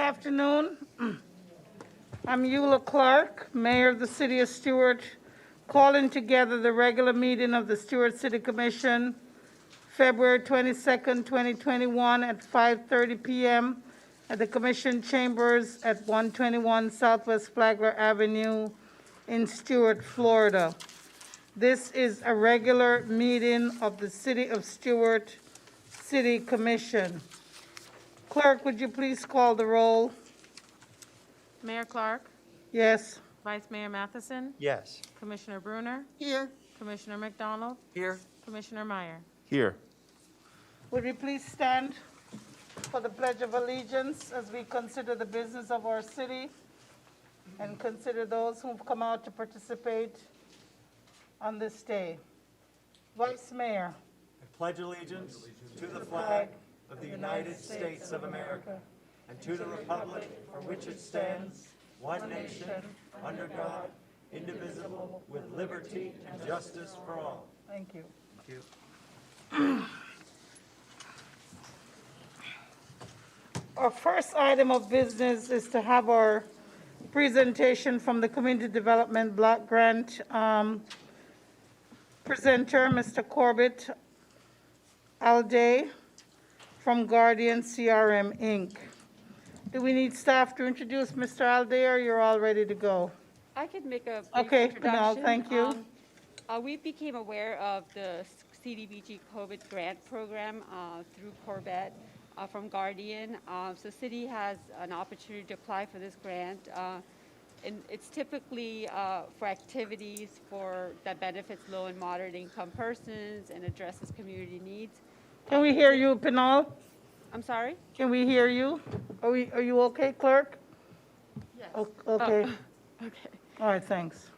afternoon. I'm Eula Clark, Mayor of the City of Stuart, calling together the regular meeting of the Stuart City Commission, February 22nd, 2021 at 5:30 p.m. at the Commission Chambers at 121 Southwest Flagler Avenue in Stuart, Florida. This is a regular meeting of the City of Stuart City Commission. Clerk, would you please call the roll? Mayor Clark, Yes. Vice Mayor Matheson, Yes. Commissioner Bruner, Here. Commissioner McDonald, Here. Commissioner Meyer. Here. Would we please stand for the Pledge of Allegiance as we consider the business of our city and consider those who've come out to participate on this day. Vice Mayor. I pledge allegiance to the flag of the United States of America and to the republic for which it stands, one nation, under God, indivisible, with liberty and justice for all. Thank you. Thank you. Our first item of business is to have our presentation from the Community Development Block Grant presenter, Mr. Corbett Alday from Guardian CRM, Inc. Do we need staff to introduce Mr. Alday, or you're all ready to go? I could make a brief Okay, introduction. Pinal, thank you. We became aware of the CDBG COVID grant program through Corbett from Guardian. So city has an opportunity to apply for this grant. And it's typically for activities that benefits low and moderate income persons and addresses community needs. Can we hear you, Pinal? I'm sorry? Can we hear you? Are you okay, clerk? Yes. Okay. Okay. All right, thanks.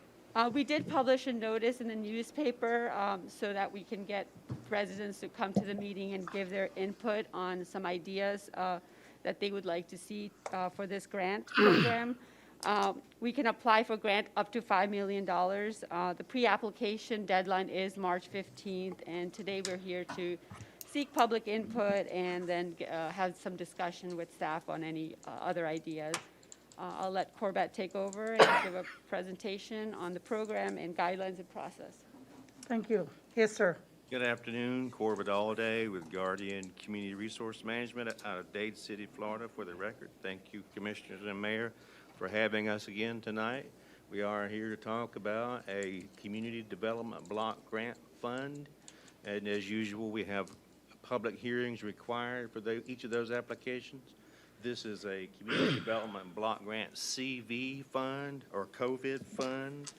We did publish a notice in the newspaper so that we can get residents to come to the meeting and give their input on some ideas that they would like to see for this grant program. We can apply for grant up to $5 million. The pre-application deadline is March 15th, and today we're here to seek public input and then have some discussion with staff on any other ideas. I'll let Corbett take over and give a presentation on the program and guidelines and process. Thank you. Yes, sir. Good afternoon, Corbett Alday with Guardian Community Resource Management out of Dade City, Florida. For the record, thank you, Commissioners and Mayor, for having us again tonight. We are here to talk about a Community Development Block Grant Fund. And as usual, we have public hearings required for each of those applications. This is a Community Development Block Grant CV fund or COVID fund.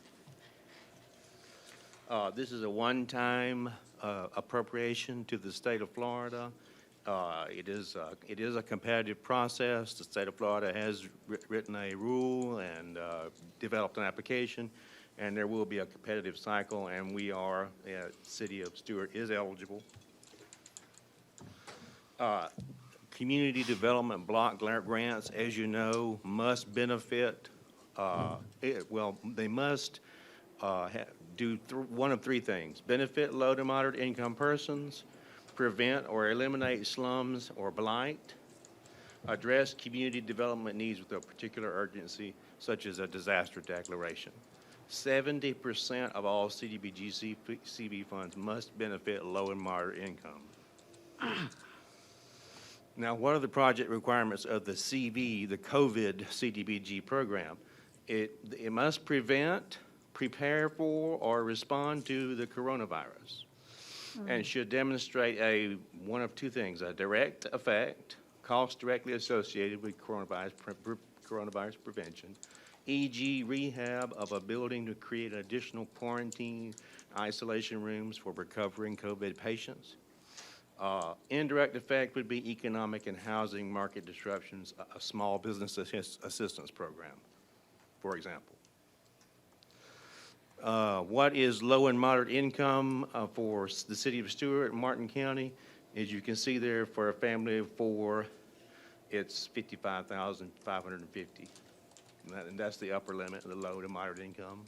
This is a one-time appropriation to the state of Florida. It is a competitive process. The state of Florida has written a rule and developed an application, and there will be a competitive cycle, and we are, City of Stuart is eligible. Community Development Block Grants, as you know, must benefit, they must do one of three things: benefit low to moderate income persons, prevent or eliminate slums or blight, address community development needs with a particular urgency, such as a disaster declaration. 70% of all CDBG CV funds must benefit low and moderate income. Now, what are the project requirements of the CV, the COVID CDBG program? It must prevent, prepare for, or respond to the coronavirus, and should demonstrate one of two things: a direct effect, cost directly associated with coronavirus prevention, e.g. rehab of a building to create additional quarantine isolation rooms for recovering COVID patients. Indirect effect would be economic and housing market disruptions, a small business assistance program, for example. What is low and moderate income for the City of Stuart and Martin County? As you can see there, for a family of four, it's $55,550. And that's the upper limit of the low to moderate income.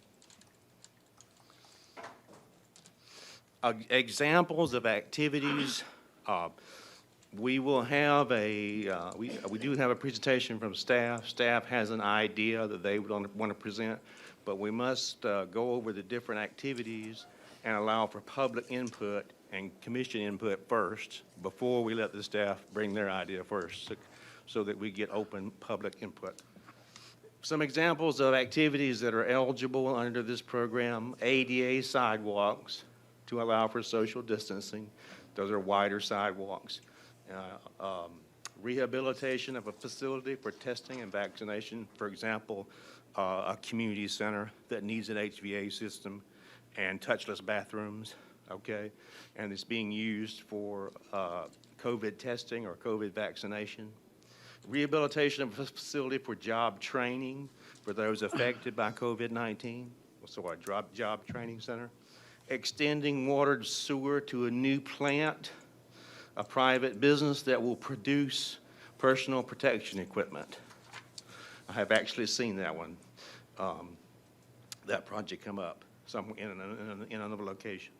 Examples of activities We will have we do have a presentation from staff. Staff has an idea that they would want to present, but we must go over the different activities and allow for public input and commission input first before we let the staff bring their idea first, so that we get open public input. Some examples of activities that are eligible under this program: ADA sidewalks to allow for social distancing. Those are wider sidewalks. Rehabilitation of a facility for testing and vaccination. For example, a community center that needs an HVA system and touchless bathrooms, okay? And it's being used for COVID testing or COVID vaccination. Rehabilitation of a facility for job training for those affected by COVID-19, so our job training center. Extending water and sewer to a new plant, a private business that will produce personal protection equipment. I have actually seen that one, that project come up somewhere in another location.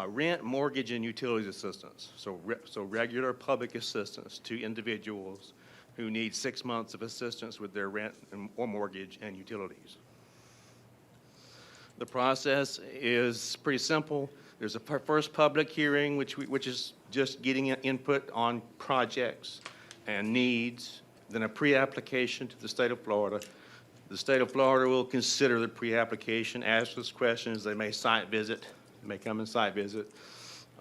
Rent, mortgage, and utilities assistance. So regular public assistance to individuals who need 6 months of assistance with their rent or mortgage and utilities. The process is pretty simple. There's a first public hearing, which is just getting input on projects and needs, then a pre-application to the state of Florida. The state of Florida will consider the pre-application, ask us questions. They may site visit, may come and site visit.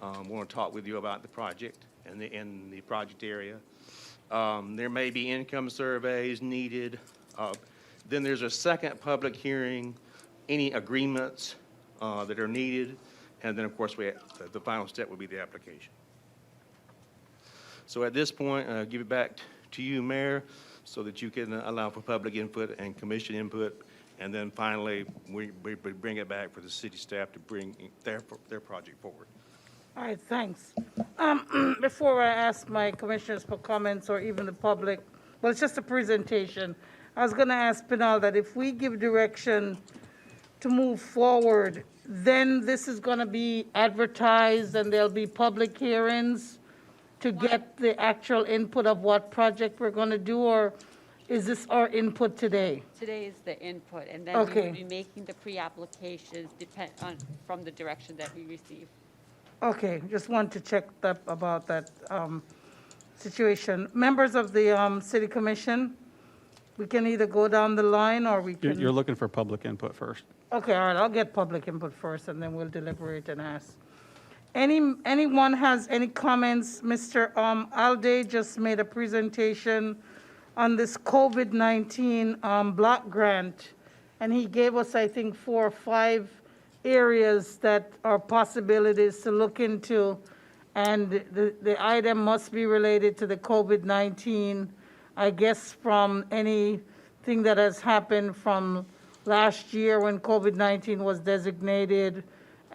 Want to talk with you about the project and the project area. There may be income surveys needed. Then there's a second public hearing, any agreements that are needed, and then, of course, the final step would be the application. So at this point, I'll give it back to you, Mayor, so that you can allow for public input and commission input, and then finally, we bring it back for the city staff to bring their project forward. All right, thanks. Before I ask my commissioners for comments or even the public, well, it's just a presentation. I was going to ask Pinal that if we give direction to move forward, then this is going to be advertised and there'll be public hearings to get the actual input of what project we're going to do, or is this our input today? Today is the input, and then we Okay. will be making the pre-applications from the direction that we receive. Okay, just want to check about that situation. Members of the city commission, we can either go down the line or we can. You're looking for public input first. Okay, all right, I'll get public input first, and then we'll deliberate and ask. Anyone has any comments? Mr. Alday just made a presentation on this COVID-19 block grant, and he gave us, I think, 4 or 5 areas that are possibilities to look into, and the item must be related to the COVID-19, I guess, from anything that has happened from last year when COVID-19 was designated,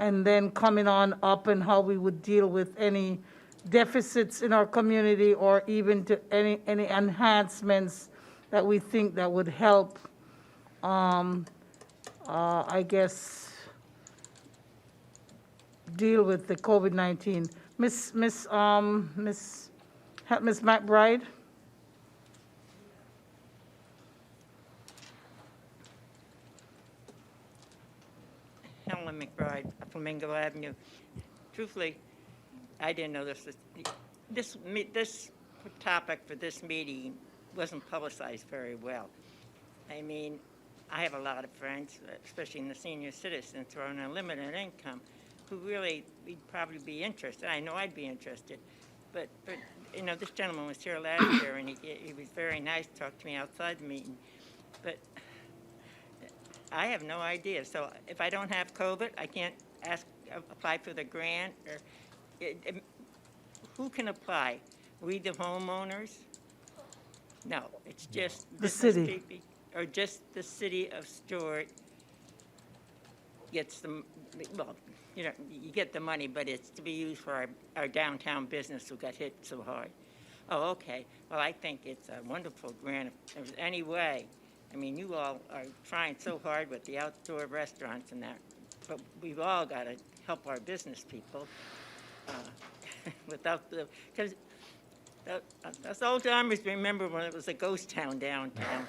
and then coming on up, and how we would deal with any deficits in our community, or even to any enhancements that we think that would help, I guess, deal with the COVID-19. Miss McBride? Helen McBride, Flamingo Avenue. Truthfully, I didn't know this topic for this meeting wasn't publicized very well. I mean, I have a lot of friends, especially in the senior citizens who are on a limited income, who really would probably be interested. I know I'd be interested, but you know, this gentleman was here last year, and he was very nice, talked to me outside the meeting, but I have no idea. So if I don't have COVID, I can't apply for the grant, or who can apply? We, the homeowners? No, it's just The city. business people, or just the city of Stuart gets the, well, you know, you get the money, but it's to be used for our downtown business who got hit so hard. Oh, okay. Well, I think it's a wonderful grant if there's any way. I mean, you all are trying so hard with the outdoor restaurants and that, but we've all got to help our business people without because Us old timers remember when it was a ghost town downtown,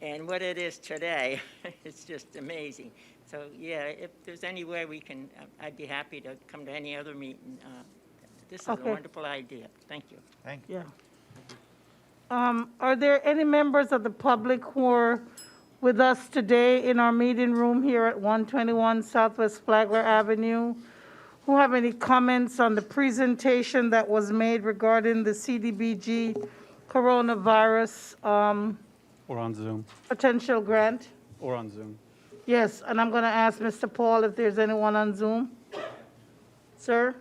and what it is today, it's just amazing. So, yeah, if there's any way we can, I'd be happy to come to any other meeting. This is a Okay. wonderful idea. Thank you. Thank you. Yeah. Are there any members of the public who are with us today in our meeting room here at 121 Southwest Flagler Avenue who have any comments on the presentation that was made regarding the CDBG coronavirus Or on Zoom, potential grant? or on Zoom. Yes, and I'm going to ask Mr. Paul if there's anyone on Zoom. Sir?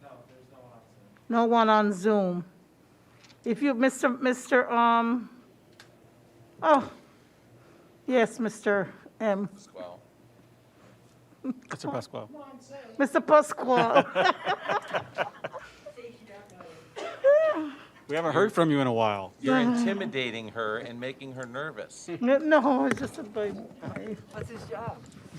No, there's no one on Zoom. No one on Zoom. If you, oh, yes, Mr. M. Mr. Pasquale. Mr. Pasquale. We haven't heard from you in a while. You're intimidating her and making her nervous. No, it's just a big,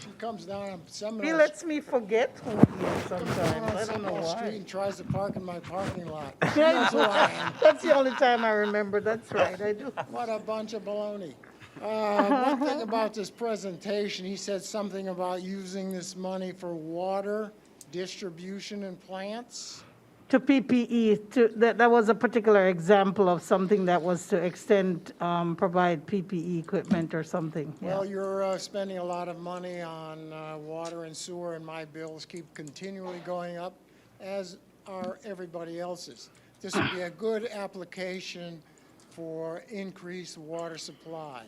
She comes down on seminars. he lets me forget who he is sometimes. I don't know Seminole Street why. and tries to park in my parking lot. Yeah, That's who I am. That's the only time I remember. That's right, I do. What a bunch of baloney. One thing about this presentation, he said something about using this money for water distribution and plants. To PPE, that was a particular example of something that was to extend, provide PPE equipment or something. Yeah. Well, you're spending a lot of money on water and sewer, and my bills keep continually going up, as are everybody else's. This would be a good application for increased water supply.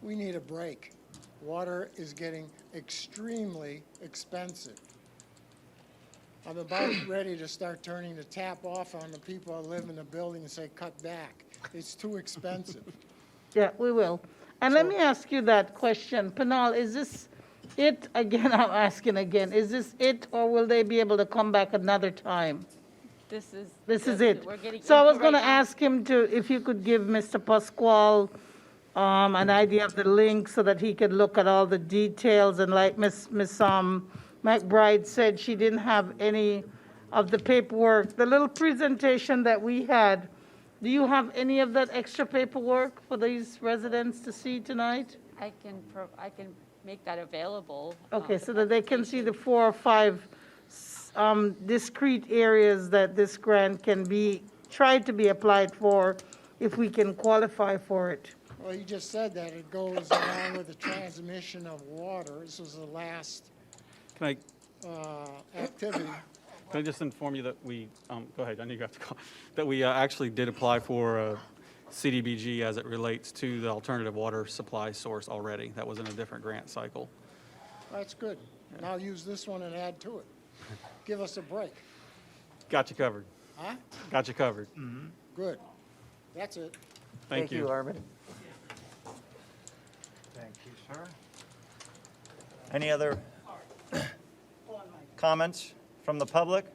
We need a break. Water is getting extremely expensive. I'm about ready to start turning the tap off on the people that live in the building and say, cut back. It's too expensive. Yeah, we will. And let me ask you that question. Panal, is this it? Again, I'm asking again. Is this it, or will they be able to come back another time? This is. This is it. We're getting So I was input going to right now. ask him to, if you could give Mr. Pasquale an idea of the link so that he could look at all the details. And like Miss McBride said, she didn't have any of the paperwork. The little presentation that we had, do you have any of that extra paperwork for these residents to see tonight? I can make that available. Okay, so that they can see the 4 or 5 discrete areas that this grant can be, tried to be applied for if we can qualify for it. Well, you just said that it goes along with the transmission of water. This was the last Can activity. I just inform you that we, go ahead, I know you have to call, that we actually did apply for CDBG as it relates to the alternative water supply source already. That was in a different grant cycle. That's good. Now use this one and add to it. Give us a break. Got you covered. Huh? Got you covered. Good. That's it. Thank you. Armin. Thank you, sir. Any other comments from the public?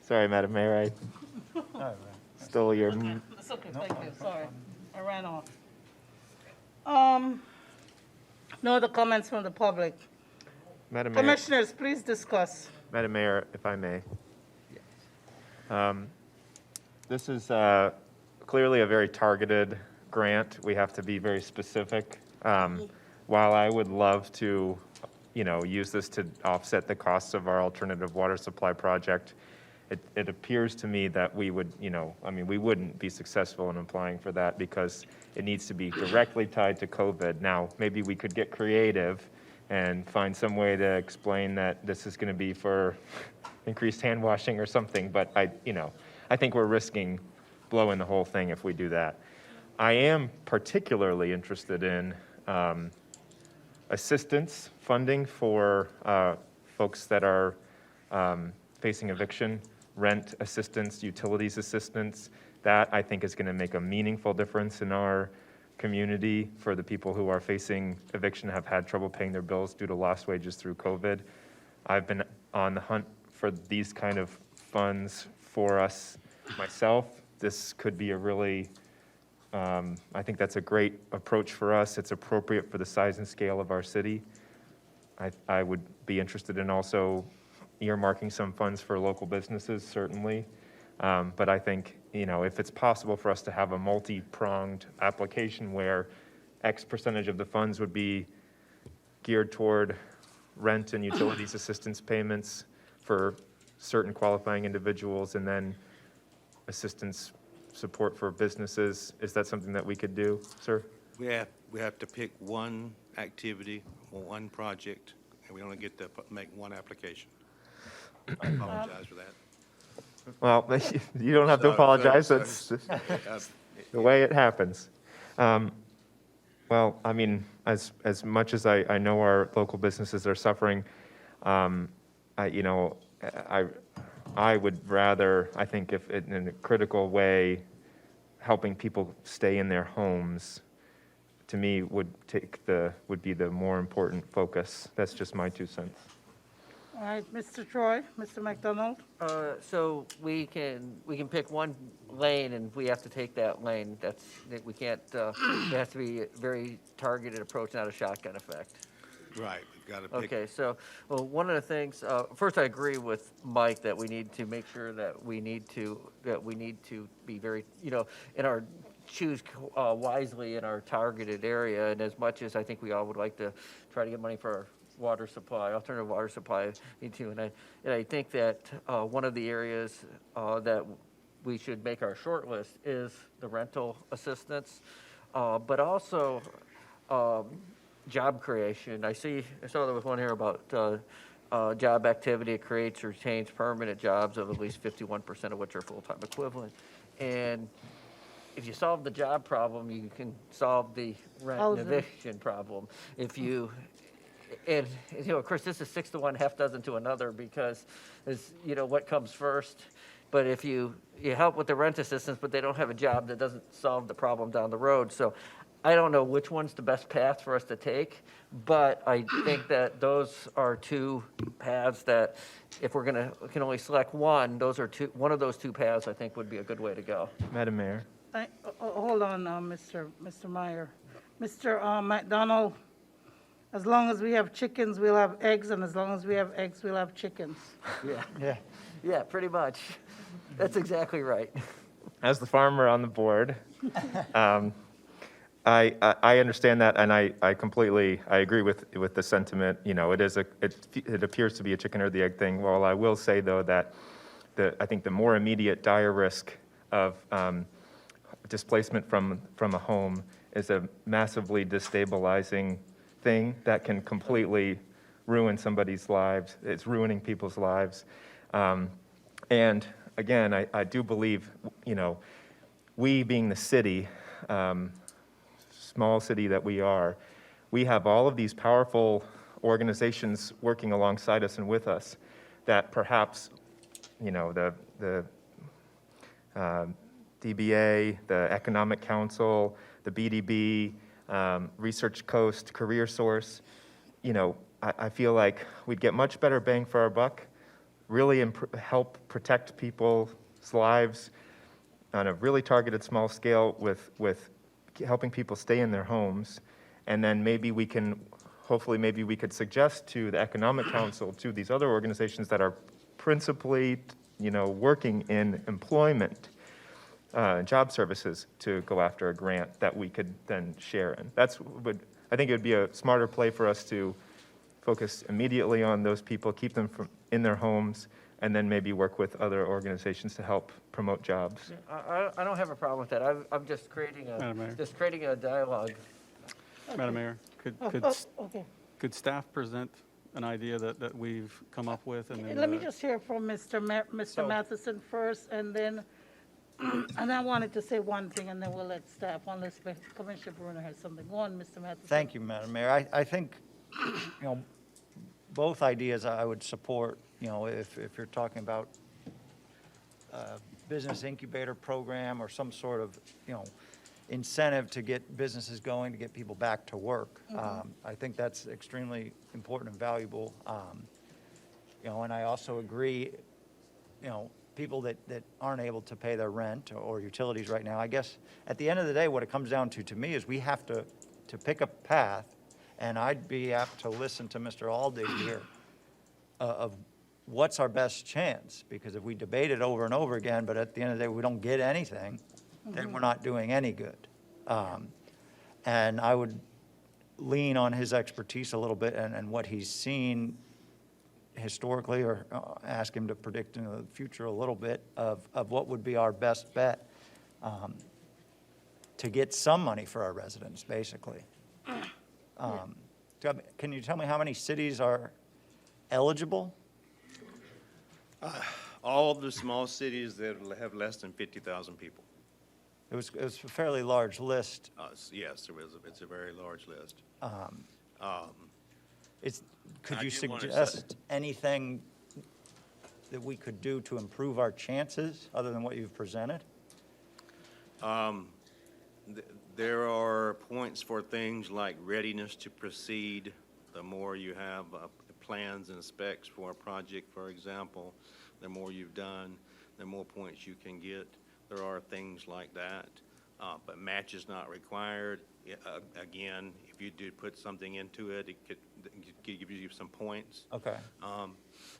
Sorry, Madam Mayor, I stole your. It's okay, thank you, sorry. I ran off. No other comments from the public. Madam Mayor, Commissioners, please discuss. Madam Mayor, if I may. This is clearly a very targeted grant. We have to be very specific. While I would love to, use this to offset the costs of our alternative water supply project, it appears to me that we would, we wouldn't be successful in applying for that because it needs to be directly tied to COVID. Now, maybe we could get creative and find some way to explain that this is going to be for increased hand washing or something, but I think we're risking blowing the whole thing if we do that. I am particularly interested in assistance funding for folks that are facing eviction, rent assistance, utilities assistance. That, I think, is going to make a meaningful difference in our community for the people who are facing eviction, have had trouble paying their bills due to lost wages through COVID. I've been on the hunt for these kind of funds for us myself. This could be a really, I think that's a great approach for us. It's appropriate for the size and scale of our city. I would be interested in also earmarking some funds for local businesses, certainly. But I think, if it's possible for us to have a multi-pronged application where X percentage of the funds would be geared toward rent and utilities assistance payments for certain qualifying individuals, and then assistance support for businesses, is that something that we could do, sir? We have to pick one activity, one project, and we only get to make one application. I apologize for that. Well, you don't have to apologize, that's the way it happens. Well, I mean, as much as I know our local businesses are suffering, I would rather, I think, if in a critical way, helping people stay in their homes, to me, would be the more important focus. That's just my 2 cents. All right, Mr. Troy, Mr. McDonald? So we can pick one lane and we have to take that lane. We can't, it has to be a very targeted approach, not a shotgun effect. Right, we've got to pick. Okay, so, well, one of the things, first I agree with Mike that we need to make sure that we need to be very, choose wisely in our targeted area. And as much as I think we all would like to try to get money for our water supply, alternative water supply, me too. And I think that one of the areas that we should make our short list is the rental assistance, but also job creation. I saw there was one here about job activity. It creates or retains permanent jobs of at least 51% of which are full-time equivalent. And if you solve the job problem, you can solve the rent and eviction problem. And of course, this is 6 to 1, half dozen to another, because it's, what comes first. But if you help with the rent assistance, but they don't have a job, that doesn't solve the problem down the road. So I don't know which one's the best path for us to take, but I think that those are 2 paths that, if we can only select one, one of those 2 paths I think would be a good way to go. Madam Mayor? Hold on, Mr. Meyer. Mr. McDonald, as long as we have chickens, we'll have eggs, and as long as we have eggs, we'll have chickens. Yeah, pretty much. That's exactly right. As the farmer on the board, I understand that, and I completely agree with the sentiment. It appears to be a chicken or the egg thing. Well, I will say though that I think the more immediate dire risk of displacement from a home is a massively destabilizing thing that can completely ruin somebody's lives. It's ruining people's lives. And again, I do believe, we being the city, small city that we are, we have all of these powerful organizations working alongside us and with us that perhaps, the DBA, the Economic Council, the BDB, Research Coast, Career Source, I feel like we'd get much better bang for our buck, really help protect people's lives on a really targeted small scale with helping people stay in their homes. And then maybe we could suggest to the Economic Council, to these other organizations that are principally, working in employment, job services, to go after a grant that we could then share in. I think it would be a smarter play for us to focus immediately on those people, keep them in their homes, and then maybe work with other organizations to help promote jobs. I don't have a problem with that. I'm just creating a dialogue. Madam Mayor, Okay. could staff present an idea that we've come up with? And then, Let me just hear from Mr. Matheson first, and then, and I wanted to say one thing, and then we'll let staff, unless Commissioner Bruner has something. Go on, Mr. Matheson. Thank you, Madam Mayor. I think, both ideas I would support, if you're talking about a business incubator program or some sort of, incentive to get businesses going, to get people back to work. I think that's extremely important and valuable. And I also agree, people that aren't able to pay their rent or utilities right now, I guess at the end of the day, what it comes down to me is we have to pick a path, and I'd be apt to listen to Mr. Aldig here of what's our best chance? Because if we debate it over and over again, but at the end of the day, we don't get anything, then we're not doing any good. And I would lean on his expertise a little bit and what he's seen historically, or ask him to predict into the future a little bit of what would be our best bet to get some money for our residents, basically. Can you tell me how many cities are eligible? All of the small cities that have less than 50,000 people. It was a fairly large list. Yes, it's a very large list. Could I you do wanna suggest anything that we could do to improve our chances, other than what you've presented? There are points for things like readiness to proceed. The more you have plans and specs for a project, for example, the more you've done, the more points you can get. There are things like that, but match is not required. Again, if you did put something into it, it could give you some points. Okay.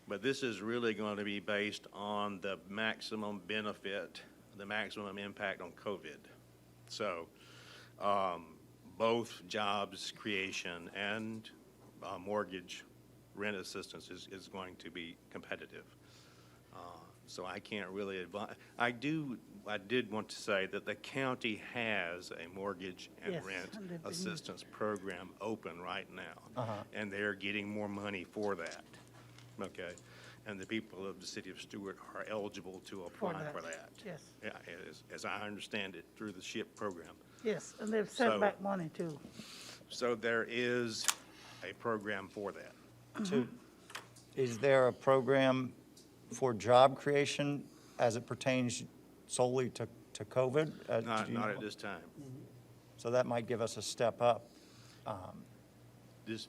But this is really going to be based on the maximum benefit, the maximum impact on COVID. So both jobs creation and mortgage rent assistance is going to be competitive. So I can't really advise. I did want to say that the county has a mortgage and Yes, rent and they've been- assistance program open right now. And they're getting more money for that, okay? And the people of the city of Stuart are eligible to apply for that. Yes, Yeah, as I understand it, through the SHIP program. yes, and they've sent So- back money too. So there is a program for that. Is there a program for job creation as it pertains solely to COVID? Do you Not know? at this time. So that might give us a step up. This,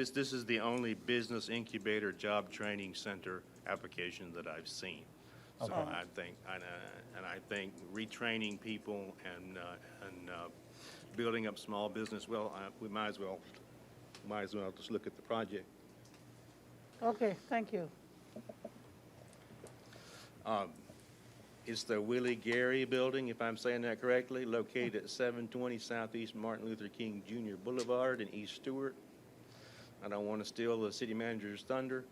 this is the only business incubator job training center application that I've seen. So I think, and I think retraining people and building up small business, well, we might as well just look at the project. Okay, thank you. It's the Willie Gary Building, if I'm saying that correctly, located at 720 Southeast Martin Luther King Jr. Boulevard in East Stuart. I don't want to steal the city manager's thunder.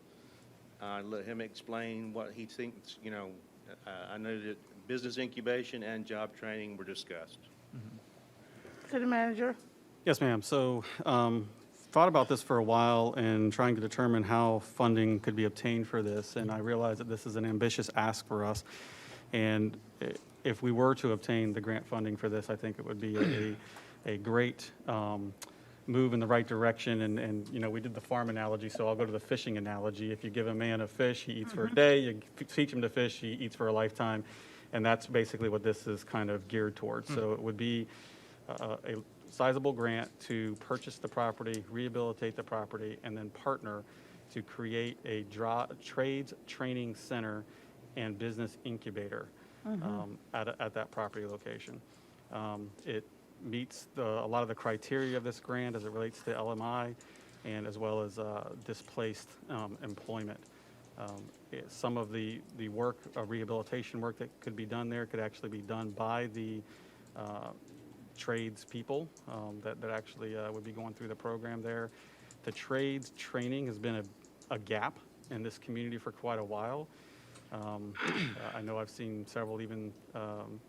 Let him explain what he thinks, I know that business incubation and job training were discussed. City manager? Yes, ma'am. So thought about this for a while and trying to determine how funding could be obtained for this, and I realized that this is an ambitious ask for us. And if we were to obtain the grant funding for this, I think it would be a great move in the right direction. And we did the farm analogy, so I'll go to the fishing analogy. If you give a man a fish, he eats for a day. You teach him to fish, he eats for a lifetime. And that's basically what this is kind of geared towards. So it would be a sizable grant to purchase the property, rehabilitate the property, and then partner to create a trades training center and business incubator at that property location. It meets a lot of the criteria of this grant as it relates to LMI and as well as displaced employment. Some of the work, rehabilitation work that could be done there could actually be done by the trades people that actually would be going through the program there. The trades training has been a gap in this community for quite a while. I know I've seen several, even an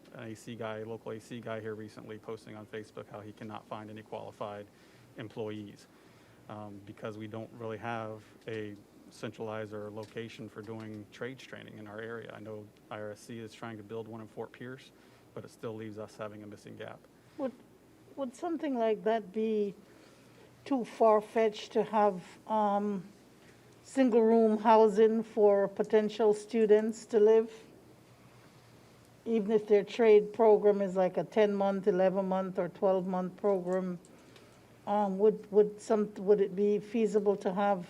local AC guy here recently posting on Facebook how he cannot find any qualified employees because we don't really have a centralized or location for doing trades training in our area. I know IRSC is trying to build one in Fort Pierce, but it still leaves us having a missing gap. Would something like that be too far-fetched to have single-room housing for potential students to live? Even if their trade program is like a 10-month, 11-month, or 12-month program, would it be feasible to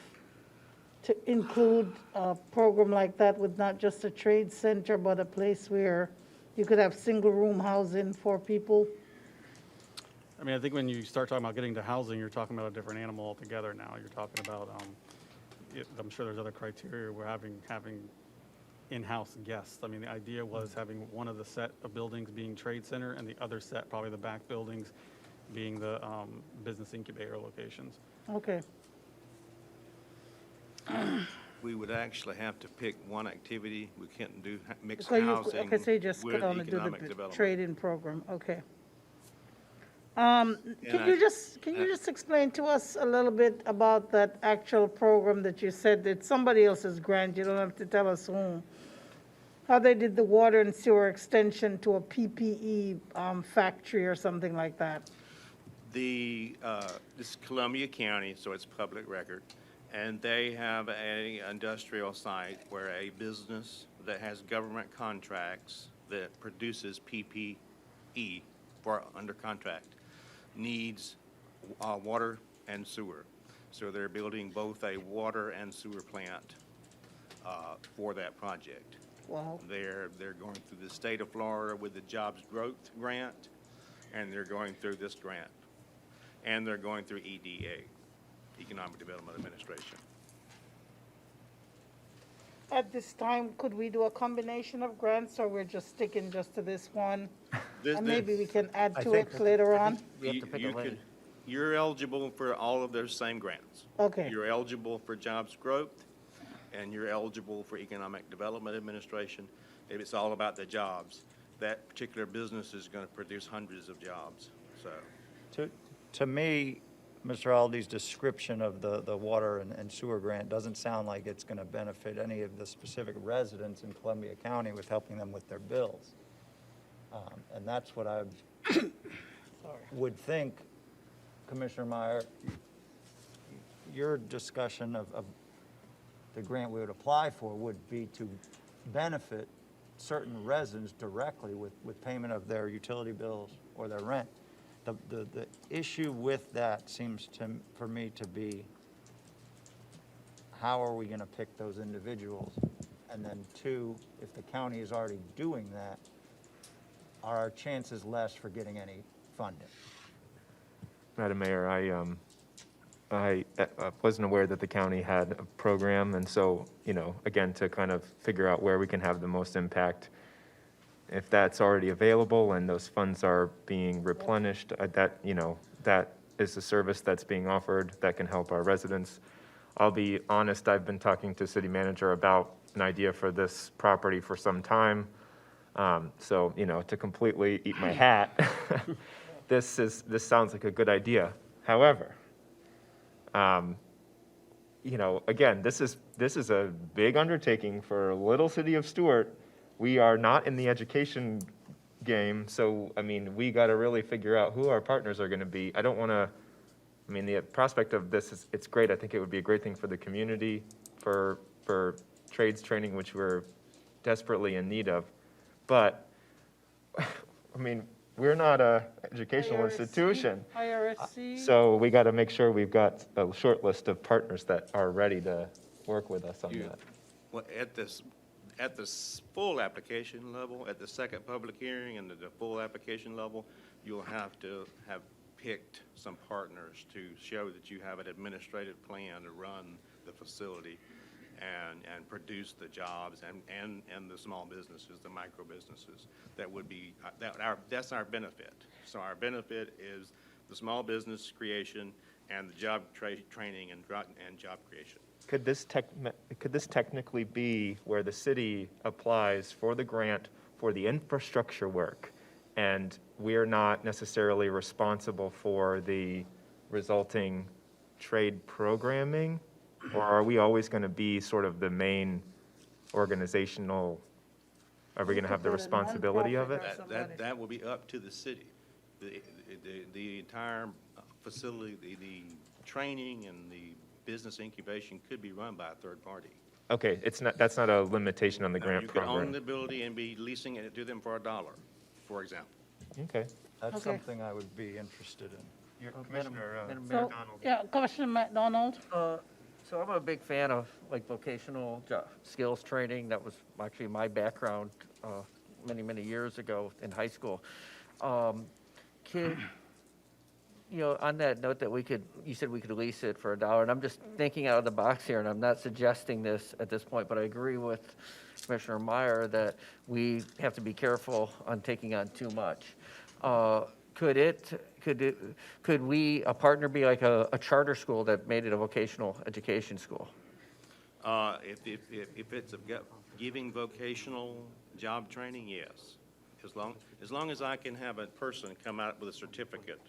include a program like that with not just a trade center, but a place where you could have single-room housing for people? I mean, I think when you start talking about getting to housing, you're talking about a different animal altogether now. You're talking about I'm sure there's other criteria. We're having in-house guests. I mean, the idea was having one of the set of buildings being Trade Center and the other set, probably the back buildings, being the business incubator locations. Okay. We would actually have to pick one activity. We can't do mixed So you, housing okay, so you just with could only do economic the development. trade-in program, okay. And Can you just explain to us a little bit about that actual program that you said that somebody else's grant, you don't have to tell us whom? How they did the water and sewer extension to a PPE factory or something like that? This is Columbia County, so it's public record, and they have a industrial site where a business that has government contracts that produces PPE for under contract needs water and sewer. So they're building both a water and sewer plant for that project. Wow, They're going through the state of Florida with the Jobs Growth Grant, and they're going through this grant. And they're going through EDA, Economic Development Administration. at this time, could we do a combination of grants, or we're just sticking just to this one? And maybe we can add I to think it that- later on? We have to pick a lane. You're eligible for all of those same grants. Okay. You're eligible for Jobs Growth, and you're eligible for Economic Development Administration. If it's all about the jobs, that particular business is going to produce hundreds of jobs, so. To me, Mr. Aldi's description of the water and sewer grant doesn't sound like it's going to benefit any of the specific residents in Columbia County with helping them with their bills. And that's what I would think, Commissioner Meyer, your discussion of the grant we would apply for would be to benefit certain residents directly with payment of their utility bills or their rent. The issue with that seems for me to be, how are we going to pick those individuals? And then two, if the county is already doing that, are our chances less for getting any funding? Madam Mayor, I wasn't aware that the county had a program, and so, again, to kind of figure out where we can have the most impact, if that's already available and those funds are being replenished, that is a service that's being offered that can help our residents. I'll be honest, I've been talking to city manager about an idea for this property for some time. So, to completely eat my hat, this sounds like a good idea. However, again, this is a big undertaking for a little city of Stuart. We are not in the education game, so, we got to really figure out who our partners are going to be. I don't want to, the prospect of this it's great. I think it would be a great thing for the community, for trades training, which we're desperately in need of. But, we're not a educational institution. IRSC? So we got to make sure we've got a short list of partners that are ready to work with us on that. Well, at this full application level, at the second public hearing and the full application level, you'll have to have picked some partners to show that you have an administrative plan to run the facility and produce the jobs and the small businesses, the micro businesses. That would be, that's our benefit. So our benefit is the small business creation and the job training and job creation. Could this technically be where the city applies for the grant for the infrastructure work, and we're not necessarily responsible for the resulting trade programming? Or are we always going to be sort of the main organizational, are we going to have the responsibility of it? That will be up to the city. The entire facility, the training and the business incubation could be run by a third party. Okay, that's not a limitation on the grant You could own program. the building and be leasing it to them for $1, for example. Okay. That's Okay. something I would be interested in. Madam So, Mayor. yeah, Commissioner McDonald? So I'm a big fan of vocational skills training. That was actually my background many, many years ago in high school. you know, on that note that you said we could lease it for $1, and I'm just thinking out of the box here, and I'm not suggesting this at this point, but I agree with Commissioner Meyer that we have to be careful on taking on too much. Could we, a partner be like a charter school that made it a vocational education school? If it's giving vocational job training, yes. As long as I can have a person come out with a certificate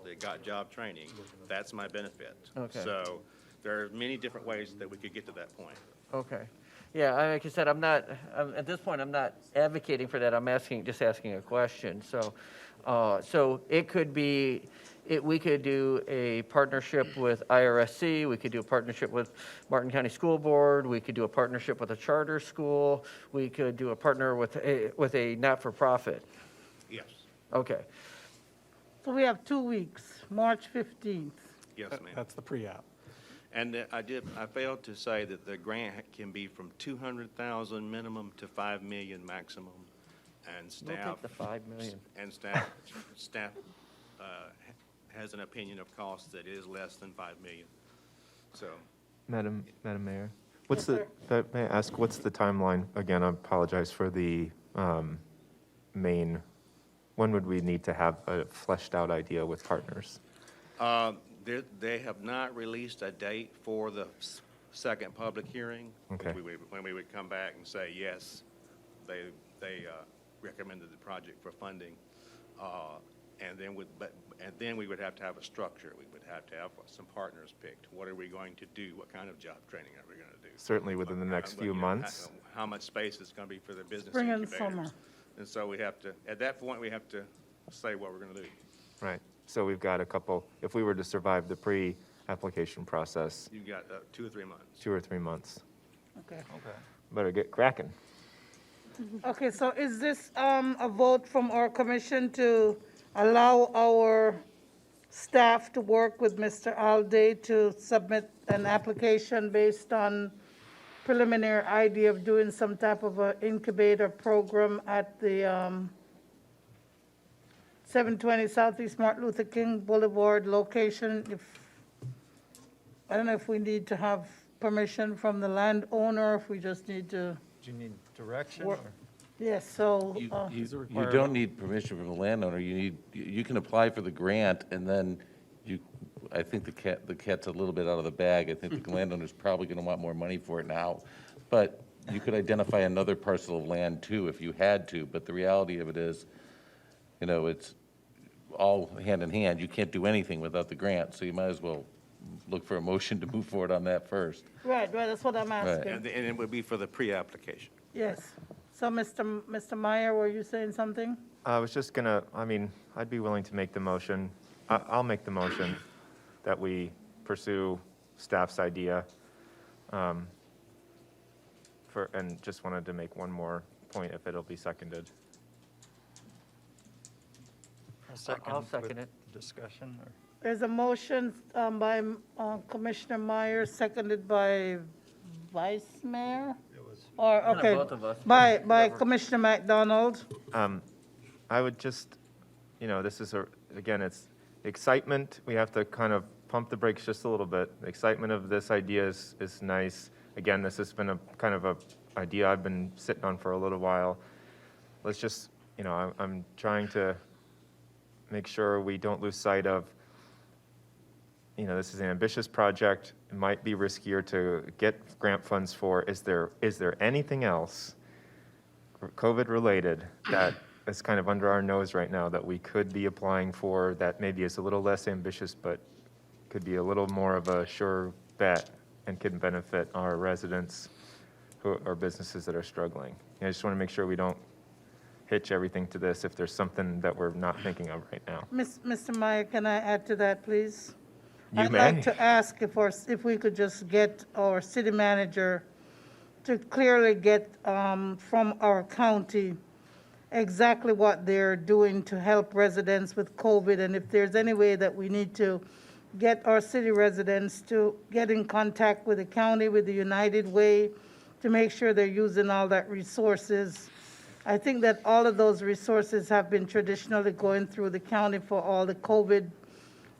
that got job training, that's my benefit. Okay. So there are many different ways that we could get to that point. Okay. Yeah, like I said, at this point, I'm not advocating for that. I'm just asking a question. So, so it could be, we could do a partnership with IRSC, we could do a partnership with Martin County School Board, we could do a partnership with a charter school, we could do a partner with a not-for-profit. Yes. Okay. So we have 2 weeks, March 15th. Yes, ma'am. That's the pre-app. And I failed to say that the grant can be from 200,000 minimum to 5 million maximum. And We'll staff. take the 5 million. And staff has an opinion of cost that is less than 5 million. So, Madam Mayor, may I ask, what's the timeline? Again, I apologize for the when would we need to have a fleshed out idea with partners? they have not released a date for the second public hearing. Okay. When we would come back and say, yes, they recommended the project for funding. And then we would have to have a structure. We would have to have some partners picked. What are we going to do? What kind of job training are we going to do? Certainly within the next few months. How much space is going to be for the business Spring and incubators. summer. And so we have to, at that point, we have to say what we're going to do. Right. So we've got a couple, if we were to survive the pre-application process, You've got 2 or 3 months. 2 or 3 months. Okay. Better get cracking. Okay, so is this a vote from our commission to allow our staff to work with Mr. Alday to submit an application based on preliminary idea of doing some type of a incubator program at the 720 Southeast Martin Luther King Boulevard location? I don't know if we need to have permission from the landowner, if we just need to, Do you need direction? Work. or- yes, so, You don't need permission from the landowner. You can apply for the grant, and then I think the cat's a little bit out of the bag. I think the landowner's probably going to want more money for it now. But you could identify another parcel of land too, if you had to. But the reality of it is, it's all hand in hand. You can't do anything without the grant, so you might as well look for a motion to move forward on that first. right, that's what I'm asking. And it would be for the pre-application. Yes. So, Mr. Meyer, were you saying something? I was just gonna, I'd be willing to make the motion. I'll make the motion that we pursue staff's idea. And just wanted to make one more point, if it'll be seconded. I'll second with it. Discussion, or? There's a motion by Commissioner Meyer, seconded by Vice Mayor? Or, okay. Both of us. By Commissioner McDonald. I would just, this is again, it's excitement. We have to kind of pump the brakes just a little bit. The excitement of this idea is nice. Again, this has been a kind of a idea I've been sitting on for a little while. Let's just, I'm trying to make sure we don't lose sight of, this is an ambitious project. It might be riskier to get grant funds for. Is there anything else COVID-related that is kind of under our nose right now that we could be applying for that maybe is a little less ambitious, but could be a little more of a sure bet and can benefit our residents or businesses that are struggling? I just want to make sure we don't hitch everything to this if there's something that we're not thinking of right now. Mr. Meyer, can I add to that, please? You I'd may. like to ask if we could just get our city manager to clearly get from our county exactly what they're doing to help residents with COVID, and if there's any way that we need to get our city residents to get in contact with the county, with the United Way, to make sure they're using all that resources. I think that all of those resources have been traditionally going through the county for all the COVID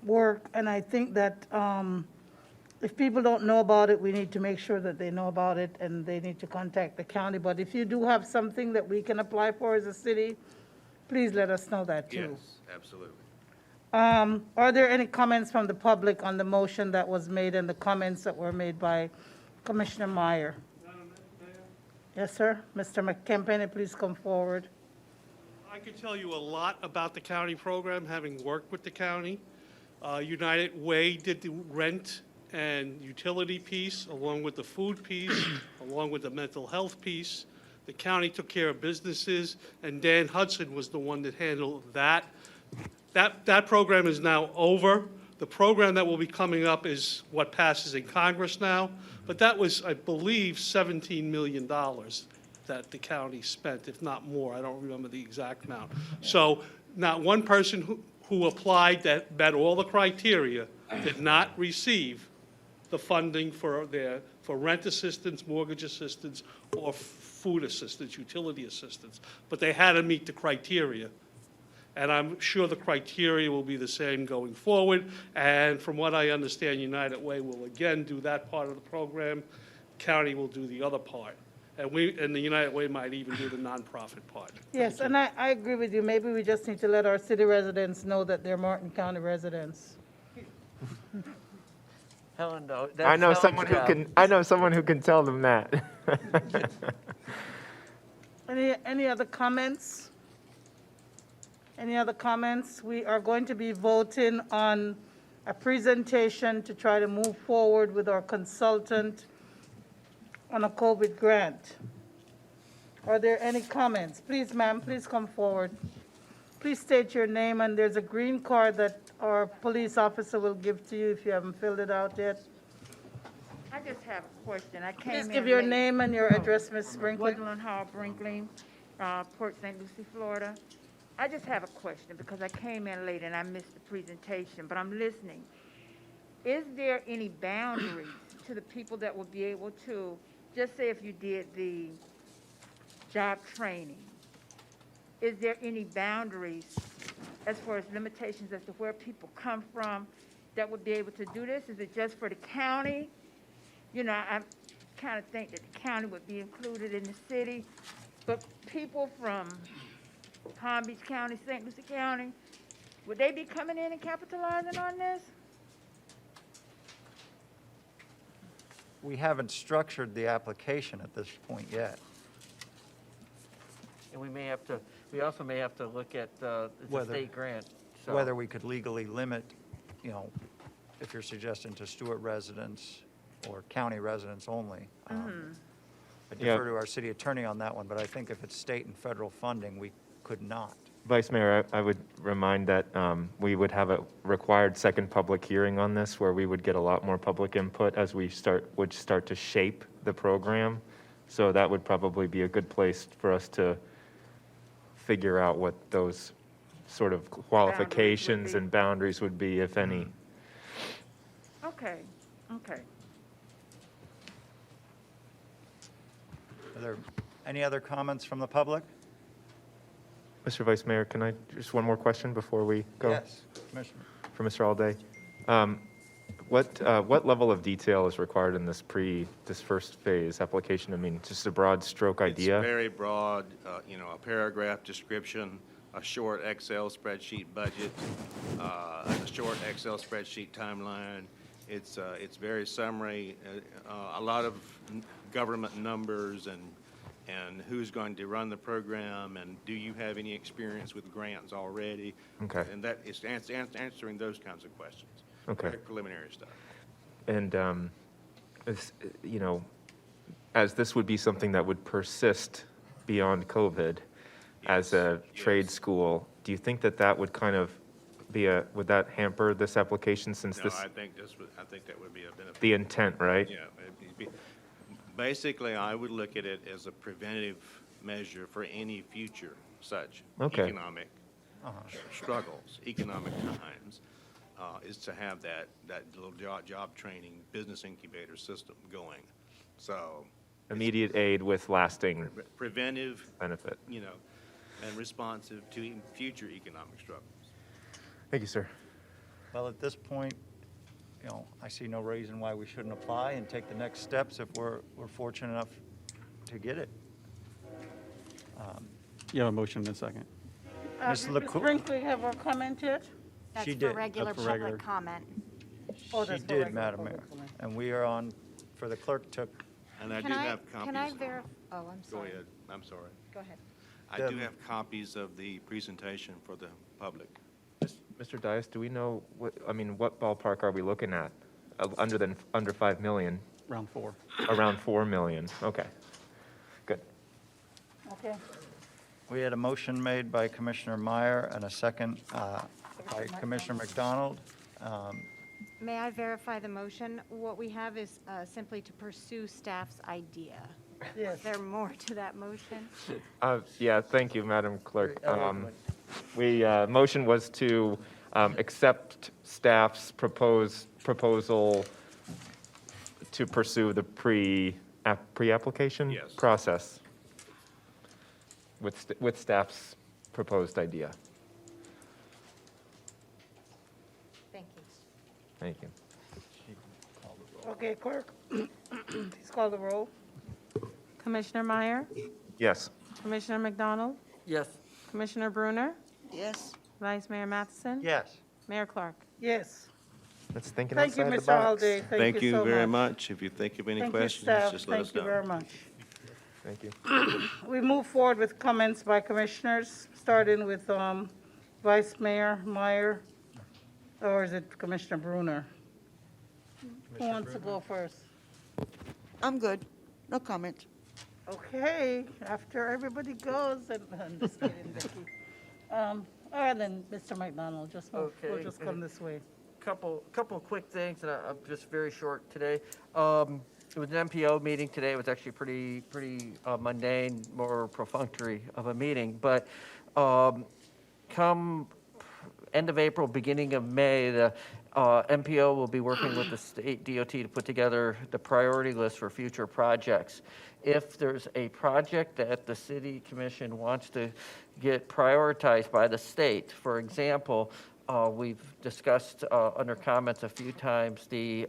work, and I think that if people don't know about it, we need to make sure that they know about it, and they need to contact the county. But if you do have something that we can apply for as a city, please let us know that too. Yes, absolutely. Are there any comments from the public on the motion that was made and the comments that were made by Commissioner Meyer? Yes, sir. Mr. McKempany, please come forward. I could tell you a lot about the county program, having worked with the county. United Way did the rent and utility piece, along with the food piece, along with the mental health piece. The county took care of businesses, and Dan Hudson was the one that handled that. That program is now over. The program that will be coming up is what passes in Congress now, but that was, I believe, $17 million that the county spent, if not more. I don't remember the exact amount. So not one person who applied that met all the criteria did not receive the funding for rent assistance, mortgage assistance, or food assistance, utility assistance. But they had to meet the criteria. And I'm sure the criteria will be the same going forward. And from what I understand, United Way will again do that part of the program. County will do the other part. And the United Way might even do the nonprofit part. Yes, and I agree with you. Maybe we just need to let our city residents know that they're Martin County residents. Helen, no, that's I know Helen's someone who job. can, I know someone who can tell them that. Any other comments? Any other comments? We are going to be voting on a presentation to try to move forward with our consultant on a COVID grant. Are there any comments? Please, ma'am, please come forward. Please state your name, and there's a green card that our police officer will give to you if you haven't filled it out yet. I just have a question. I came in Please give your late. name and your address, Ms. Brinkley. Woodland Hall, Brinkley, Port St. Lucie, Florida. I just have a question because I came in late and I missed the presentation, but I'm listening. Is there any boundaries to the people that will be able to, just say if you did the job training, is there any boundaries as far as limitations as to where people come from that would be able to do this? Is it just for the county? You know, I kind of think that the county would be included in the city, but people from Palm Beach County, St. Lucie County, would they be coming in and capitalizing on this? We haven't structured the application at this point yet. And we also may have to look at it's a Whether- state grant. So Whether we could legally limit, you know, if you're suggesting to Stuart residents or county residents only. I Yeah. defer to our city attorney on that one, but I think if it's state and federal funding, we could not. Vice Mayor, I would remind that we would have a required second public hearing on this where we would get a lot more public input as we would start to shape the program. So that would probably be a good place for us to figure out what those sort of qualifications be. and boundaries would be, if any. Okay, okay. Are there any other comments from the public? Mr. Vice Mayor, can I, just one more question before we go? Yes, Commissioner. For Mr. Alday. What level of detail is required in this first phase application? I mean, just a broad stroke idea? It's very broad, a paragraph description, a short Excel spreadsheet budget, a short Excel spreadsheet timeline. It's very summary, a lot of government numbers and who's going to run the program, and do you have any experience with grants already? Okay. And that is answering those kinds of questions. Okay. Very preliminary stuff. And, as this would be something that would persist beyond COVID as a trade yes. school, do you think that would kind of would that hamper this application since No, this, I think that would be a benefit. the intent, right? Yeah. Basically, I would look at it as a preventative measure for any future such Okay. economic struggles, economic times, is to have that little job training business incubator system going. So Immediate aid with lasting preventive, benefit. and responsive to future economic struggles. Thank you, sir. Well, at this point, I see no reason why we shouldn't apply and take the next steps if we're fortunate enough to get it. You have a motion and a second. Ms. Ms. LaCour- Brinkley have a comment yet? That's She for did. regular That's for regular. public comment. Oh, She that's for did, regular Madam public Mayor. comment. And we are on, for the clerk to, And I do Can I, have copies. can I verify? Oh, I'm Go sorry. ahead, I'm sorry. Go ahead. I do have copies of the presentation for the public. Mr. Dias, do we know, what ballpark are we looking at? Under 5 million, Round 4. around 4 million, okay. Good. Okay. we had a motion made by Commissioner Meyer and a second by Commissioner McDonald. May I verify the motion? What we have is simply to pursue staff's idea. Yes. Is there more to that motion? Yeah, thank you, Madam Clerk. Motion was to accept staff's proposal to pursue the pre-application Yes. process with staff's proposed idea. Thank you. Thank you. Okay, clerk, please call the roll. Commissioner Meyer, Yes. Commissioner McDonald, Yes. Commissioner Bruner, Yes. Vice Mayor Matheson, Yes. Mayor Clark. Yes. That's thinking Thank you, outside the Mr. box. Holiday. Thank you so very much. If you think of any Thank you, questions, staff. just let us Thank you know. very much. Thank you. We move forward with comments by commissioners, starting with Vice Mayor Meyer, or is it Commissioner Bruner? Who wants to go first? I'm good. No comment. Okay, after everybody goes, and I'm just kidding, Vicki. All right, then, Mr. McDonald, just move, we'll Okay. just come this way. Couple of quick things, and I'm just very short today. It was an MPO meeting today. It was actually pretty mundane, more perfunctory of a meeting. But come end of April, beginning of May, the MPO will be working with the state DOT to put together the priority list for future projects. If there's a project that the city commission wants to get prioritized by the state, for example, we've discussed under comments a few times the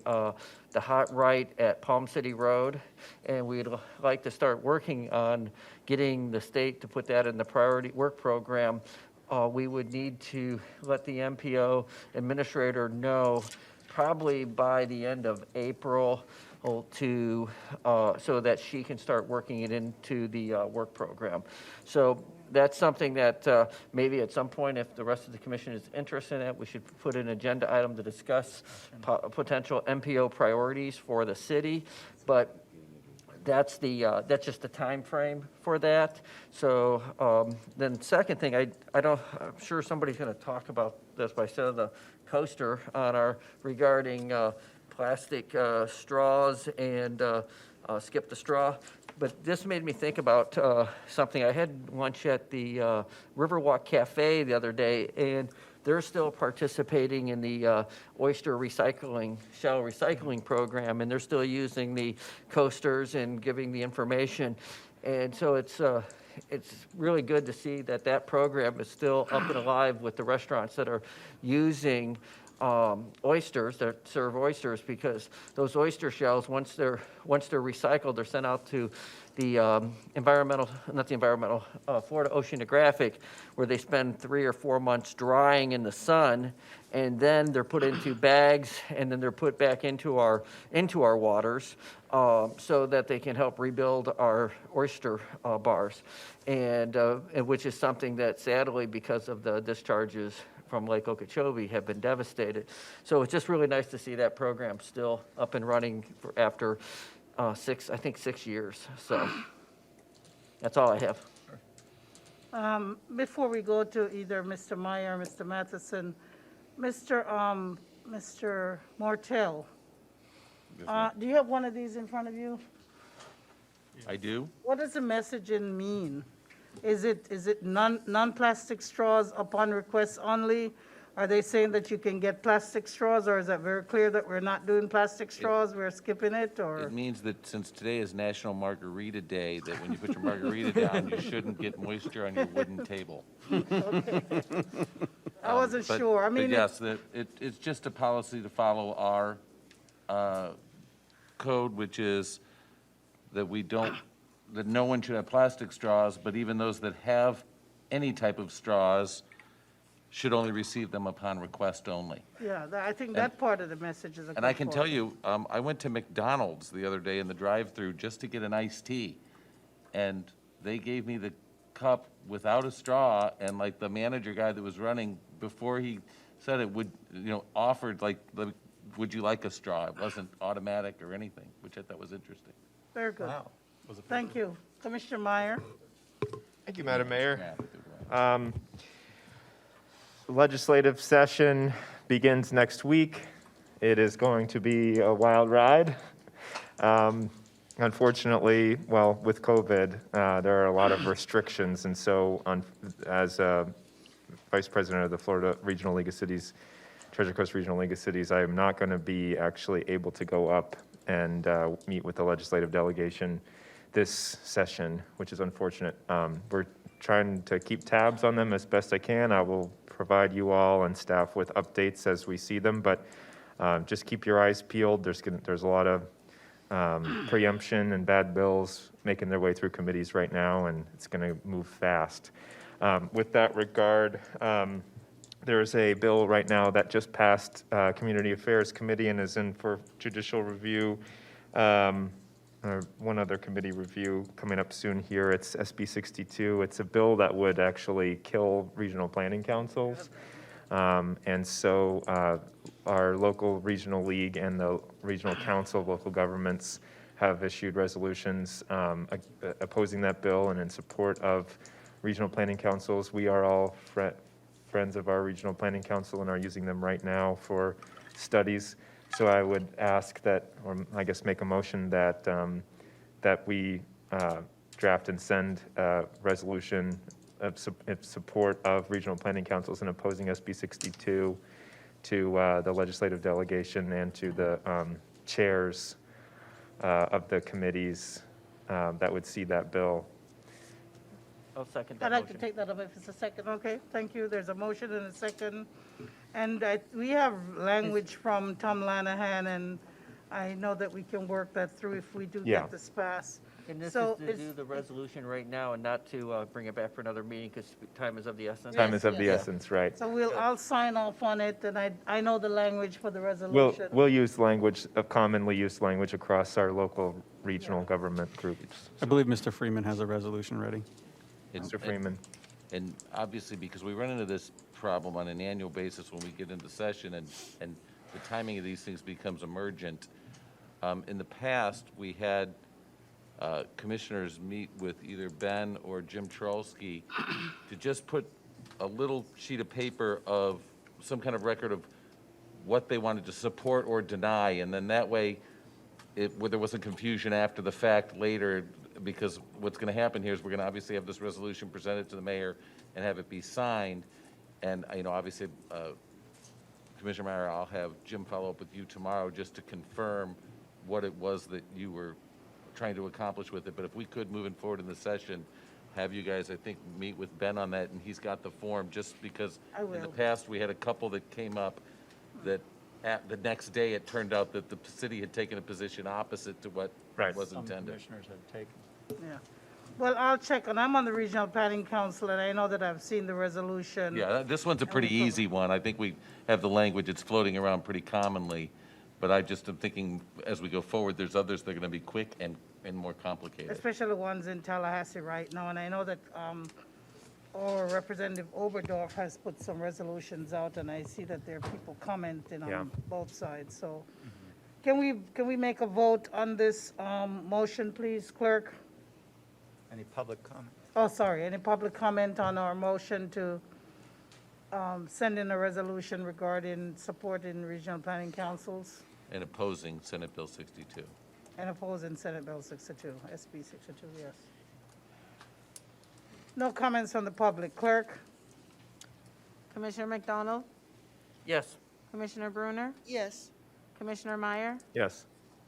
hot right at Palm City Road, and we'd like to start working on getting the state to put that in the priority work program. We would need to let the MPO administrator know probably by the end of April to, so that she can start working it into the work program. So that's something that maybe at some point, if the rest of the commission is interested in it, we should put an agenda item to discuss potential MPO priorities for the city. But that's that's just the time frame for that. So then second thing, I'm sure somebody's going to talk about this, but I saw the coaster on our regarding plastic straws and skip the straw. But this made me think about something. I had lunch at the Riverwalk Cafe the other day, and they're still participating in the oyster recycling, shell recycling program, and they're still using the coasters and giving the information. And so it's really good to see that that program is still up and alive with the restaurants that are using oysters, that serve oysters, because those oyster shells, once they're recycled, they're sent out to the Florida Oceanographic, where they spend 3 or 4 months drying in the sun, and then they're put into bags, and then they're put back into our waters, so that they can help rebuild our oyster bars, and which is something that sadly, because of the discharges from Lake Okeechobee, have been devastated. So it's just really nice to see that program still up and running after 6 years. So that's all I have. Before we go to either Mr. Meyer or Mr. Matheson, Mr. Mortel, do you have one of these in front of you? I do? What does the messaging mean? Is it non-plastic straws upon request only, Are they saying that you can get plastic straws, or is that very clear that we're not doing plastic straws, we're skipping it, or? It means that since today is National Margarita Day, that when you put your margarita down, you shouldn't get moisture on your wooden table. I wasn't But- sure, I But mean, yes, it's just a policy to follow our code, which is that that no one should have plastic straws, but even those that have any type of straws should only receive them upon request only. yeah, I think that part of the message is a good And I can tell part. you, I went to McDonald's the other day in the drive-through just to get an iced tea. And they gave me the cup without a straw, and like the manager guy that was running, before he said it, offered like, would you like a straw? It wasn't automatic or anything, which I thought was interesting. Very good. Wow. Thank you. Commissioner Meyer? Thank you, Madam Mayor. Yeah. Legislative session begins next week. It is going to be a wild ride. Unfortunately, well, with COVID, there are a lot of restrictions, and so as Vice President of the Florida Regional League of Cities, Treasure Coast Regional League of Cities, I am not going to be actually able to go up and meet with the legislative delegation this session, which is unfortunate. We're trying to keep tabs on them as best I can. I will provide you all and staff with updates as we see them, but just keep your eyes peeled. There's a lot of preemption and bad bills making their way through committees right now, and it's going to move fast. With that regard, there's a bill right now that just passed Community Affairs Committee and is in for judicial review. One other committee review coming up soon here. It's SB 62. It's a bill that would actually kill regional planning councils. And so our local regional league and the regional council of local governments have issued resolutions opposing that bill and in support of regional planning councils. We are all friends of our regional planning council and are using them right now for studies. So I would ask that, or I guess make a motion that, that we draft and send a resolution of support of regional planning councils and opposing SB 62 to the legislative delegation and to the chairs of the committees that would see that bill. I'll second that I'd like to motion. take that up if it's a second, okay? Thank you. There's a motion and a second. And we have language from Tom Lanahan, and I know that we can work that through if we do Yeah. get this passed. And this So is to do the resolution right now and not to bring it back for another meeting because time is of the essence. Time is of the yes. essence, right? So I'll sign off on it, and I know the language for the We'll, resolution. we'll use language, a commonly used language across our local regional government groups. I believe Mr. Freeman has a resolution ready. Mr. Freeman. And obviously, because we run into this problem on an annual basis when we get into session, and the timing of these things becomes emergent. In the past, we had commissioners meet with either Ben or Jim Trolsky to just put a little sheet of paper of some kind of record of what they wanted to support or deny, and then that way, where there wasn't confusion after the fact later, because what's going to happen here is we're going to obviously have this resolution presented to the mayor and have it be signed, and, obviously, Commissioner Meyer, I'll have Jim follow up with you tomorrow just to confirm what it was that you were trying to accomplish with it. But if we could, moving forward in the session, have you guys, I think, meet with Ben on that, and he's got the form, just because I in the will. past, we had a couple that came up that at the next day, it turned out that the city had taken a position opposite to what Right. was Some intended. commissioners have taken. Yeah. Well, I'll check, and I'm on the Regional Planning Council, and I know that I've seen the resolution. Yeah, this one's a pretty easy one. I think we have the language, it's floating around pretty commonly, but I just am thinking, as we go forward, there's others that are going to be quick and more complicated. Especially the ones in Tallahassee right now, and I know that our Representative Oberdorf has put some resolutions out, and I see that there are people commenting Yeah. on both sides, so. Can we make a vote on this motion, please, clerk? Any public comment? Oh, sorry, any public comment on our motion to send in a resolution regarding supporting regional planning councils And opposing Senate Bill 62. and opposing Senate Bill 62, SB 62, yes. No comments from the public. Clerk? Commissioner McDonald? Yes. Commissioner Bruner, Yes. Commissioner Meyer, Yes.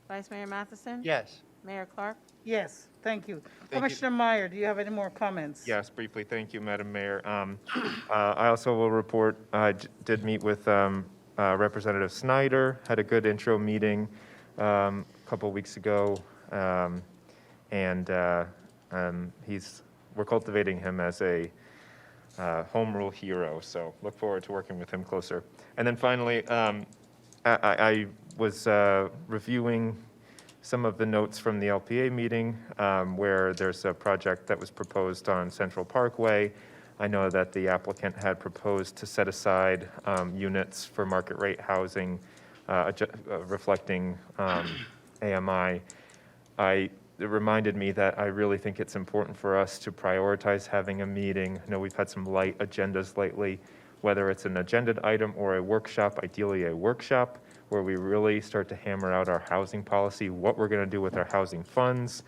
Vice Mayor Matheson. Yes. Mayor Clark. Yes, thank you. you. Commissioner Meyer, do you have any more comments? Yes, briefly, thank you, Madam Mayor. I also will report, I did meet with Representative Snyder, had a good intro meeting a couple weeks ago, and we're cultivating him as a home rule hero, so look forward to working with him closer. And then finally, I was reviewing some of the notes from the LPA meeting, where there's a project that was proposed on Central Parkway. I know that the applicant had proposed to set aside units for market rate housing, reflecting AMI. It reminded me that I really think it's important for us to prioritize having a meeting. I know we've had some light agendas lately, whether it's an agended item or a workshop, ideally a workshop, where we really start to hammer out our housing policy, what we're going to do with our housing funds,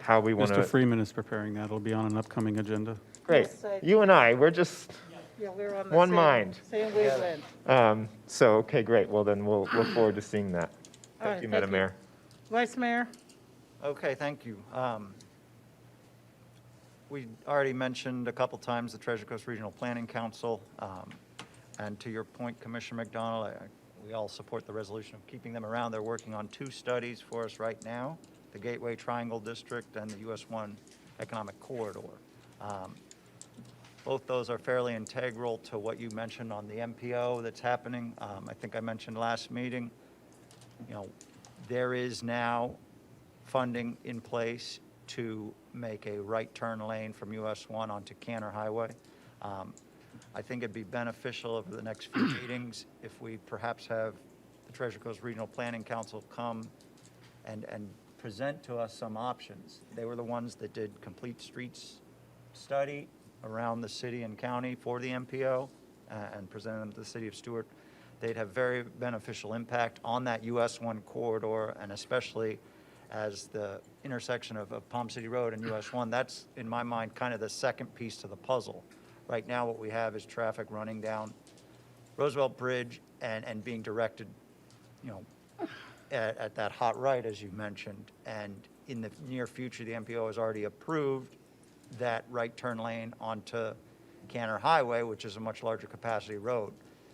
how we want to. Mr. Freeman is preparing that. It'll be on an upcoming agenda. Great. You and I, we're just Yeah, we're on the one same- mind. Same wavelength. So, okay, great. Well, then we'll look forward to seeing that. All right, Thank you, Madam Mayor. Vice Mayor? Okay, thank you. We already mentioned a couple times the Treasure Coast Regional Planning Council. And to your point, Commissioner McDonald, we all support the resolution of keeping them around. They're working on 2 studies for us right now, the Gateway Triangle District and the US 1 Economic Corridor. Both those are fairly integral to what you mentioned on the MPO that's happening. I think I mentioned last meeting, there is now funding in place to make a right turn lane from US 1 onto Canner Highway. I think it'd be beneficial over the next few meetings if we perhaps have the Treasure Coast Regional Planning Council come and present to us some options. They were the ones that did complete streets study around the city and county for the MPO and presented them to the city of Stuart. They'd have very beneficial impact on that US 1 corridor, and especially as the intersection of Palm City Road and US 1, that's, in my mind, kind of the second piece to the puzzle. Right now, what we have is traffic running down Roosevelt Bridge and being directed, at that hot right, as you mentioned. And in the near future, the MPO has already approved that right turn lane onto Canner Highway, which is a much larger capacity road.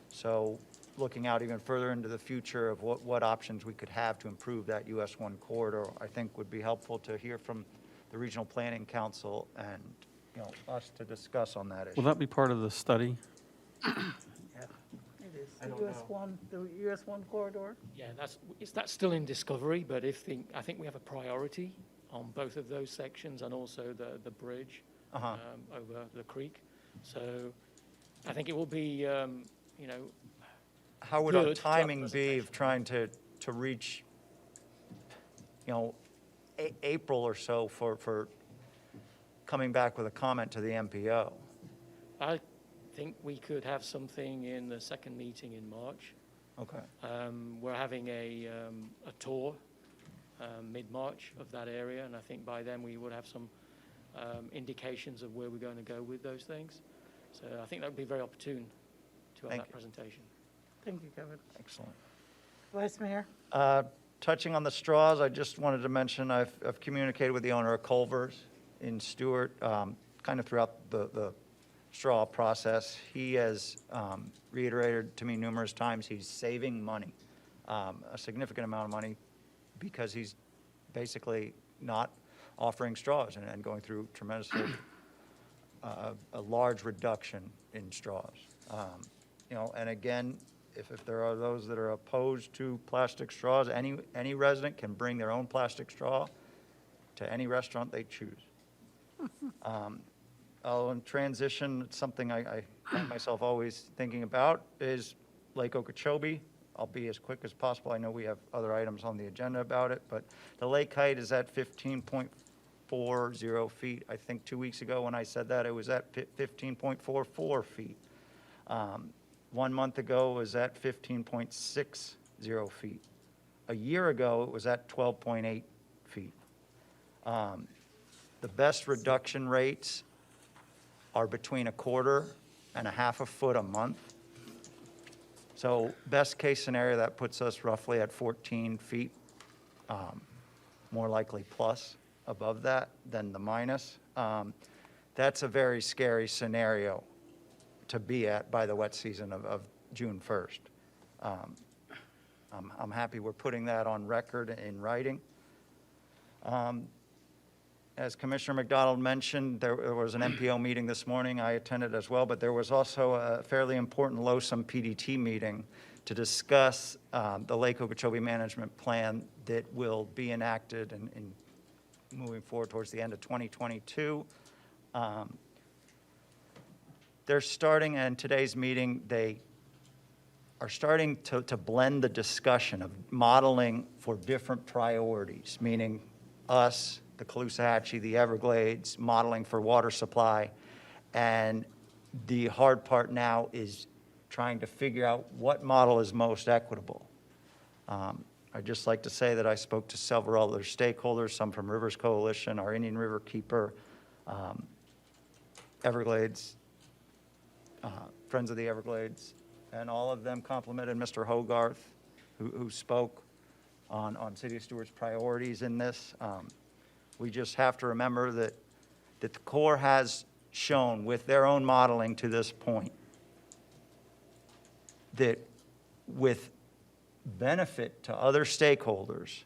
So looking out even further into the future of what options we could have to improve that US 1 corridor, I think would be helpful to hear from the Regional Planning Council and, us to discuss on that issue. Will that be part of the study? It is. The US 1 corridor? Yeah, that's still in discovery, but I think we have a priority on both of those sections and also the bridge over the creek. So I think it will be, How would our good to have timing be presentation. of trying to reach, April or so for coming back with a comment to the MPO? I think we could have something in the second meeting in March. Okay. We're having a tour mid-March of that area, and I think by then we would have some indications of where we're going to go with those things. So I think that would be very opportune to have Thank that you. presentation. Thank you, Kevin. Excellent. Vice Mayor? Touching on the straws, I just wanted to mention I've communicated with the owner of Culver's in Stuart, kind of throughout the straw process. He has reiterated to me numerous times he's saving money, a significant amount of money, because he's basically not offering straws and going through tremendously a large reduction in straws. And again, if there are those that are opposed to plastic straws, any resident can bring their own plastic straw to any restaurant they choose. In transition, something I find myself always thinking about is Lake Okeechobee. I'll be as quick as possible. I know we have other items on the agenda about it, but the lake height is at 15.40 feet. I think 2 weeks ago when I said that, it was at 15.44 feet. 1 month ago, it was at 15.60 feet. A year ago, it was at 12.8 feet. The best reduction rates are between 1/4 and 1/2 foot a month. So best-case scenario, that puts us roughly at 14 feet, more likely plus above that than the minus. That's a very scary scenario to be at by the wet season of June 1st. I'm happy we're putting that on record in writing. As Commissioner McDonald mentioned, there was an MPO meeting this morning. I attended as well, but there was also a fairly important LOSUM PDT meeting to discuss the Lake Okeechobee Management Plan that will be enacted and moving forward towards the end of 2022. They're starting, in today's meeting, they are starting to blend the discussion of modeling for different priorities, meaning us, the Caloosahatchee, the Everglades, modeling for water supply. And the hard part now is trying to figure out what model is most equitable. I'd just like to say that I spoke to several other stakeholders, some from Rivers Coalition, our Indian River Keeper, Everglades, Friends of the Everglades, and all of them complimented Mr. Hogarth, who spoke on City of Stewart's priorities in this. We just have to remember that the Corps has shown with their own modeling to this point that with benefit to other stakeholders,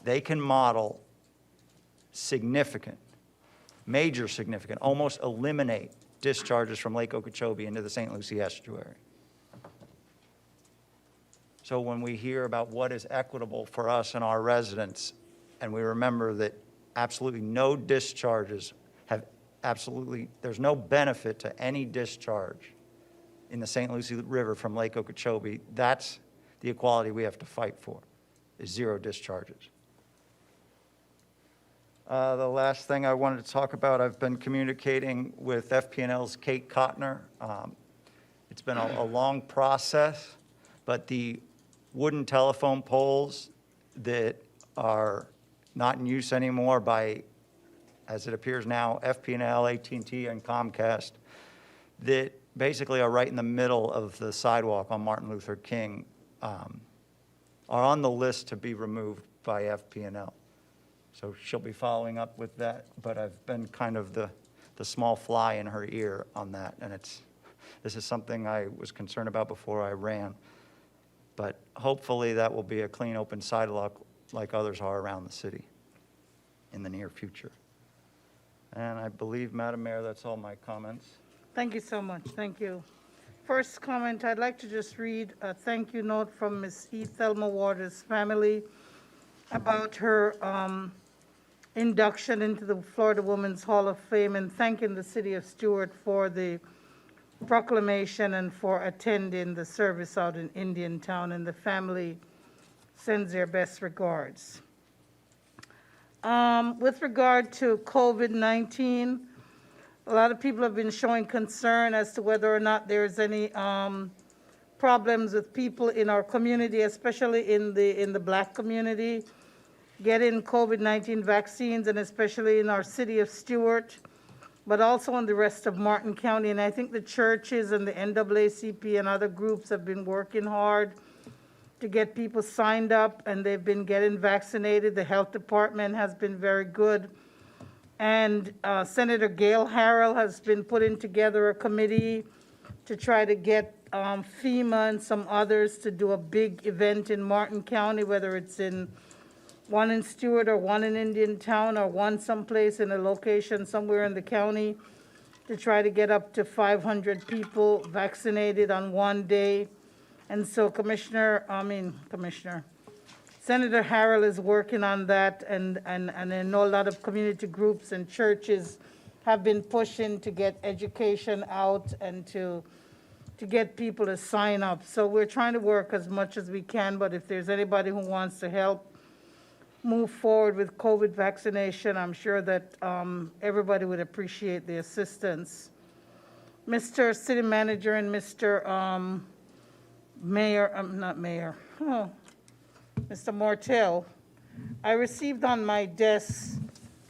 they can model significant, major significant, almost eliminate discharges from Lake Okeechobee into the St. Lucie estuary. So when we hear about what is equitable for us and our residents, and we remember that absolutely no discharges there's no benefit to any discharge in the St. Lucie River from Lake Okeechobee, that's the equality we have to fight for, is 0 discharges. The last thing I wanted to talk about, I've been communicating with FP&L's Kate Cotner. It's been a long process, but the wooden telephone poles that are not in use anymore by, as it appears now, FP&L, AT&T, and Comcast, that basically are right in the middle of the sidewalk on Martin Luther King, are on the list to be removed by FP&L. So she'll be following up with that, but I've been kind of the small fly in her ear on that, and this is something I was concerned about before I ran. But hopefully that will be a clean, open sidewalk like others are around the city in the near future. And I believe, Madam Mayor, that's all my comments. Thank you so much. Thank you. First comment, I'd like to just read a thank you note from Ms. E. Thelma Waters' family about her induction into the Florida Women's Hall of Fame, and thanking the city of Stuart for the proclamation and for attending the service out in Indiantown, and the family sends their best regards. With regard to COVID-19, a lot of people have been showing concern as to whether or not there's any problems with people in our community, especially in the Black community, getting COVID-19 vaccines, and especially in our city of Stuart, but also in the rest of Martin County. And I think the churches and the NAACP and other groups have been working hard to get people signed up, and they've been getting vaccinated. The health department has been very good. And Senator Gail Harrell has been putting together a committee to try to get FEMA and some others to do a big event in Martin County, whether it's one in Stuart or one in Indiantown or one someplace in a location somewhere in the county, to try to get up to 500 people vaccinated on one day. And so Senator Harrell is working on that, and I know a lot of community groups and churches have been pushing to get education out and to get people to sign up. So we're trying to work as much as we can, but if there's anybody who wants to help move forward with COVID vaccination, I'm sure that everybody would appreciate the assistance. Mr. City Manager and Mr. Mr. Martell, I received on my desk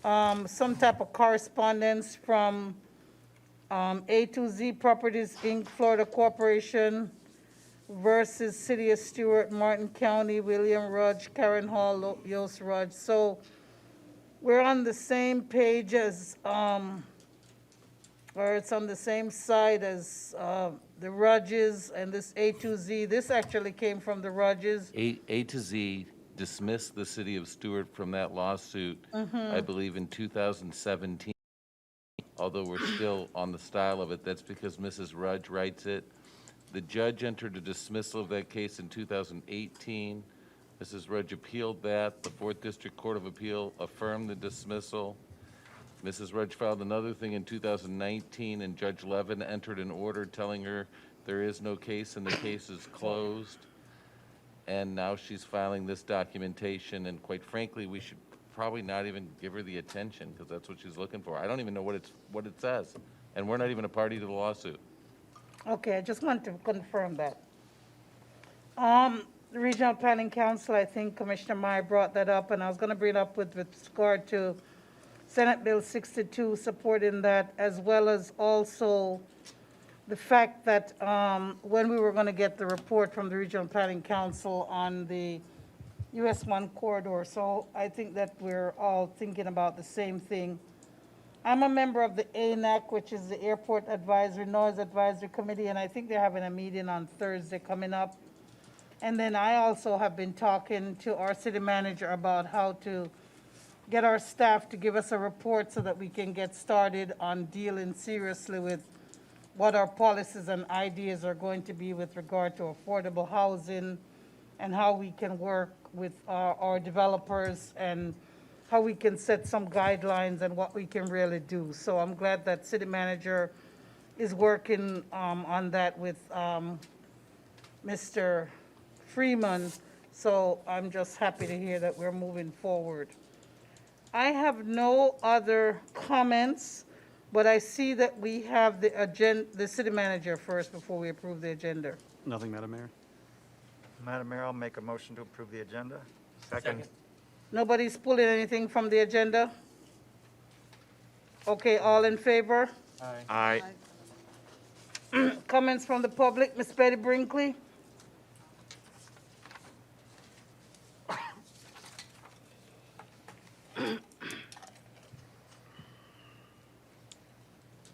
some type of correspondence from A to Z Properties, Inc., Florida Corporation, versus City of Stuart, Martin County, William Rudge, Karen Hall, Yost Rudge. So we're on the same page as, or it's on the same side as the Rudges and this A to Z. This actually came from the Rudges. A to Z dismissed the city of Stuart from that lawsuit, I believe, in 2017. Although we're still on the style of it, that's because Mrs. Rudge writes it. The judge entered a dismissal of that case in 2018. Mrs. Rudge appealed that. The 4th District Court of Appeal affirmed the dismissal. Mrs. Rudge filed another thing in 2019, and Judge Levin entered an order telling her there is no case and the case is closed. And now she's filing this documentation, and quite frankly, we should probably not even give her the attention, because that's what she's looking for. I don't even know what it says, and we're not even a party to the lawsuit. Okay, I just want to confirm that. The Regional Planning Council, I think Commissioner Meyer brought that up, and I was going to bring it up with regard to Senate Bill 62, supporting that, as well as also the fact that when we were going to get the report from the Regional Planning Council on the US 1 corridor. So I think that we're all thinking about the same thing. I'm a member of the ANAC, which is the Airport Advisory, Noise Advisory Committee, and I think they're having a meeting on Thursday coming up. And then I also have been talking to our city manager about how to get our staff to give us a report so that we can get started on dealing seriously with what our policies and ideas are going to be with regard to affordable housing and how we can work with our developers and how we can set some guidelines and what we can really do. So I'm glad that city manager is working on that with Mr. Freeman. So I'm just happy to hear that we're moving forward. I have no other comments, but I see that we have the agenda, the city manager first before we approve the agenda. Nothing, Madam Mayor. Madam Mayor, I'll make a motion to approve the agenda. Second. Nobody's pulling anything from the agenda? Okay, all in favor? Aye. Comments from the public, Ms. Betty Brinkley?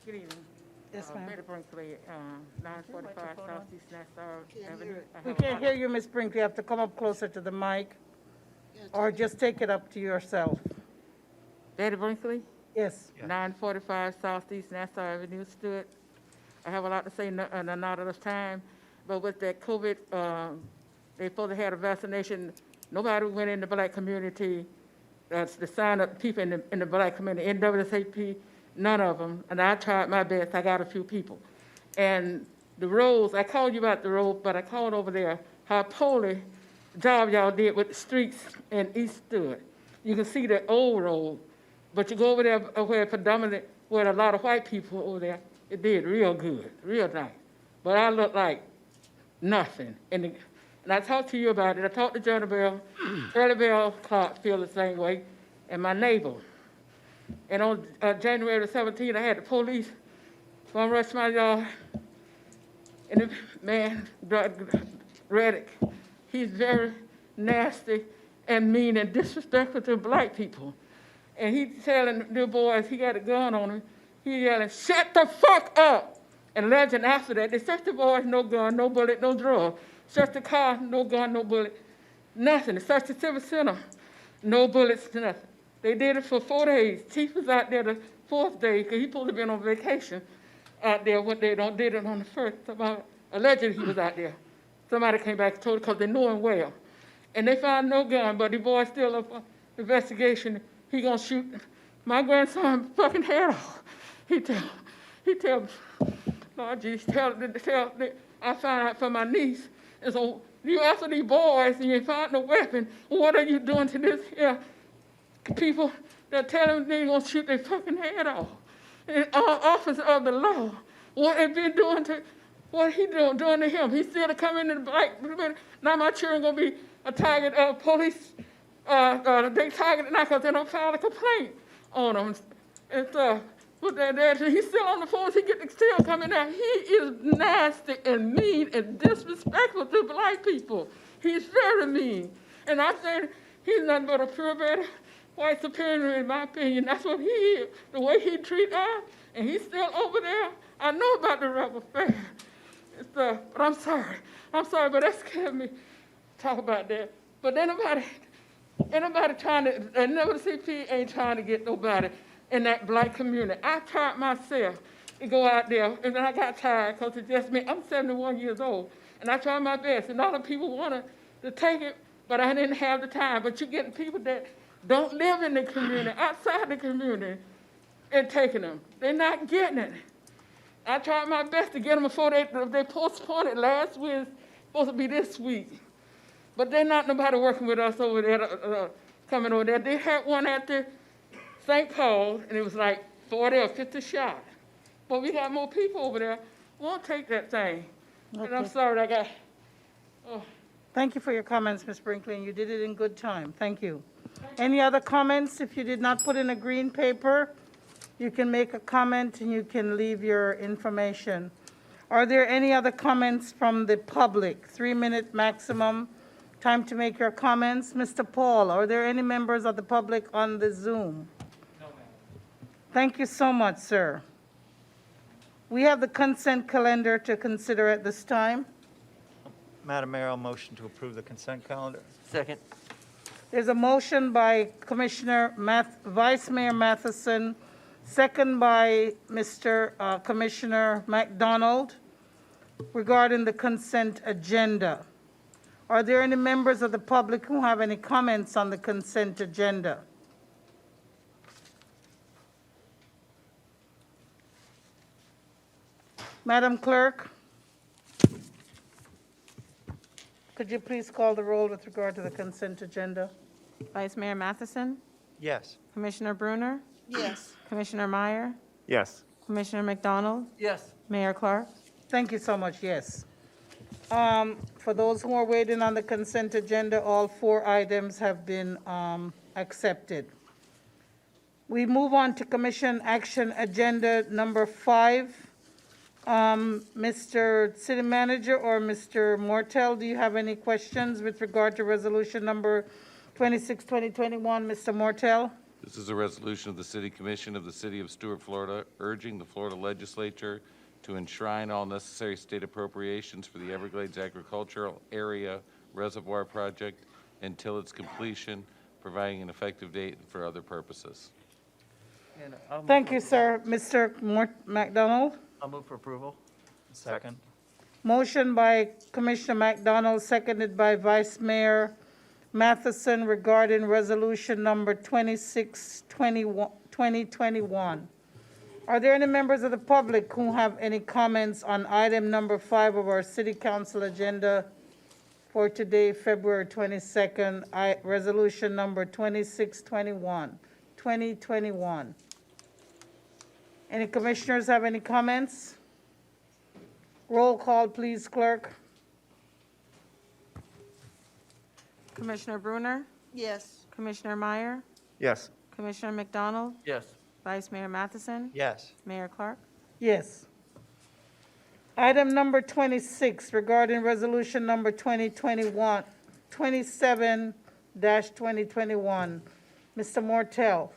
Good evening. Yes, ma'am. Betty Brinkley, 945 Southeast Nassau Avenue. We can't hear you, Ms. Brinkley. You have to come up closer to the mic, or just take it up to yourself. Betty Brinkley, Yes. 945 Southeast Nassau Avenue, Stuart. I have a lot to say, not enough time, but with that COVID, they supposed to have a vaccination. Nobody went in the black community to sign up people in the black community, NAACP, none of them. And I tried my best. I got a few people. And the roads, I called you about the road, but I called over there how poorly job y'all did with the streets in East Stuart. You can see the old road, but you go over there where predominant, where a lot of white people over there, it did real good, real nice. But I look like nothing. And I talked to you about it. I talked to Johnny Bell, Early Bell Clark feel the same way, and my neighbor. And on January the 17th, I had the police come rush my yard. And the man, Reddick, he's very nasty and mean and disrespectful to black people. And he's telling the boys, he got a gun on him, he yelling, shut the fuck up. And legend after that, they searched the boys, no gun, no bullet, no drug. Searched the car, no gun, no bullet, nothing. They searched the Civic Center, no bullets, nothing. They did it for 4 days. Chief was out there the 4th day, because he supposed to have been on vacation out there when they did it on the 1st. Allegedly he was out there. Somebody came back and told him because they knew him well. And they found no gun, but the boy still up for investigation. He gonna shoot my grandson fucking head off. He tell, Lord Jesus, I found out from my niece. And so you after these boys and you ain't found no weapon, what are you doing to this here people that tell them they gonna shoot their fucking head off? And officer of the law, what they been doing to, what he doing to him? He still come in the black, now my children gonna be a target of police, they targeted now because they don't file a complaint on them and stuff. With that, he's still on the phone, still coming out. He is nasty and mean and disrespectful to black people. He's very mean. And I said, he's nothing but a purebred white superior, in my opinion. That's what he is. The way he treats us, and he's still over there. I know about the rebel affair. But I'm sorry, but that scared me. Talk about that. But ain't nobody trying to, and never the CP ain't trying to get nobody in that black community. I tried myself to go out there, and then I got tired because it's just me. I'm 71 years old, and I tried my best. And a lot of people wanted to take it, but I didn't have the time. But you're getting people that don't live in the community, outside the community, and taking them. They're not getting it. I tried my best to get them before they postponed it last week. Supposed to be this week. But they're not nobody working with us over there, coming over there. They had one at the St. Paul, and it was like 40 or 50 shots. But we got more people over there. Won't take that thing. Okay. And I'm sorry, Thank you for your comments, Ms. Brinkley, and you did it in good time. Thank you. Any other comments? If you did not put in a green paper, you can make a comment and you can leave your information. Are there any other comments from the public? 3-minute maximum time to make your comments. Mr. Paul, are there any members of the public on the Zoom? No, ma'am. Thank you so much, sir. We have the consent calendar to consider at this time. Madam Mayor, I'll motion to approve the consent calendar. Second. There's a motion by Vice Mayor Matheson, second by Commissioner McDonald regarding the consent agenda. Are there any members of the public who have any comments on the consent agenda? Madam Clerk, could you please call the roll with regard to the consent agenda? Vice Mayor Matheson, Yes. Commissioner Bruner, Yes. Commissioner Meyer, Yes. Commissioner McDonald, Yes. Mayor Clark. Thank you so much, yes. For those who are waiting on the consent agenda, all 4 items have been accepted. We move on to Commission Action Agenda number 5. Mr. City Manager or Mr. Mortel, do you have any questions with regard to resolution number 26, 2021? Mr. Mortel? This is a resolution of the City Commission of the City of Stuart, Florida, urging the Florida Legislature to enshrine all necessary state appropriations for the Everglades Agricultural Area Reservoir Project until its completion, providing an effective date for other purposes. And I'll move Thank for- you, sir. Mr. McDonald? I'll move for approval. Second. Motion by Commissioner McDonald, seconded by Vice Mayor Matheson regarding resolution number 26, 2021. Are there any members of the public who have any comments on item number 5 of our City Council agenda for today, February 22nd, resolution number 2621, 2021? Any commissioners have any comments? Roll call, please, clerk. Commissioner Bruner, Yes. Commissioner Meyer, Yes. Commissioner McDonald, Yes. Vice Mayor Matheson, Yes. Mayor Clark. Yes. Item number 26, regarding resolution number 27-2021. Mr. Mortel.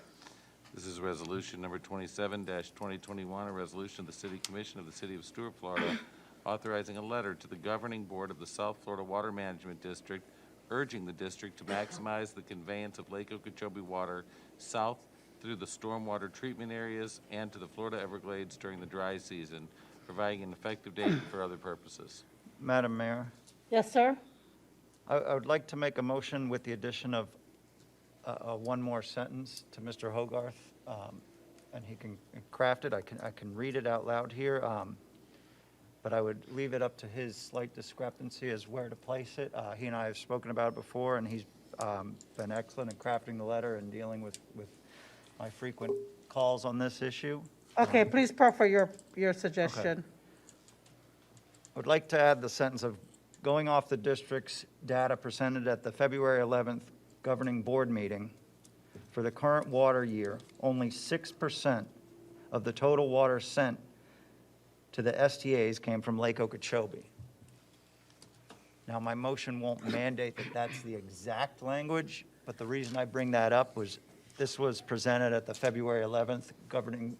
This is resolution number 27-2021, a resolution of the City Commission of the City of Stuart, Florida, authorizing a letter to the governing board of the South Florida Water Management District, urging the district to maximize the conveyance of Lake Okeechobee water south through the stormwater treatment areas and to the Florida Everglades during the dry season, providing an effective date for other purposes. Madam Mayor, Yes, sir? I would like to make a motion with the addition of one more sentence to Mr. Hogarth, and he can craft it. I can read it out loud here, but I would leave it up to his slight discrepancy as where to place it. He and I have spoken about it before, and he's been excellent in crafting the letter and dealing with my frequent calls on this issue. Okay, please proffer your suggestion. I would like to add the sentence of going off the district's data presented at the February 11th governing board meeting. For the current water year, only 6% of the total water sent to the STAs came from Lake Okeechobee. Now, my motion won't mandate that that's the exact language, but the reason I bring that up was this was presented at the February 11th governing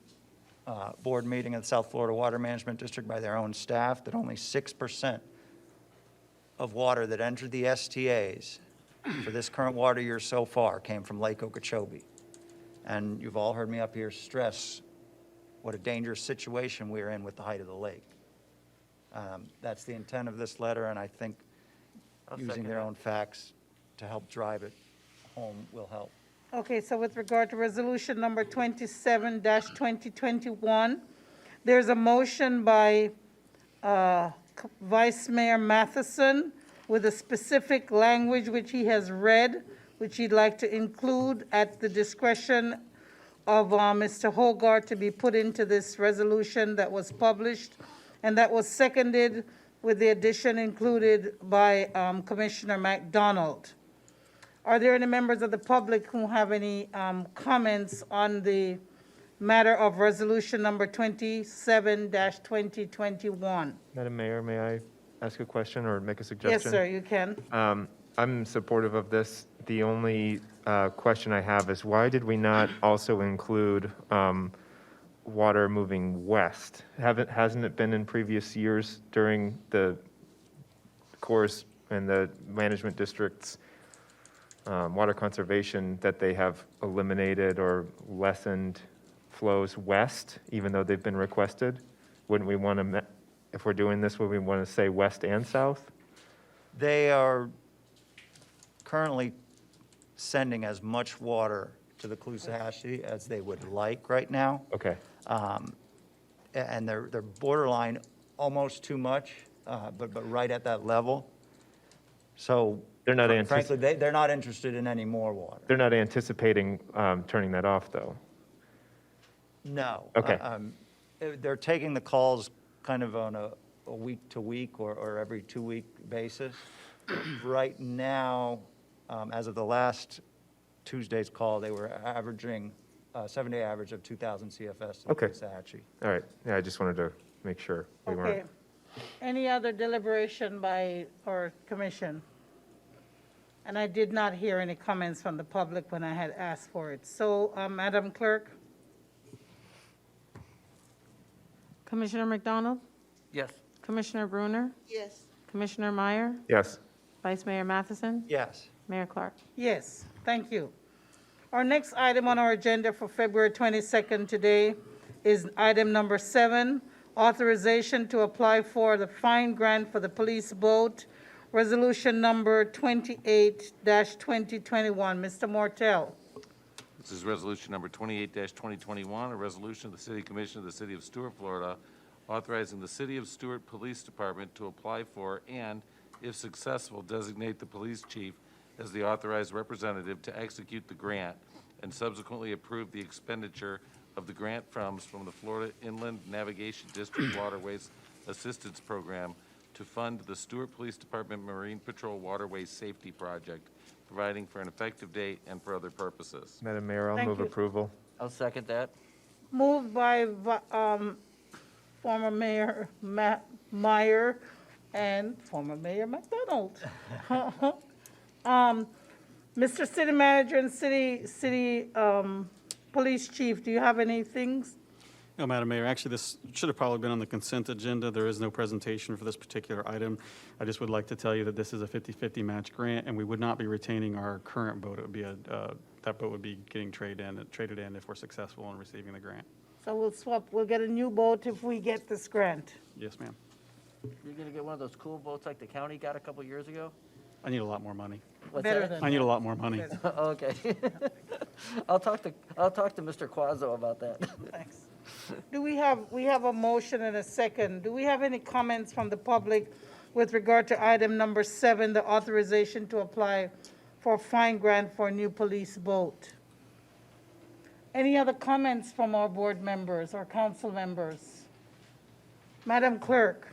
board meeting of the South Florida Water Management District by their own staff, that only 6% of water that entered the STAs for this current water year so far came from Lake Okeechobee. And you've all heard me up here stress what a dangerous situation we're in with the height of the lake. That's the intent of this letter, and I think I'll using second their that. own facts to help drive it home will help. Okay, so with regard to resolution number 27-2021, there's a motion by Vice Mayor Matheson with a specific language which he has read, which he'd like to include at the discretion of Mr. Hogarth to be put into this resolution that was published, and that was seconded with the addition included by Commissioner McDonald. Are there any members of the public who have any comments on the matter of resolution number 27-2021? Madam Mayor, may I ask a question or make a suggestion? Yes, sir, you can. I'm supportive of this. The only question I have is why did we not also include water moving west? Hasn't it been in previous years during the course and the management district's water conservation that they have eliminated or lessened flows west, even though they've been requested? Wouldn't we want to, if we're doing this, would we want to say west and south? They are currently sending as much water to the Caloosahatchee as they would like right now. Okay, And they're borderline almost too much, but right at that level. So They're not frankly, they're not interested in any more water. they're not anticipating turning that off, though. No. Okay. They're taking the calls kind of on a week-to-week or every 2-week basis. Right now, as of the last Tuesday's call, they were averaging, 7-day average of 2,000 CFS to Okay. Caloosahatchee. All right, yeah, I just wanted to make sure we Okay. weren't. Any other deliberation by our commission? And I did not hear any comments from the public when I had asked for it. So, Madam Clerk? Commissioner McDonald? Yes. Commissioner Bruner? Yes. Commissioner Meyer? Yes, Vice Mayor Matheson? Yes. Mayor Clark? Yes, thank you. Our next item on our agenda for February 22nd today is item number 7, authorization to apply for the fine grant for the police boat, resolution number 28-2021. Mr. Mortel. This is resolution number 28-2021, a resolution of the City Commission of the City of Stuart, Florida, authorizing the City of Stuart Police Department to apply for and, if successful, designate the police chief as the authorized representative to execute the grant and subsequently approve the expenditure of the grant funds from the Florida Inland Navigation District Waterways Assistance Program to fund the Stuart Police Department Marine Patrol Waterways Safety Project, providing for an effective date and for other purposes. Madam Mayor, I'll Thank move you. approval. I'll second that. Moved by former Mayor Meyer and former Mayor McDonald. Mr. City Manager and City Police Chief, do you have any things? No, Madam Mayor, actually, this should have probably been on the consent agenda. There is no presentation for this particular item. I just would like to tell you that this is a 50-50 match grant, and we would not be retaining our current boat. It would be that boat would be getting traded in if we're successful in receiving the grant. So we'll get a new boat if we get this grant. Yes, ma'am. You're going to get one of those cool boats like the county got a couple years ago? I need a lot more money. What's Better that? than I need a lot more money. Okay. I'll talk to Mr. Quazzo about that. Thanks. We have a motion and a second. Do we have any comments from the public with regard to item number 7, the authorization to apply for a fine grant for a new police boat? Any other comments from our board members or council members? Madam Clerk?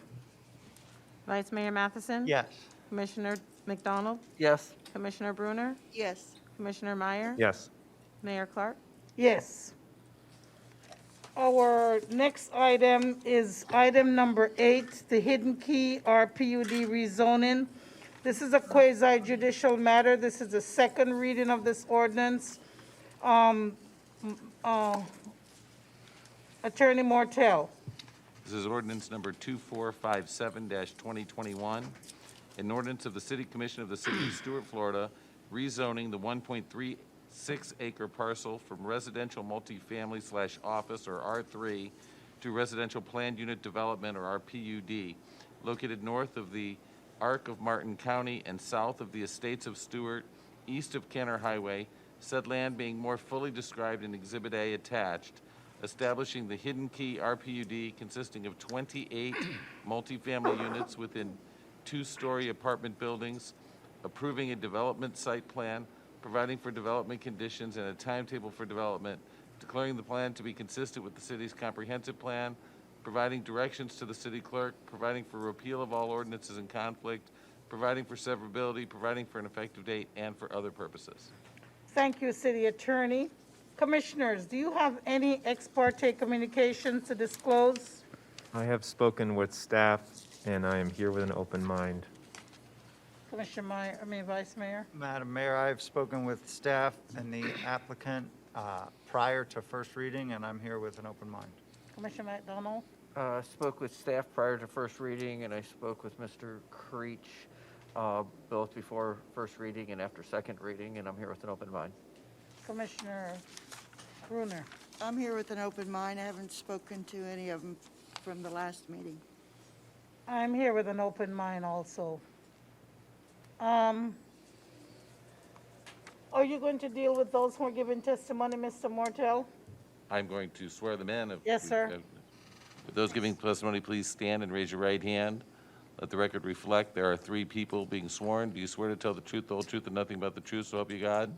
Vice Mayor Matheson? Yes. Commissioner McDonald? Yes. Commissioner Bruner? Yes. Commissioner Meyer? Yes, Mayor Clark? Yes. Our next item is item number 8, the Hidden Key RPUD rezoning. This is a quasi judicial matter. This is the second reading of this ordinance. Attorney Mortel. This is ordinance number 2457-2021, an ordinance of the City Commission of the City of Stuart, Florida, rezoning the 1.36-acre parcel from residential multifamily/office, or R3, to residential planned unit development, or RPUD, located north of the Arc of Martin County and south of the Estates of Stuart, east of Kenner Highway, said land being more fully described in Exhibit A attached, establishing the Hidden Key RPUD consisting of 28 multifamily units within two-story apartment buildings, approving a development site plan, providing for development conditions and a timetable for development, declaring the plan to be consistent with the city's comprehensive plan, providing directions to the city clerk, providing for repeal of all ordinances in conflict, providing for severability, providing for an effective date, and for other purposes. Thank you, City Attorney. Commissioners, do you have any ex parte communications to disclose? I have spoken with staff, and I am here with an open mind. Commissioner Meyer, Vice Mayor? Madam Mayor, I have spoken with staff and the applicant prior to first reading, and I'm here with an open mind. Commissioner McDonald? Spoke with staff prior to first reading, and I spoke with Mr. Creech both before first reading and after second reading, and I'm here with an open mind. Commissioner Bruner? I'm here with an open mind. I haven't spoken to any of them from the last meeting. I'm here with an open mind also. Are you going to deal with those who are giving testimony, Mr. Mortel? I'm going to swear them in. Yes, sir. Would those giving testimony please stand and raise your right hand? Let the record reflect there are 3 people being sworn. Do you swear to tell the truth, the whole truth, and nothing but the truth, so help you God?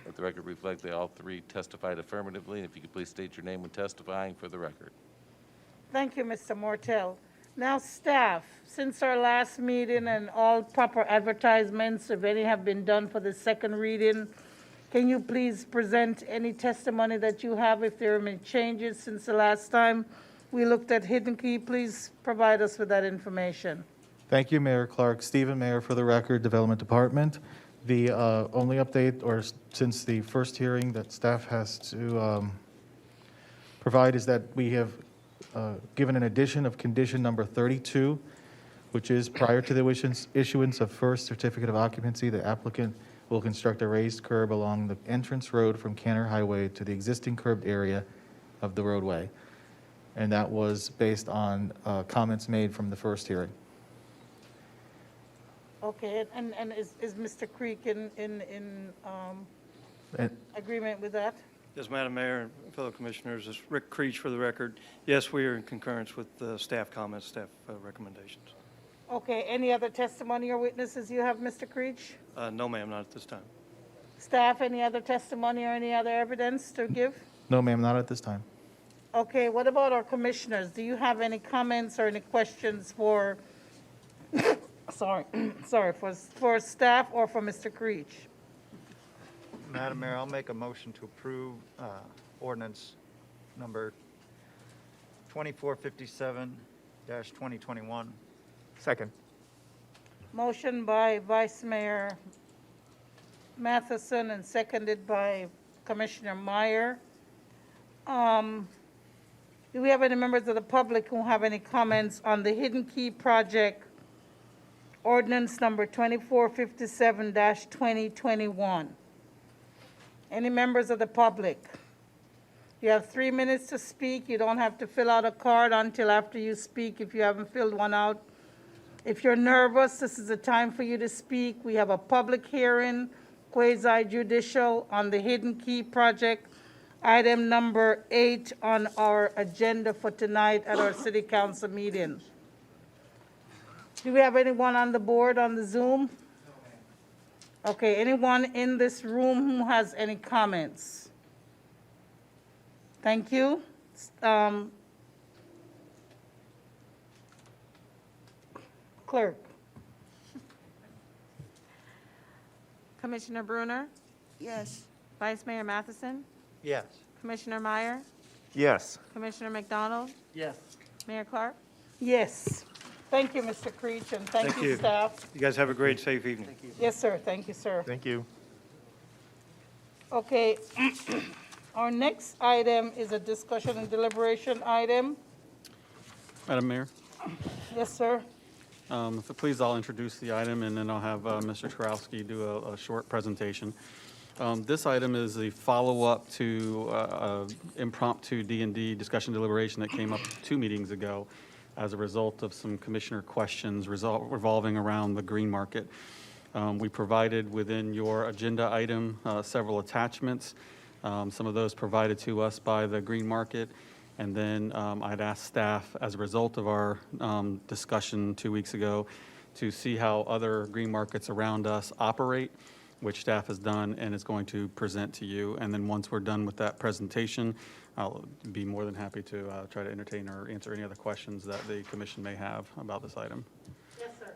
Let the record reflect they all 3 testified affirmatively. And if you could please state your name when testifying for the record. Thank you, Mr. Mortel. Now, staff, since our last meeting and all proper advertisements, if any, have been done for the second reading, can you please present any testimony that you have if there have been changes since the last time we looked at Hidden Key? Please provide us with that information. Thank you, Mayor Clark. Stephen Mayer for the record, Development Department. The only update, or since the first hearing that staff has to provide, is that we have given an addition of condition number 32, which is prior to the issuance of first certificate of occupancy, the applicant will construct a raised curb along the entrance road from Kenner Highway to the existing curbed area of the roadway. And that was based on comments made from the first hearing. Okay, and is Mr. Creek in agreement with that? Yes, Madam Mayor and fellow commissioners, this is Rick Creech for the record. Yes, we are in concurrence with the staff comments, staff recommendations. Okay, any other testimony or witnesses you have, Mr. Creech? No, ma'am, not at this time. Staff, any other testimony or any other evidence to give? No, ma'am, not at this time. Okay, what about our commissioners? Do you have any comments or any questions for, for staff or for Mr. Creech? Madam Mayor, I'll make a motion to approve ordinance number 2457-2021. Second. Motion by Vice Mayor Matheson and seconded by Commissioner Meyer. Do we have any members of the public who have any comments on the Hidden Key project, ordinance number 2457-2021? Any members of the public? You have 3 minutes to speak. You don't have to fill out a card until after you speak if you haven't filled one out. If you're nervous, this is the time for you to speak. We have a public hearing, quasi-judicial, on the Hidden Key project, item number 8 on our agenda for tonight at our city council meeting. Do we have anyone on the board on the Zoom? Okay, anyone in this room who has any comments? Thank you. Clerk. Commissioner Bruner? Yes. Vice Mayor Matheson? Yes. Commissioner Meyer? Yes. Commissioner McDonald, Yes. Mayor Clark. Yes. Thank you, Mr. Creech, and thank Thank you, you. staff. You guys have a great, safe evening. Yes, sir. Thank you, sir. Thank you. Okay, our next item is a discussion and deliberation item. Madam Mayor, Yes, sir. if please, I'll introduce the item, and then I'll have Mr. Trowski do a short presentation. This item is the follow-up to impromptu D&D discussion deliberation that came up 2 meetings ago as a result of some commissioner questions revolving around the green market. We provided within your agenda item several attachments, some of those provided to us by the green market. And then I'd asked staff, as a result of our discussion 2 weeks ago, to see how other green markets around us operate, which staff has done and is going to present to you. And then once we're done with that presentation, I'll be more than happy to try to entertain or answer any other questions that the commission may have about this item. Yes, sir.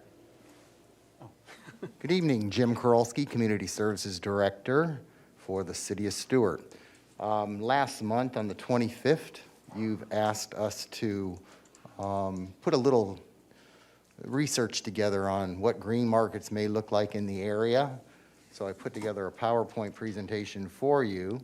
Good evening, Jim Korolski, Community Services Director for the City of Stuart. Last month, on the 25th, you've asked us to put a little research together on what green markets may look like in the area. So I put together a PowerPoint presentation for you.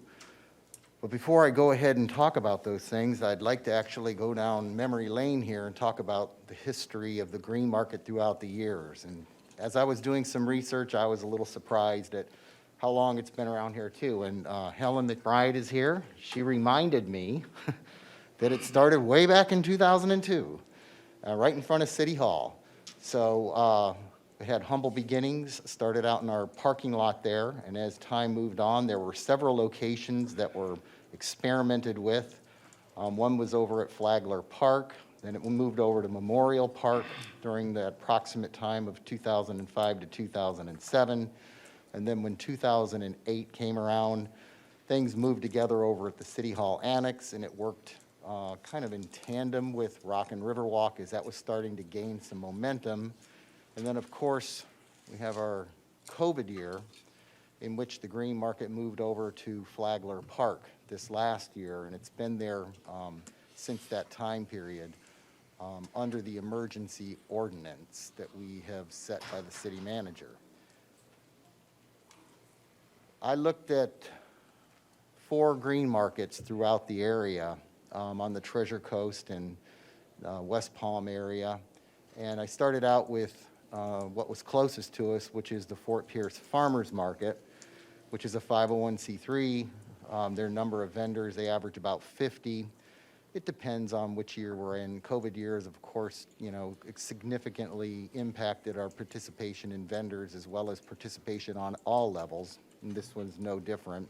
But before I go ahead and talk about those things, I'd like to actually go down memory lane here and talk about the history of the green market throughout the years. And as I was doing some research, I was a little surprised at how long it's been around here too. And Helen McBride is here. She reminded me that it started way back in 2002, right in front of City Hall. So we had humble beginnings, started out in our parking lot there, and as time moved on, there were several locations that were experimented with. One was over at Flagler Park, then it moved over to Memorial Park during the approximate time of 2005 to 2007. And then when 2008 came around, things moved together over at the City Hall Annex, and it worked kind of in tandem with Rock and River Walk as that was starting to gain some momentum. And then, of course, we have our COVID year in which the green market moved over to Flagler Park this last year, and it's been there since that time period under the emergency ordinance that we have set by the city manager. I looked at 4 green markets throughout the area on the Treasure Coast and West Palm area, and I started out with what was closest to us, which is the Fort Pierce Farmers Market, which is a 501c3. Their number of vendors, they average about 50. It depends on which year we're in. COVID years, of course, it significantly impacted our participation in vendors as well as participation on all levels, and this one's no different.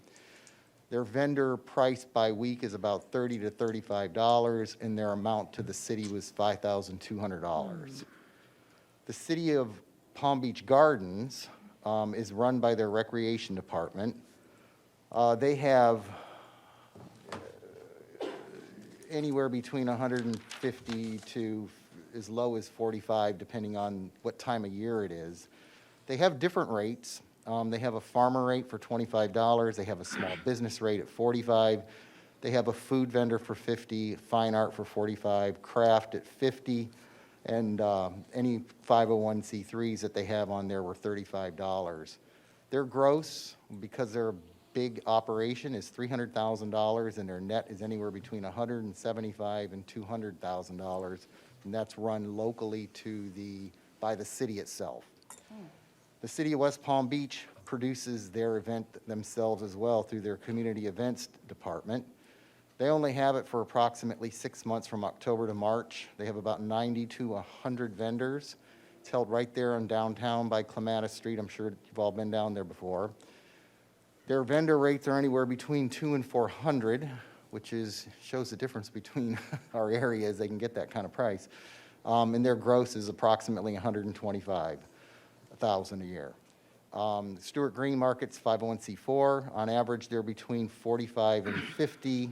Their vendor price by week is about $30 to $35, and their amount to the city was $5,200. The City of Palm Beach Gardens is run by their recreation department. They have anywhere between 150 to as low as 45, depending on what time of year it is. They have different rates. They have a farmer rate for $25. They have a small business rate at $45. They have a food vendor for $50, fine art for $45, craft at $50, and any 501c3s that they have on there were $35. Their gross, because they're a big operation, is $300,000, and their net is anywhere between $175,000 and $200,000, and that's run locally by the city itself. The City of West Palm Beach produces their event themselves as well through their community events department. They only have it for approximately 6 months from October to March. They have about 90 to 100 vendors. It's held right there in downtown by Clematis Street. I'm sure you've all been down there before. Their vendor rates are anywhere between $200 and $400, which shows the difference between our areas. They can get that kind of price. And their gross is approximately $125,000 a year. Stuart Green Market's 501c4. On average, they're between 45 and 50.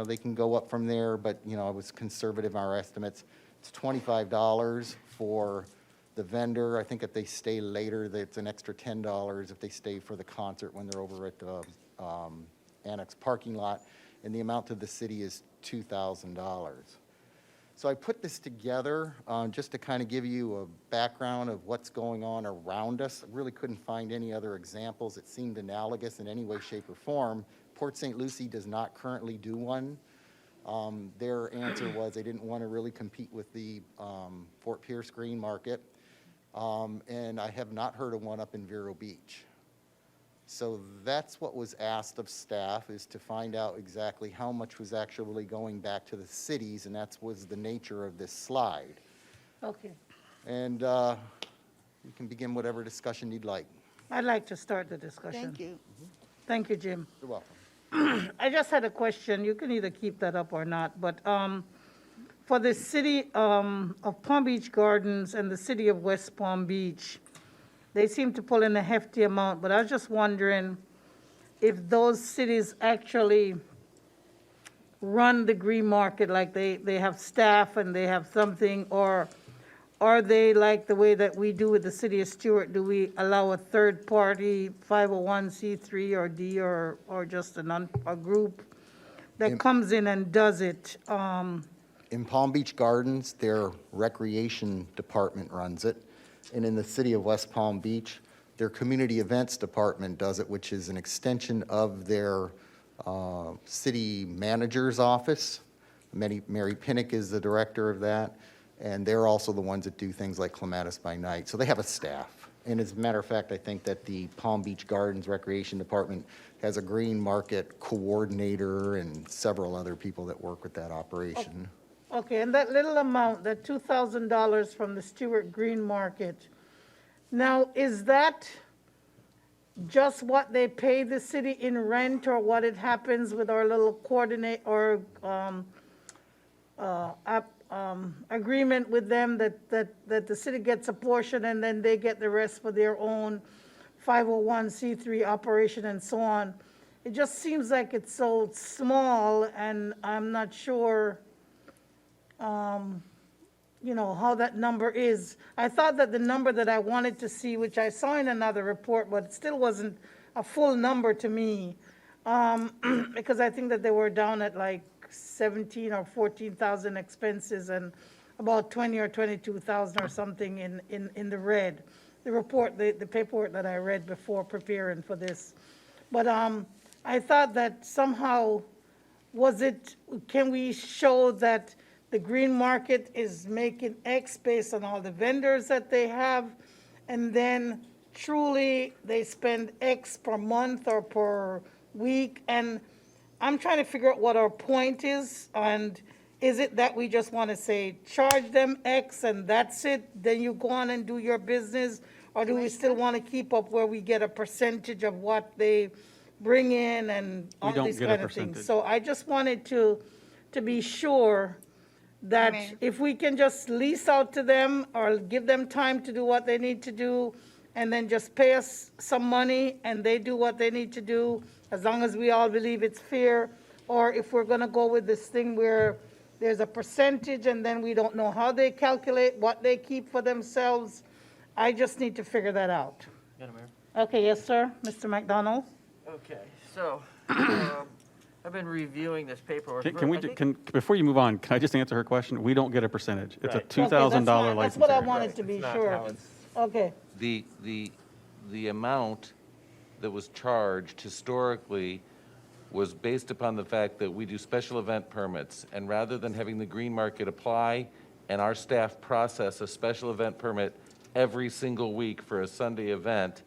They can go up from there, but I was conservative in our estimates. It's $25 for the vendor. I think if they stay later, it's an extra $10 if they stay for the concert when they're over at the Annex parking lot. And the amount to the city is $2,000. So I put this together just to kind of give you a background of what's going on around us. I really couldn't find any other examples that seemed analogous in any way, shape, or form. Port St. Lucie does not currently do one. Their answer was they didn't want to really compete with the Fort Pierce Green Market. And I have not heard of one up in Vero Beach. So that's what was asked of staff, is to find out exactly how much was actually going back to the cities, and that was the nature of this slide. Okay. And you can begin whatever discussion you'd like. I'd like to start the discussion. Thank you. Thank you, Jim. You're welcome. I just had a question. You can either keep that up or not, but for the city of Palm Beach Gardens and the city of West Palm Beach, they seem to pull in a hefty amount, but I was just wondering if those cities actually run the green market, like they have staff and they have something, or are they like the way that we do with the city of Stuart? Do we allow a third-party 501c3 or D or just a group that comes in and does it? In Palm Beach Gardens, their recreation department runs it. And in the city of West Palm Beach, their community events department does it, which is an extension of their city manager's office. Mary Pinnock is the director of that, and they're also the ones that do things like Clematis by Night. So they have a staff. And as a matter of fact, I think that the Palm Beach Gardens Recreation Department has a green market coordinator and several other people that work with that operation. Okay, and that little amount, that $2,000 from the Stewart Green Market, now, is that just what they pay the city in rent, or what it happens with our little coordinate or agreement with them that the city gets a portion and then they get the rest for their own 501c3 operation and so on? It just seems like it's so small, and I'm not sure how that number is. I thought that the number that I wanted to see, which I saw in another report, but it still wasn't a full number to me, because I think that they were down at like 17 or 14,000 expenses and about 20 or 22,000 or something in the red. The report, the paperwork that I read before preparing for this. But I thought that somehow, can we show that the green market is making X based on all the vendors that they have, and then truly they spend X per month or per week? And I'm trying to figure out what our point is, and is it that we just want to say, charge them X and that's it, then you go on and do your business? Or do we still want to keep up where we get a percentage of what they bring in and all don't these get a kind of things? percentage. So I just wanted to be sure that if we can just lease out to them or give them time to do what they need to do, and then just pay us some money and they do what they need to do, as long as we all believe it's fair, or if we're gonna go with this thing where there's a percentage and then we don't know how they calculate, what they keep for themselves. I just need to figure that out. Madam Mayor? Okay, yes, sir, Mr. McDonald? Okay, so, I've been reviewing this paperwork. I think- Before you move on, can I just answer her question? We don't get a percentage. It's a Right. $2,000 Okay, license. that's what I area. wanted to be It's not sure. how it's- Okay, The amount that was charged historically was based upon the fact that we do special event permits, and rather than having the green market apply and our staff process a special event permit every single week for a Sunday event,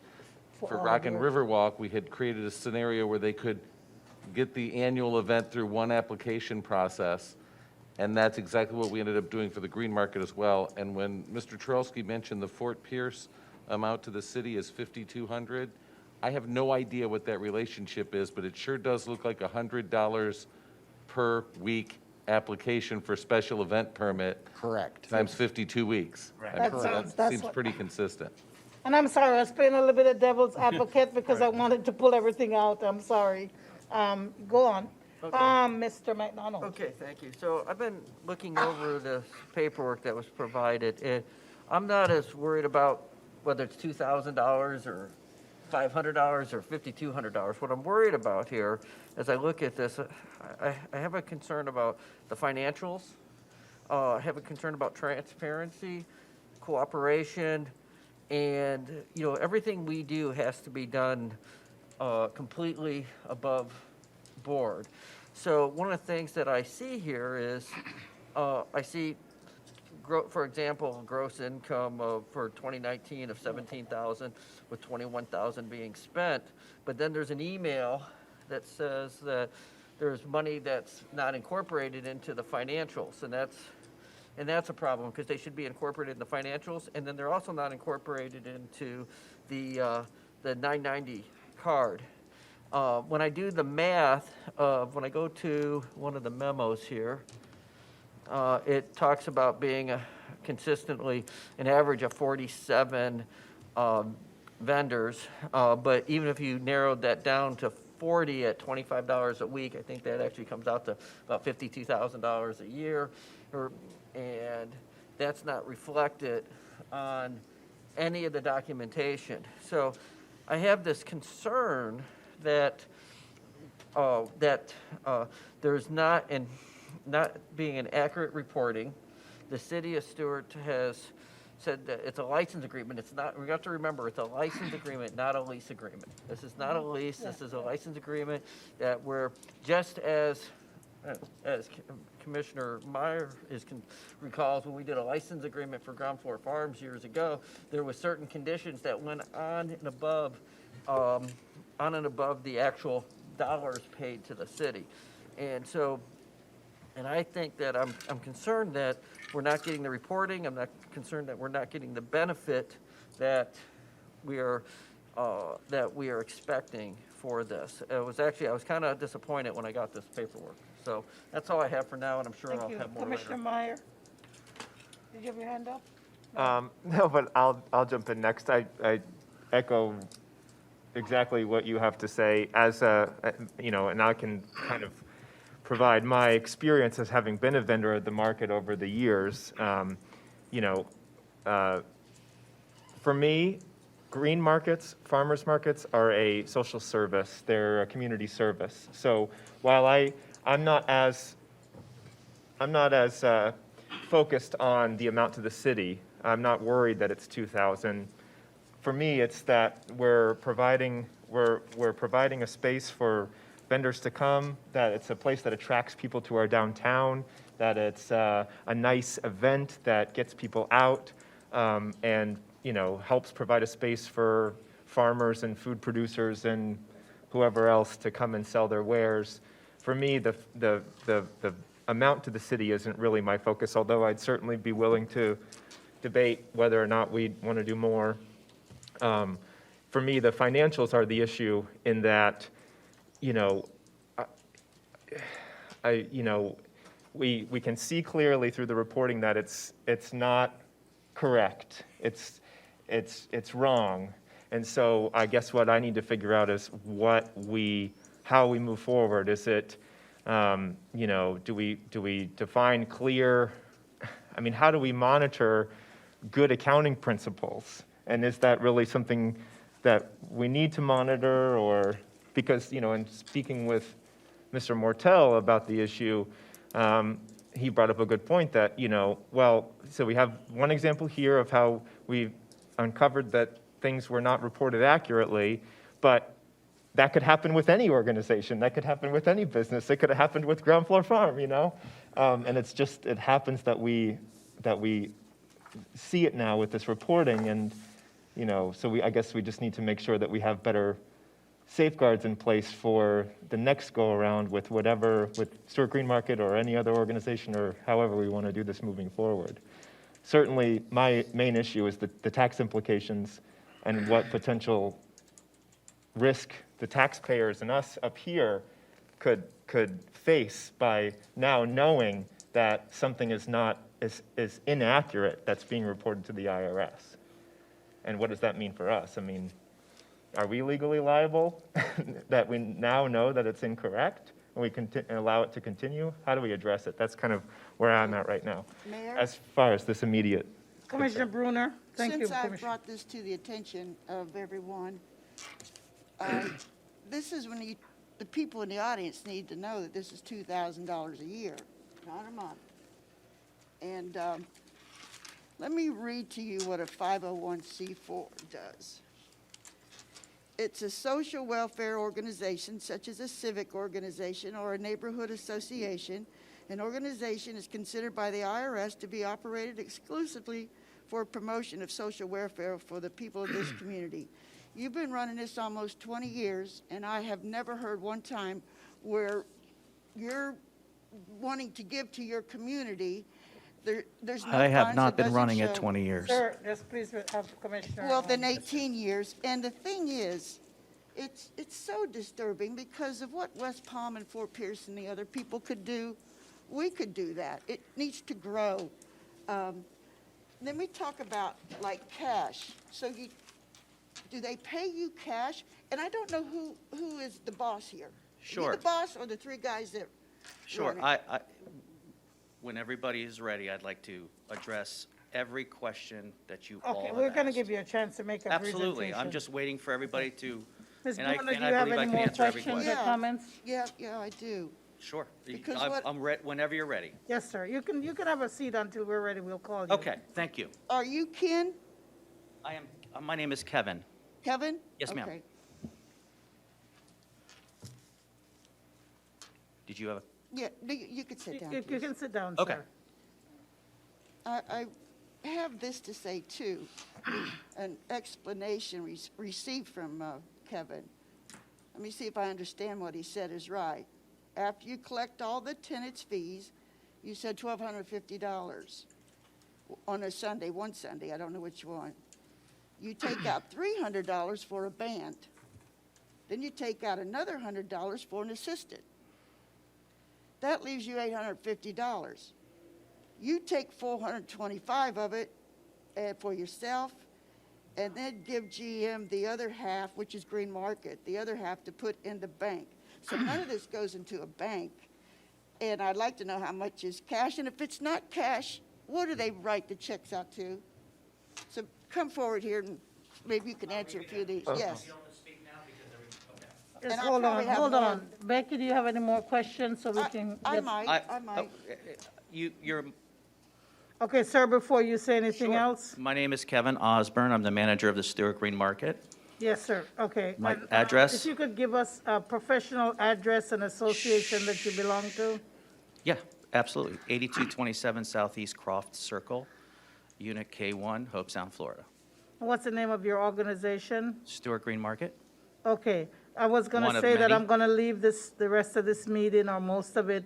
for all Rock and their- Riverwalk, we had created a scenario where they could get the annual event through one application process, and that's exactly what we ended up doing for the green market as well. And when Mr. Trolsky mentioned the Fort Pierce amount to the city is $5,200, I have no idea what that relationship is, but it sure does look like $100 per week application for special event permit Correct. times 52 weeks. Right. That sounds- That that's seems what- pretty consistent. and I'm sorry, I was playing a little bit of devil's advocate because I wanted to pull everything out, I'm sorry. Go on. Okay. Mr. McDonald. Okay, thank you. So I've been looking over the paperwork that was provided, and I'm not as worried about whether it's $2,000 or $500 or $5,200. What I'm worried about here, as I look at this, I have a concern about the financials. I have a concern about transparency, cooperation, and, everything we do has to be done completely above board. So one of the things that I see here is, I see, for example, gross income for 2019 of 17,000 with 21,000 being spent. But then there's an email that says that there's money that's not incorporated into the financials, and that's a problem because they should be incorporated in the financials, and then they're also not incorporated into the 990 card. When I do the math, when I go to one of the memos here, it talks about being consistently an average of 47 vendors, but even if you narrowed that down to 40 at $25 a week, I think that actually comes out to about $52,000 a year, and that's not reflected on any of the documentation. So I have this concern that there's not being an accurate reporting. The city of Stuart has said that it's a license agreement. It's not, we have to remember, it's a license agreement, not a lease agreement. This is not a lease, this is a license agreement that we're, just as Commissioner Meyer recalls, when we did a license agreement for Ground Floor Farms years ago, there was certain conditions that went on and above the actual dollars paid to the city. And so, and I think that I'm concerned that we're not getting the reporting. I'm not concerned that we're not getting the benefit that we are expecting for this. I was kind of disappointed when I got this paperwork. So that's all I have for now, and I'm sure I'll Thank you. have more Commissioner later. Meyer? Did you have your hand up? No, but I'll jump in next. I echo exactly what you have to say as and I can kind of provide my experience as having been a vendor at the market over the years. For me, green markets, farmers markets are a social service. They're a community service. So while I'm not as focused on the amount to the city, I'm not worried that it's 2,000. For me, it's that we're providing a space for vendors to come, that it's a place that attracts people to our downtown, that it's a nice event that gets people out, and helps provide a space for farmers and food producers and whoever else to come and sell their wares. For me, the amount to the city isn't really my focus, although I'd certainly be willing to debate whether or not we want to do more. For me, the financials are the issue in that, we can see clearly through the reporting that it's not correct. It's wrong. And so I guess what I need to figure out is how we move forward. Is it, do we define clear, how do we monitor good accounting principles? And is that really something that we need to monitor, or, because, in speaking with Mr. Mortel about the issue, he brought up a good point that, so we have one example here of how we uncovered that things were not reported accurately, but that could happen with any organization, that could happen with any business, it could have happened with Ground Floor Farm, and it happens that we see it now with this reporting, and so I guess we just need to make sure that we have better safeguards in place for the next go around with Stuart Green Market or any other organization, or however we want to do this moving forward. Certainly, my main issue is the tax implications and what potential risk the taxpayers and us up here could face by now knowing that something is inaccurate that's being reported to the IRS. And what does that mean for us? Are we legally liable that we now know that it's incorrect and we allow it to continue? How do we address it? That's kind of where I'm at right now. Mayor? As far as this immediate. Commissioner Bruner? Thank you, Since I Commissioner. brought this to the attention of everyone, This is when the people in the audience need to know that this is $2,000 a year, not a month. And let me read to you what a 501c4 does. It's a social welfare organization, such as a civic organization or a neighborhood association. An organization is considered by the IRS to be operated exclusively for promotion of social welfare for the people of this community. You've been running this almost 20 years, and I have never heard one time where you're wanting to give to your community. There's no I have funds, not been doesn't running it show. 20 years. Sir, just please have Commissioner. Well, then 18 years. And the thing is, it's so disturbing because of what West Palm and Fort Pierce and the other people could do. We could do that. It needs to grow. Then we talk about like cash. So do they pay you cash? And I don't know who is the boss here. Sure. You the boss or the three guys that Sure. run it? When everybody is ready, I'd like to address every question that you all Okay, have we're going to asked. give you a chance to make a presentation. Absolutely. I'm just waiting for everybody to, Ms. and I Brunner, do and I you have believe I any can more answer every questions question. or comments? Yeah, I do. Sure. Because I'm whenever you're ready. Yes, sir. You can have a seat until we're ready. We'll call you. Okay, thank you. Are you Ken? I am, my name is Kevin. Kevin? Yes, ma'am. Okay. Did you have a? Yeah, you could sit down, You please. can sit down, Okay. sir. I have this to say, too, an explanation received from Kevin. Let me see if I understand what he said is right. After you collect all the tenants' fees, you said $1,250 on a Sunday, one Sunday, I don't know which one. You take out $300 for a band. Then you take out another $100 for an assistant. That leaves you $850. You take $425 of it for yourself, and then give GM the other half, which is Green Market, the other half to put in the bank. So none of this goes into a bank. And I'd like to know how much is cash, and if it's not cash, what do they write the checks out to? So come forward here, and maybe you can answer a few of these. Yes. Just And I hold probably on, have hold more. on. Becky, do you have any more questions so we can? I get- might, I might. You're. Okay, sir, before you say anything Sure. else? My name is Kevin Osborne. I'm the manager of the Stuart Green Market. Yes, sir. Okay. My And, address? If you could give us a professional address and association that you belong to? Yeah, absolutely. 8227 Southeast Croft Circle, Unit K1, Hope Sound, Florida. What's the name of your organization? Stuart Green Market? Okay, I was going One to of say that many. I'm going to leave the rest of this meeting, or most of it,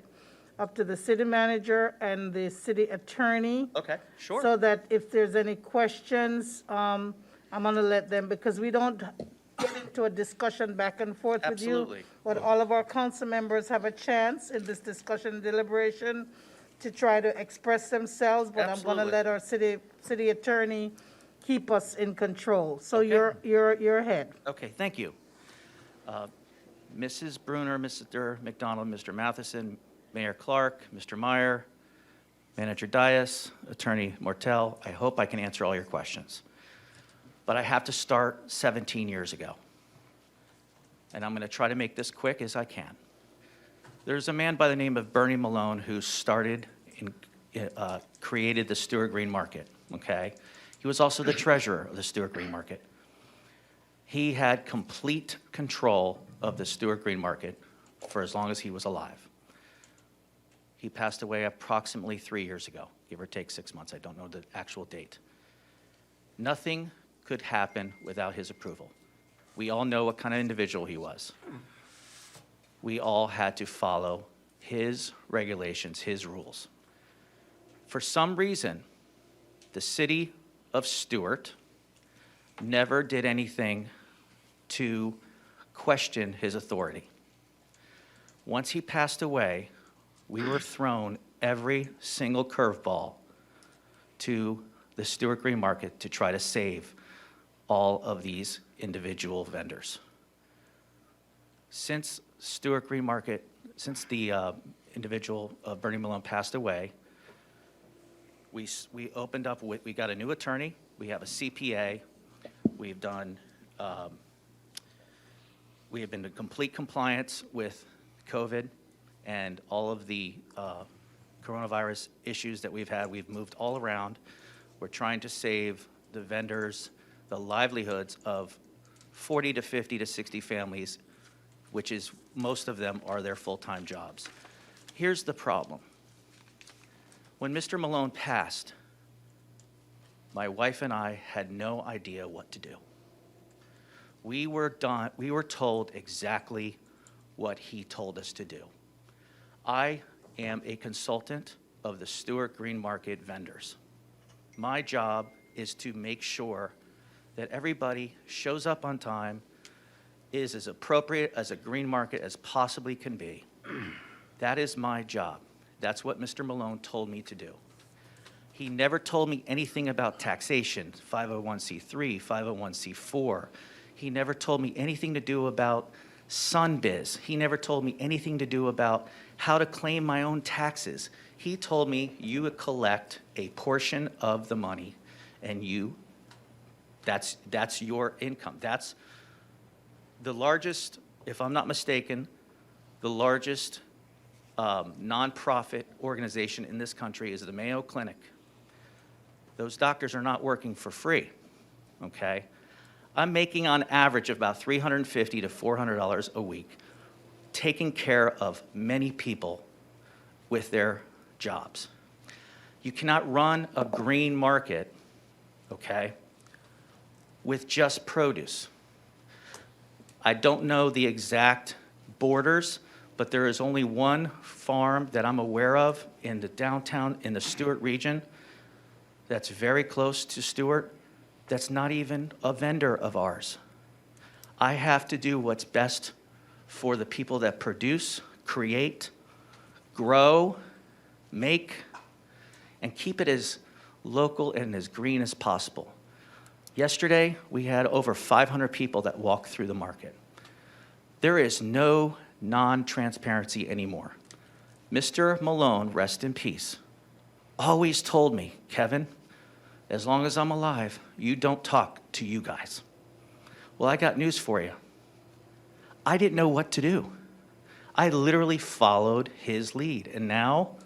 up to the city manager and the city attorney. Okay, sure. So that if there's any questions, I'm going to let them, because we don't get into a discussion back and forth with you. Absolutely. But all of our council members have a chance in this discussion and deliberation to try to express themselves. But I'm going to Absolutely. let our city attorney keep us in control. So Okay. you're ahead. Okay, thank you. Mrs. Bruner, Mr. McDonald, Mr. Matheson, Mayor Clark, Mr. Meyer, Manager Dias, Attorney Mortel, I hope I can answer all your questions. But I have to start 17 years ago. And I'm going to try to make this quick as I can. There's a man by the name of Bernie Malone who created the Stuart Green Market, okay? He was also the treasurer of the Stuart Green Market. He had complete control of the Stuart Green Market for as long as he was alive. He passed away approximately 3 years ago, give or take 6 months. I don't know the actual date. Nothing could happen without his approval. We all know what kind of individual he was. We all had to follow his regulations, his rules. For some reason, the city of Stuart never did anything to question his authority. Once he passed away, we were thrown every single curveball to the Stuart Green Market to try to save all of these individual vendors. Since Stuart Green Market, since the individual Bernie Malone passed away, we opened up, we got a new attorney, we have a CPA, we've done We have been in complete compliance with COVID and all of the coronavirus issues that we've had. We've moved all around. We're trying to save the vendors the livelihoods of 40 to 50 to 60 families, which is, most of them are their full-time jobs. Here's the problem. When Mr. Malone passed, my wife and I had no idea what to do. We were told exactly what he told us to do. I am a consultant of the Stuart Green Market vendors. My job is to make sure that everybody shows up on time, is as appropriate as a green market as possibly can be. That is my job. That's what Mr. Malone told me to do. He never told me anything about taxation, 501c3, 501c4. He never told me anything to do about SunBiz. He never told me anything to do about how to claim my own taxes. He told me you would collect a portion of the money and that's your income. That's the largest, if I'm not mistaken, the largest nonprofit organization in this country is the Mayo Clinic. Those doctors are not working for free, okay? I'm making on average about $350 to $400 a week, taking care of many people with their jobs. You cannot run a green market, okay, with just produce. I don't know the exact borders, but there is only one farm that I'm aware of in the downtown, in the Stuart region, that's very close to Stuart, that's not even a vendor of ours. I have to do what's best for the people that produce, create, grow, make, and keep it as local and as green as possible. Yesterday, we had over 500 people that walked through the market. There is no non-transparency anymore. Mr. Malone, rest in peace, always told me, Kevin, as long as I'm alive, you don't talk to you guys. Well, I got news for you. I didn't know what to do. I literally followed his lead, and now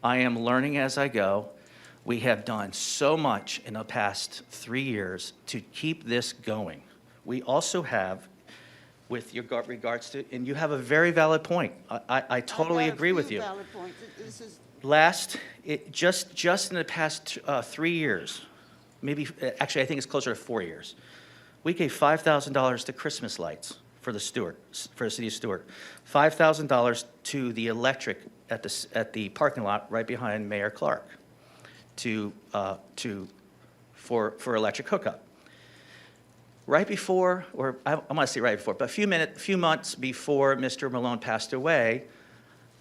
I am learning as I go. We have done so much in the past 3 years to keep this going. We also have, with your regards to, and you have a very valid point. I totally agree with you. Valid points. This is Just in the past 3 years, maybe, actually, I think it's closer to 4 years, we gave $5,000 to Christmas lights for the city of Stuart, $5,000 to the electric at the parking lot right behind Mayor Clark for electric hookup. Right before, or I want to say right before, but a few months before Mr. Malone passed away,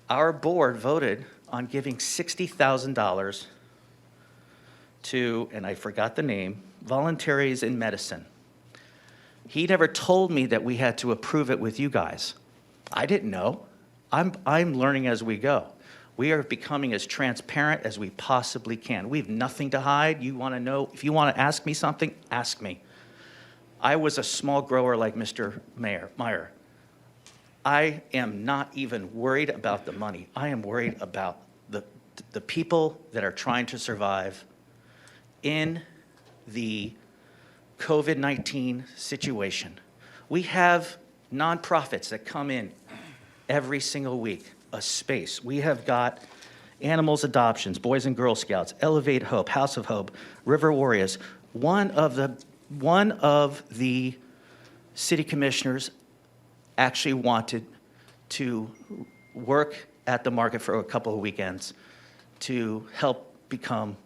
our board voted on giving $60,000 to, and I forgot the name, Voluntaries in Medicine. He never told me that we had to approve it with you guys. I didn't know. I'm learning as we go. We are becoming as transparent as we possibly can. We have nothing to hide. You want to know, if you want to ask me something, ask me. I was a small grower like Mr. Meyer. I am not even worried about the money. I am worried about the people that are trying to survive in the COVID-19 situation. We have nonprofits that come in every single week, a space. We have got Animals Adoptions, Boys and Girl Scouts, Elevate Hope, House of Hope, River Warriors. One of the city commissioners actually wanted to work at the market for a couple of weekends to help become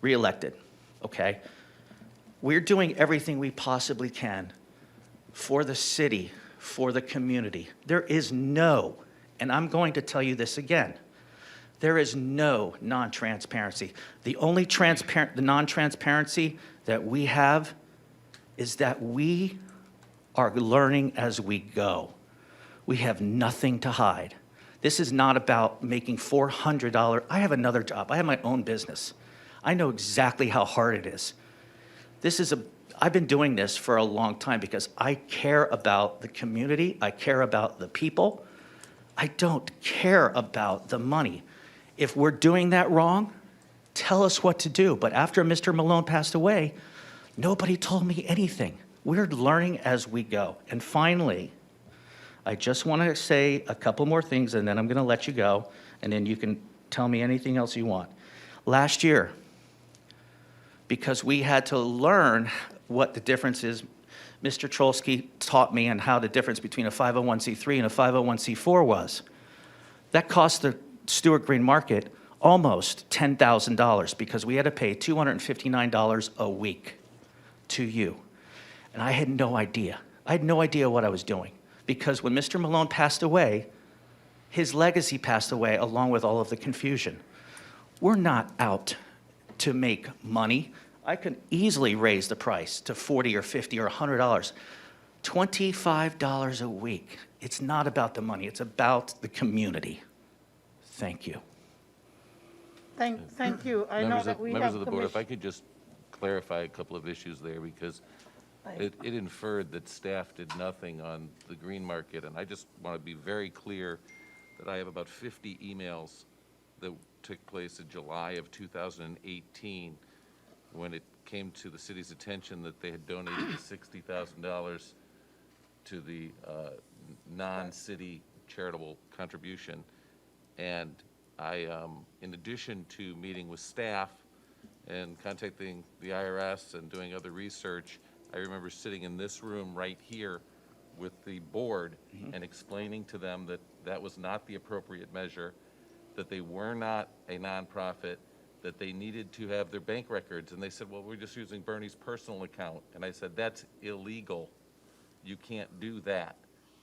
reelected, okay? We're doing everything we possibly can for the city, for the community. There is no, and I'm going to tell you this again, there is no non-transparency. The only non-transparency that we have is that we are learning as we go. We have nothing to hide. This is not about making $400. I have another job. I have my own business. I know exactly how hard it is. This is I've been doing this for a long time because I care about the community. I care about the people. I don't care about the money. If we're doing that wrong, tell us what to do. But after Mr. Malone passed away, nobody told me anything. We're learning as we go. And finally, I just want to say a couple more things, and then I'm going to let you go, and then you can tell me anything else you want. Last year, because we had to learn what the difference is, Mr. Trolsky taught me on how the difference between a 501c3 and a 501c4 was. That cost the Stuart Green Market almost $10,000 because we had to pay $259 a week to you. And I had no idea. I had no idea what I was doing because when Mr. Malone passed away, his legacy passed away along with all of the confusion. We're not out to make money. I could easily raise the price to $40 or $50 or $100. $25 a week. It's not about the money. It's about the community. Thank you. Thank you. I know Members that we members have of the board, if I commission. could just clarify a couple of issues there, because it inferred that staff did nothing on the green market, and I just want to be very clear that I have about 50 emails that took place in July of 2018 when it came to the city's attention that they had donated $60,000 to the non-city charitable contribution. And I, in addition to meeting with staff and contacting the IRS and doing other research, I remember sitting in this room right here with the board and explaining to them that that was not the appropriate measure, that they were not a nonprofit, that they needed to have their bank records. And they said, well, we're just using Bernie's personal account. And I said, that's illegal. You can't do that.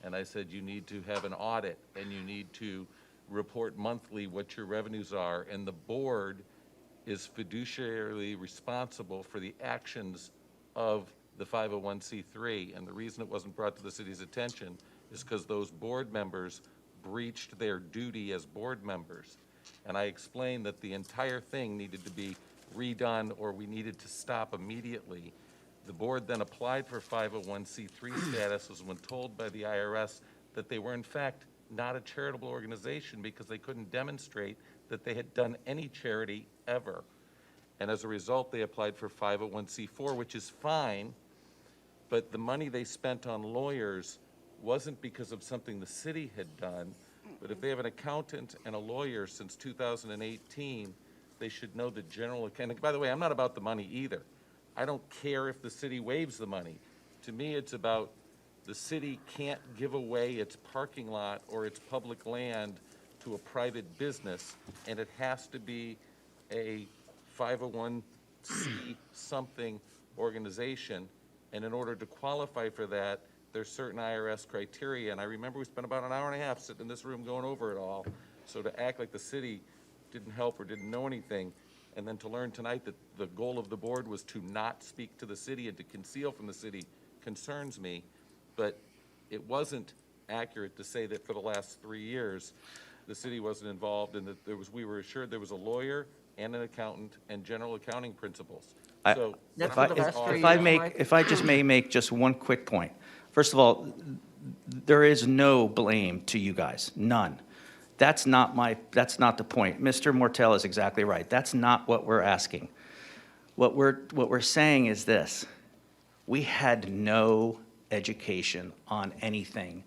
And I said, you need to have an audit and you need to report monthly what your revenues are. And the board is fiduciarily responsible for the actions of the 501c3. And the reason it wasn't brought to the city's attention is because those board members breached their duty as board members. And I explained that the entire thing needed to be redone or we needed to stop immediately. The board then applied for 501c3 status, was when told by the IRS that they were in fact not a charitable organization because they couldn't demonstrate that they had done any charity ever. And as a result, they applied for 501c4, which is fine, but the money they spent on lawyers wasn't because of something the city had done. But if they have an accountant and a lawyer since 2018, they should know the general account. By the way, I'm not about the money either. I don't care if the city waives the money. To me, it's about the city can't give away its parking lot or its public land to a private business, and it has to be a 501c something organization. And in order to qualify for that, there's certain IRS criteria, and I remember we spent about an hour and a half sitting in this room going over it all. So to act like the city didn't help or didn't know anything, and then to learn tonight that the goal of the board was to not speak to the city and to conceal from the city concerns me. But it wasn't accurate to say that for the last 3 years, the city wasn't involved and that we were assured there was a lawyer and an accountant and general accounting principles. So That's If for the last 3 if I years, make, Mike? if I just may make just one quick point. First of all, there is no blame to you guys, none. That's not the point. Mr. Mortel is exactly right. That's not what we're asking. What we're saying is this: we had no education on anything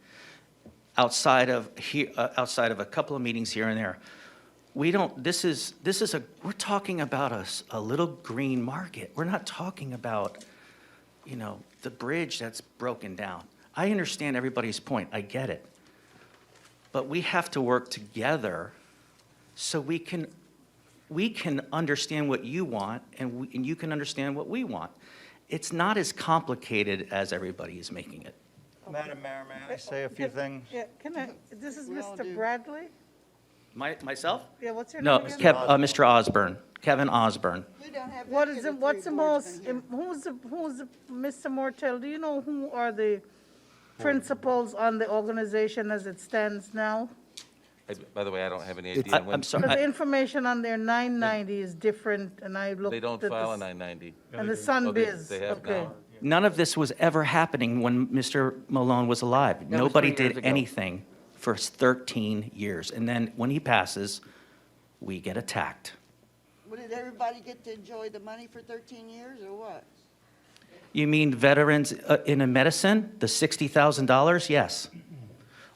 outside of a couple of meetings here and there. We're talking about a little green market. We're not talking about, the bridge that's broken down. I understand everybody's point. I get it. But we have to work together so we can understand what you want and you can understand what we want. It's not as complicated as everybody is making it. Madam Mayor, may I say a few things? Yeah, this is We all Mr. do. Bradley? Myself? Yeah, what's your No, name again? Mr. Osborne, Kevin Osborne. What's Mr. Mortel, do you know who are the principals on the organization as it stands now? by the way, I don't have any idea when. I'm sorry. Because the information on their 990 is different, and I looked They at don't the file a s- 990. And the Oh, Sun Biz, they have okay. now? None of this was ever happening when Mr. Malone was alive. was Nobody 3 years did ago. anything for 13 years. And then when he passes, we get attacked. Well, did everybody get to enjoy the money for 13 years or what? You mean veterans in a medicine, the $60,000? Yes.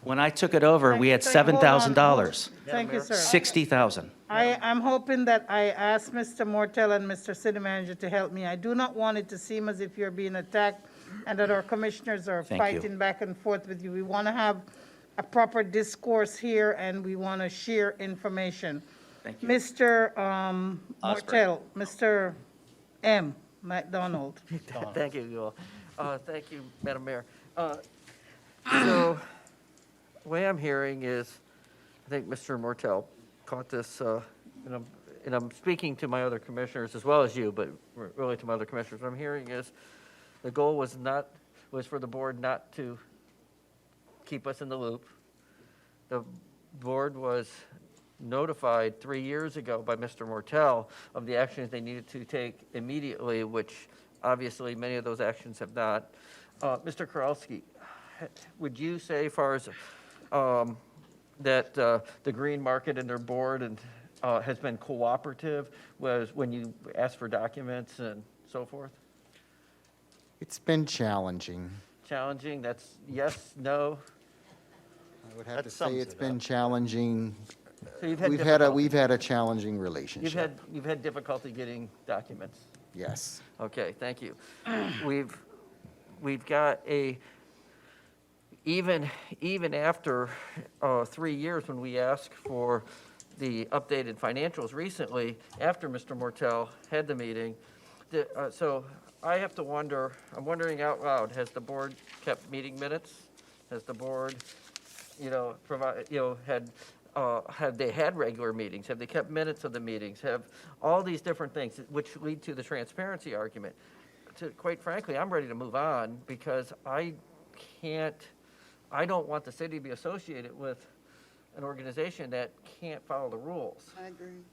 When I took it over, we had Hold on, $7,000. Thank you, sir. 60,000. I'm hoping that I asked Mr. Mortel and Mr. City Manager to help me. I do not want it to seem as if you're being attacked and that our commissioners are Thank you. fighting back and forth with you. We want to have a proper discourse here, and we want to share information. Thank you. Mr. Mortel, Mr. M. McDonald. Thank you, you all. Thank you, Madam Mayor. So, the way I'm hearing is, I think Mr. Mortel caught this, and I'm speaking to my other commissioners as well as you, but really to my other commissioners. What I'm hearing is, the goal was for the board not to keep us in the loop. The board was notified 3 years ago by Mr. Mortel of the actions they needed to take immediately, which obviously many of those actions have not. Mr. Koralski, would you say, as far as that the green market and their board and has been cooperative was when you asked for documents and so forth? It's been challenging. Challenging? That's yes, no? I would have That to sums say it's it been up. challenging. So you've had We've had a challenging relationship. You've had difficulty getting documents? Yes. Okay, thank you. We've got even after 3 years, when we asked for the updated financials recently, after Mr. Mortel had the meeting, so I have to wonder, I'm wondering out loud, has the board kept meeting minutes? Has the board, have they had regular meetings? Have they kept minutes of the meetings? Have all these different things, which lead to the transparency argument? Quite frankly, I'm ready to move on because I don't want the city to be associated with an organization that can't follow the rules. I agree.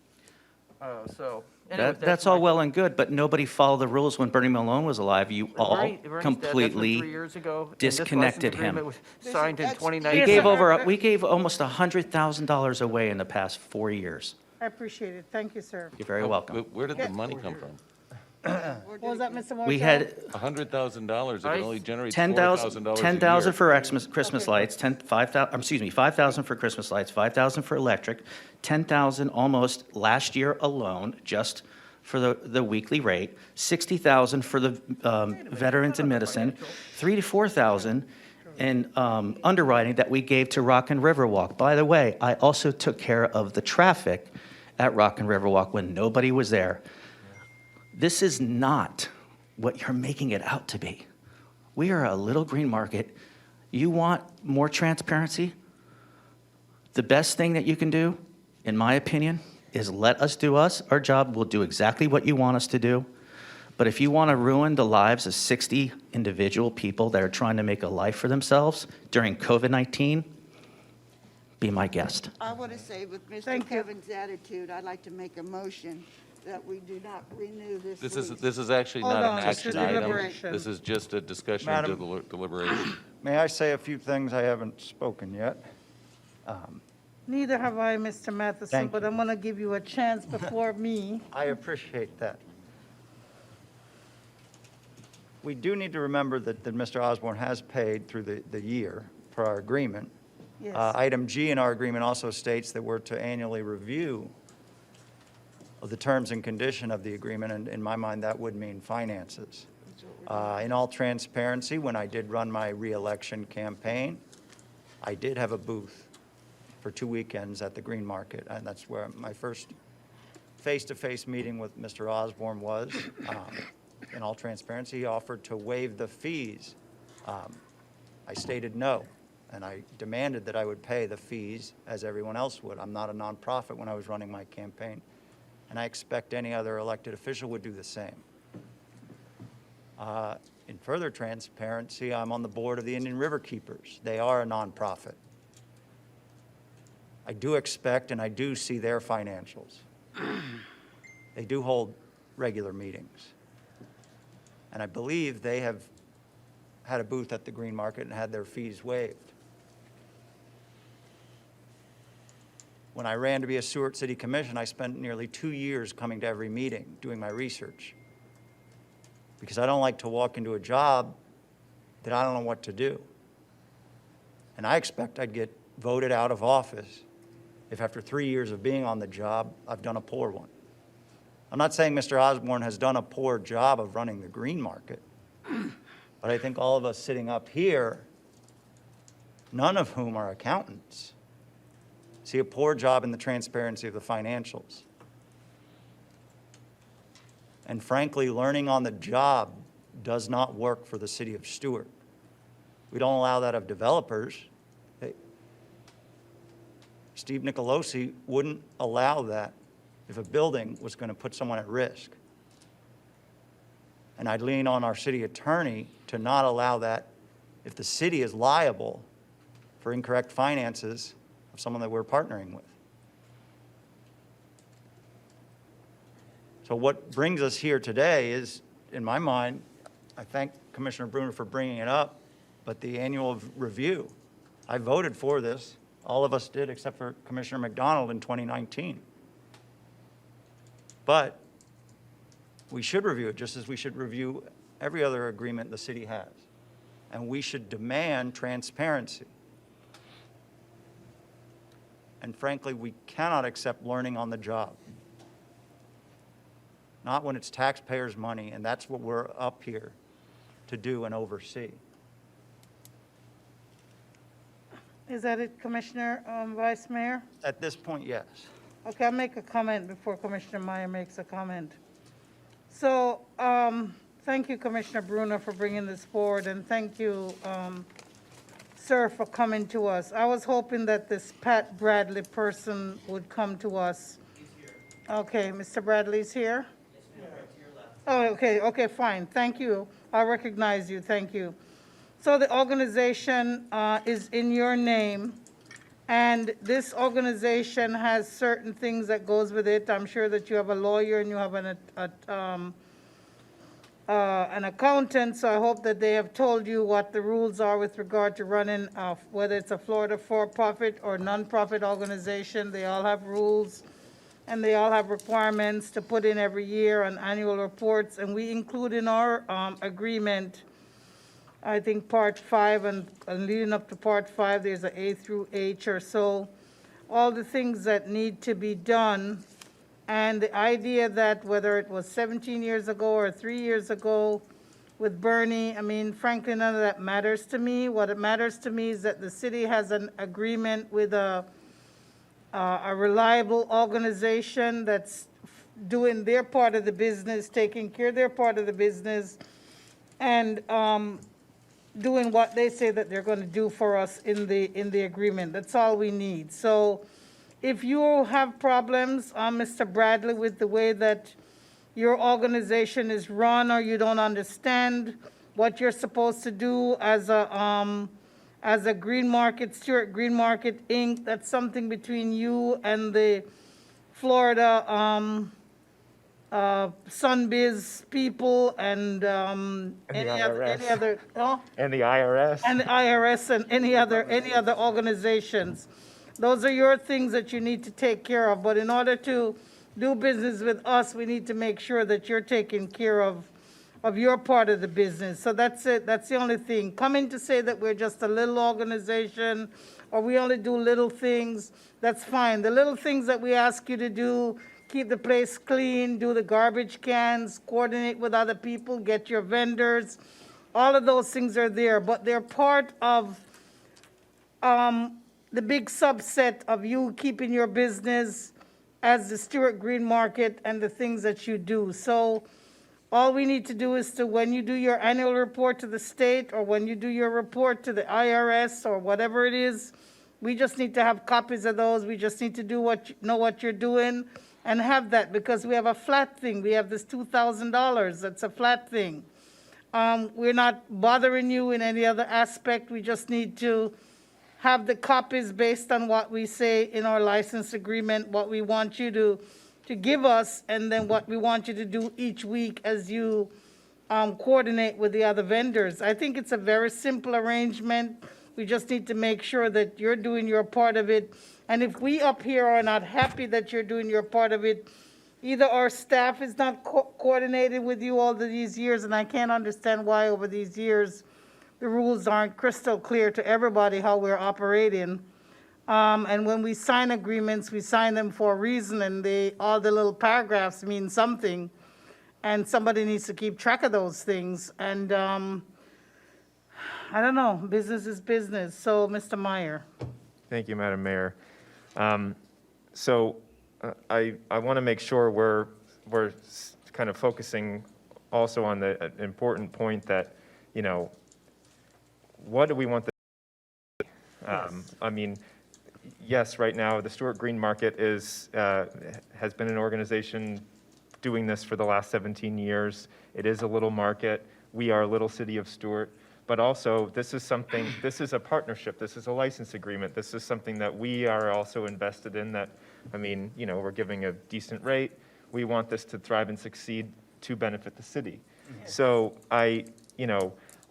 Anyways, That's all my- well and good, but nobody followed the rules when Bernie Malone was alive. You all Bernie- Bernie's dead. That's been 3 completely years ago, and this disconnected license agreement him. was signed in We 2019. we gave almost $100,000 away in the past 4 years. I appreciate it. Thank you, sir. You're very welcome. Where did the money come from? What was that, Mr. Mortel? We had $100,000, it can only generate $10,000 $4,000 a year. for Christmas lights, 5,000 for Christmas lights, 5,000 for electric, 10,000 almost last year alone, just for the weekly rate, 60,000 for the veterans in medicine, 3,000 to 4,000 in underwriting that we gave to Rock and Riverwalk. By the way, I also took care of the traffic at Rock and Riverwalk when nobody was there. This is not what you're making it out to be. We are a little green market. You want more transparency? The best thing that you can do, in my opinion, is let us do our job. We'll do exactly what you want us to do. But if you want to ruin the lives of 60 individual people that are trying to make a life for themselves during COVID-19, be my guest. I want to say with Mr. Thank you. Kevin's attitude, I'd like to make a motion that we do not renew this This lease. is actually Hold not on, an it's action just item. deliberation. This is just a discussion Madam- of deliberation. May I say a few things I haven't spoken yet? Neither have I, Mr. Matheson, Thank but you. I'm going to give you a chance before me. I appreciate that. We do need to remember that Mr. Osborne has paid through the year per our agreement. Yes. Item G in our agreement also states that we're to annually review of the terms and condition of the agreement, and in my mind, that would mean finances. In all transparency, when I did run my reelection campaign, I did have a booth for 2 weekends at the Green Market, and that's where my first face-to-face meeting with Mr. Osborne was. In all transparency, he offered to waive the fees. I stated no, and I demanded that I would pay the fees as everyone else would. I'm not a nonprofit when I was running my campaign, and I expect any other elected official would do the same. In further transparency, I'm on the board of the Indian River Keepers. They are a nonprofit. I do expect and I do see their financials. They do hold regular meetings. And I believe they have had a booth at the Green Market and had their fees waived. When I ran to be a Stuart City Commission, I spent nearly 2 years coming to every meeting, doing my research. Because I don't like to walk into a job that I don't know what to do. And I expect I'd get voted out of office if after 3 years of being on the job, I've done a poor one. I'm not saying Mr. Osborne has done a poor job of running the Green Market, but I think all of us sitting up here, none of whom are accountants, see a poor job in the transparency of the financials. And frankly, learning on the job does not work for the city of Stuart. We don't allow that of developers. Steve Nicolosi wouldn't allow that if a building was going to put someone at risk. And I'd lean on our city attorney to not allow that if the city is liable for incorrect finances of someone that we're partnering with. So what brings us here today is, in my mind, I thank Commissioner Bruner for bringing it up, but the annual review, I voted for this. All of us did except for Commissioner McDonald in 2019. But we should review it just as we should review every other agreement the city has. And we should demand transparency. And frankly, we cannot accept learning on the job. Not when it's taxpayers' money, and that's what we're up here to do and oversee. Is that it, Commissioner, Vice Mayor? At this point, yes. Okay, I'll make a comment before Commissioner Meyer makes a comment. So, thank you, Commissioner Bruner, for bringing this forward, and thank you, sir, for coming to us. I was hoping that this Pat Bradley person would come to us. He's here. Okay, Mr. Bradley's here? Yes, ma'am, to your left. Oh, okay, fine, thank you. I recognize you, thank you. So the organization is in your name, and this organization has certain things that goes with it. I'm sure that you have a lawyer and you have an accountant, so I hope that they have told you what the rules are with regard to running, whether it's a Florida for-profit or non-profit organization. They all have rules, and they all have requirements to put in every year on annual reports, and we include in our agreement, I think Part 5 and leading up to Part 5, there's a A through H or so, all the things that need to be done. And the idea that whether it was 17 years ago or 3 years ago with Bernie, I mean, frankly, none of that matters to me. What it matters to me is that the city has an agreement with a reliable organization that's doing their part of the business, taking care of their part of the business, and doing what they say that they're going to do for us in the agreement. That's all we need. So if you have problems, Mr. Bradley, with the way that your organization is run, or you don't understand what you're supposed to do as a Green Market, Stuart Green Market, Inc., that's something between you and the Florida Sunbiz people and any other, And the IRS. and the IRS and any other organizations. Those are your things that you need to take care of. But in order to do business with us, we need to make sure that you're taking care of your part of the business. So that's it. That's the only thing. Coming to say that we're just a little organization or we only do little things, that's fine. The little things that we ask you to do, keep the place clean, do the garbage cans, coordinate with other people, get your vendors, all of those things are there, but they're part of the big subset of you keeping your business as the Stuart Green Market and the things that you do. So all we need to do is to, when you do your annual report to the state or when you do your report to the IRS or whatever it is, we just need to have copies of those. We just need to know what you're doing and have that, because we have a flat thing. We have this $2,000. That's a flat thing. We're not bothering you in any other aspect. We just need to have the copies based on what we say in our license agreement, what we want you to give us, and then what we want you to do each week as you coordinate with the other vendors. I think it's a very simple arrangement. We just need to make sure that you're doing your part of it. And if we up here are not happy that you're doing your part of it, either our staff is not coordinated with you all of these years, and I can't understand why over these years the rules aren't crystal clear to everybody how we're operating. And when we sign agreements, we sign them for a reason, and all the little paragraphs mean something. And somebody needs to keep track of those things. And I don't know, business is business. So, Mr. Meyer. Thank you, Madam Mayor. So I want to make sure we're kind of focusing also on the important point that, you know, what do we want the, I mean, yes, right now, the Stuart Green Market has been an organization doing this for the last 17 years. It is a little market. We are a little city of Stuart. But also, this is a partnership. This is a license agreement. This is something that we are also invested in that, I mean, you know, we're giving a decent rate. We want this to thrive and succeed to benefit the city. So I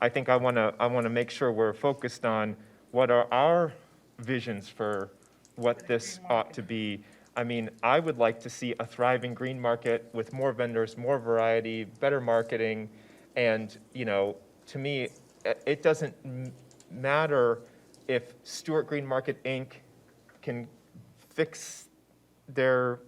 think I want to make sure we're focused on what are our visions for what this ought to be. I mean, I would like to see a thriving green market with more vendors, more variety, better marketing, and, you know, to me, it doesn't matter if Stuart Green Market, Inc. can fix their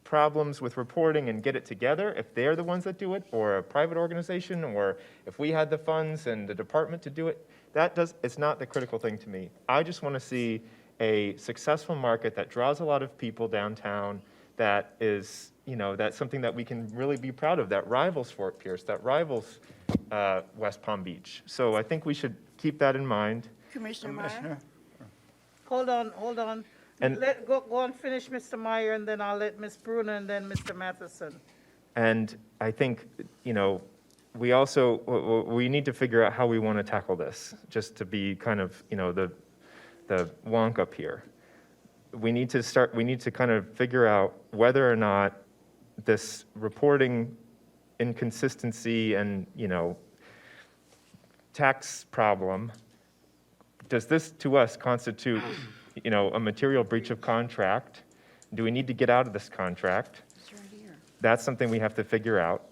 problems with reporting and get it together, if they're the ones that do it, or a private organization, or if we had the funds and the department to do it, it's not the critical thing to me. I just want to see a successful market that draws a lot of people downtown, that is, you know, that's something that we can really be proud of, that rivals Fort Pierce, that rivals West Palm Beach. So I think we should keep that in mind. Commissioner Meyer? Hold on. And- Go and finish, Mr. Meyer, and then I'll let Ms. Bruner and then Mr. Matheson. And I think, you know, we need to figure out how we want to tackle this, just to be kind of, you know, the wonk up here. We need to kind of figure out whether or not this reporting inconsistency and, you know, tax problem, does this to us constitute, you know, a material breach of contract? Do we need to get out of this contract? It's right here. That's something we have to figure out.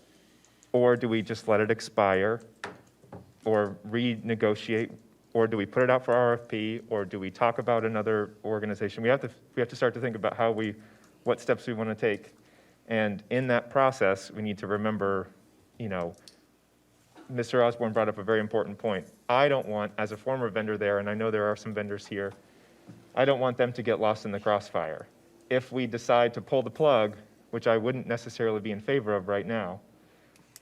Or do we just let it expire or renegotiate? Or do we put it out for RFP? Or do we talk about another organization? We have to start to think about what steps we want to take. And in that process, we need to remember, you know, Mr. Osborne brought up a very important point. I don't want, as a former vendor there, and I know there are some vendors here, I don't want them to get lost in the crossfire. If we decide to pull the plug, which I wouldn't necessarily be in favor of right now,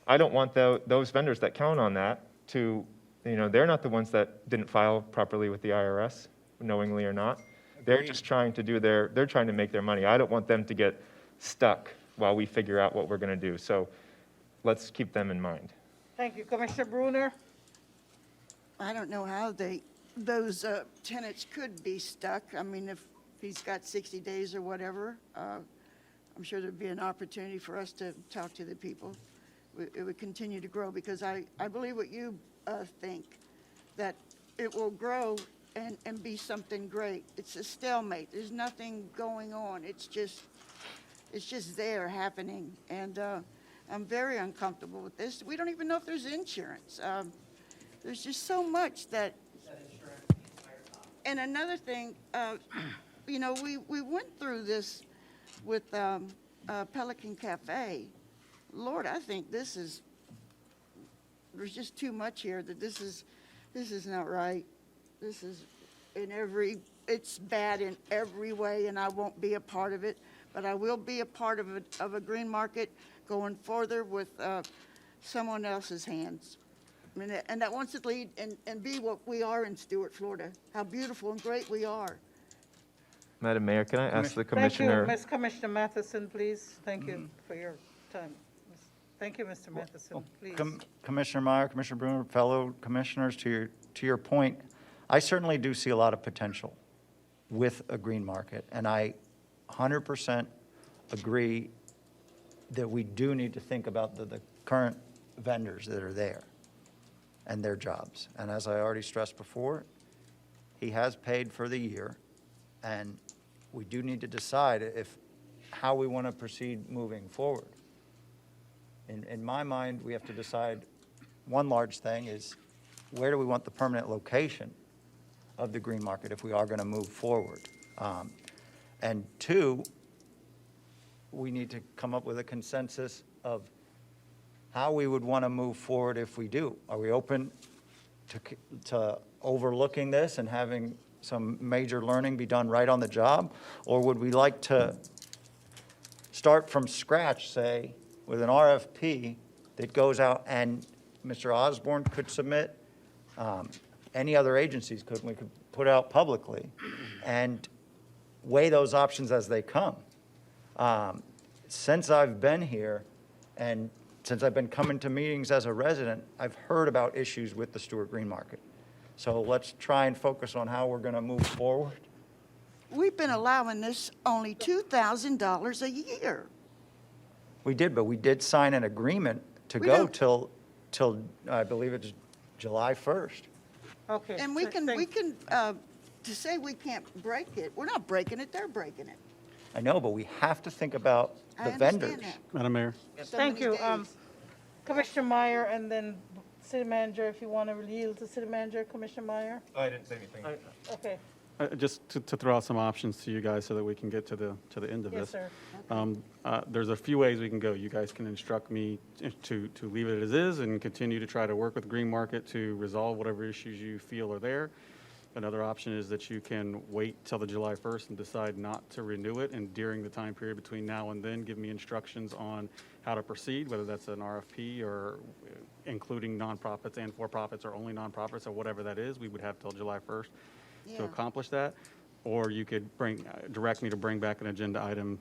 I don't want those vendors that count on that to, you know, they're not the ones that didn't file properly with the IRS, knowingly or not. They're just trying to they're trying to make their money. I don't want them to get stuck while we figure out what we're going to do. So let's keep them in mind. Thank you. Commissioner Bruner? I don't know how those tenants could be stuck. I mean, if he's got 60 days or whatever, I'm sure there'd be an opportunity for us to talk to the people. It would continue to grow because I believe what you think, that it will grow and be something great. It's a stalemate. There's nothing going on. It's just there happening. And I'm very uncomfortable with this. We don't even know if there's insurance. There's just so much that. And another thing, you know, we went through this with Pelican Cafe. Lord, I think there's just too much here, that this is not right. This is it's bad in every way, and I won't be a part of it, but I will be a part of a green market going further with someone else's hands. I mean, and that wants to lead and be what we are in Stuart, Florida, how beautiful and great we are. Madam Mayor, can I ask the Thank you. Commissioner? Ms. Commissioner Matheson, please. Thank you for your time. Thank you, Mr. Matheson, please. Commissioner Meyer, Commissioner Bruner, fellow commissioners, to your point, I certainly do see a lot of potential with a green market, and I 100% agree that we do need to think about the current vendors that are there and their jobs. And as I already stressed before, he has paid for the year, and we do need to decide how we want to proceed moving forward. In my mind, we have to decide, one large thing is, where do we want the permanent location of the green market if we are going to move forward? And two, we need to come up with a consensus of how we would want to move forward if we do. Are we open to overlooking this and having some major learning be done right on the job? Or would we like to start from scratch, say, with an RFP that goes out and Mr. Osborne could submit, any other agencies could, we could put out publicly and weigh those options as they come. Since I've been here and since I've been coming to meetings as a resident, I've heard about issues with the Stuart Green Market. So let's try and focus on how we're going to move forward. We've been allowing this only $2,000 a year. We did, but we did sign an agreement to We go don't- till I believe it's July 1st. Okay. And we can, thank- to say we can't break it, we're not breaking it, they're breaking it. I know, but we have to think about I the understand vendors. that. Madam Mayor? So Thank many you. days. Commissioner Meyer, and then City Manager, if you want to yield to City Manager, Commissioner Meyer? I didn't say anything. Okay, Just to throw out some options to you guys so that we can get to the end of yes, this. sir. There's a few ways we can go. You guys can instruct me to leave it as is and continue to try to work with Green Market to resolve whatever issues you feel are there. Another option is that you can wait till the July 1st and decide not to renew it, and during the time period between now and then, give me instructions on how to proceed, whether that's an RFP or including nonprofits and for-profits or only nonprofits or whatever that is. We would have till July 1st to Yeah. accomplish that. Or you could direct me to bring back an agenda item,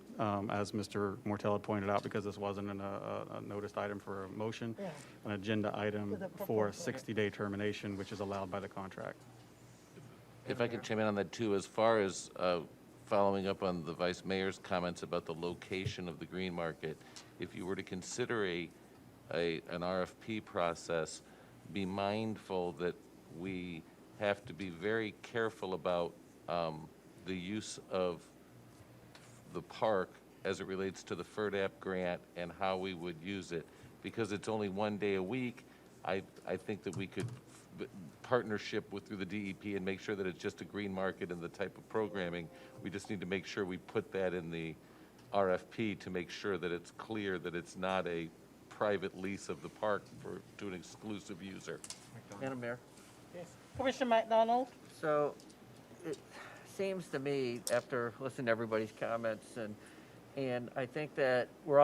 as Mr. Mortel had pointed out, because this wasn't a noticed item for a motion, Yeah. an agenda item With a for a proposal. 60-day termination, which is allowed by the contract. If I could chime in on that too, as far as following up on the Vice Mayor's comments about the location of the green market, if you were to consider an RFP process, be mindful that we have to be very careful about the use of the park as it relates to the FERDAP grant and how we would use it. Because it's only one day a week, I think that we could partnership through the DEP and make sure that it's just a green market and the type of programming. We just need to make sure we put that in the RFP to make sure that it's clear that it's not a private lease of the park to an exclusive user. Madam Mayor? Commissioner McDonald? So it seems to me, after listening to everybody's comments, and I think that we're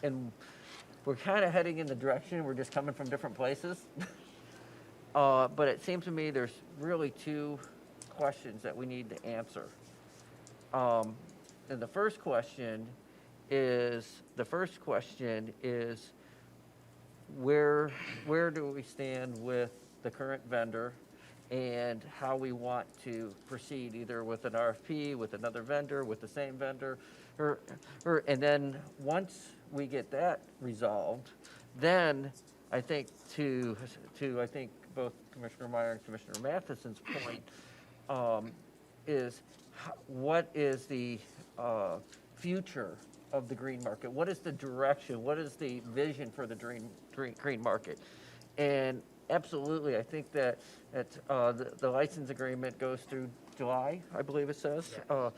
kind of heading in the direction, we're just coming from different places. But it seems to me there's really two questions that we need to answer. And the first question is where do we stand with the current vendor and how we want to proceed, either with an RFP, with another vendor, with the same vendor, and then once we get that resolved, then I think to both Commissioner Meyer and Commissioner Matheson's point, is what is the future of the green market? What is the direction? What is the vision for the green market? And absolutely, I think that the license agreement goes through July, I believe it says. So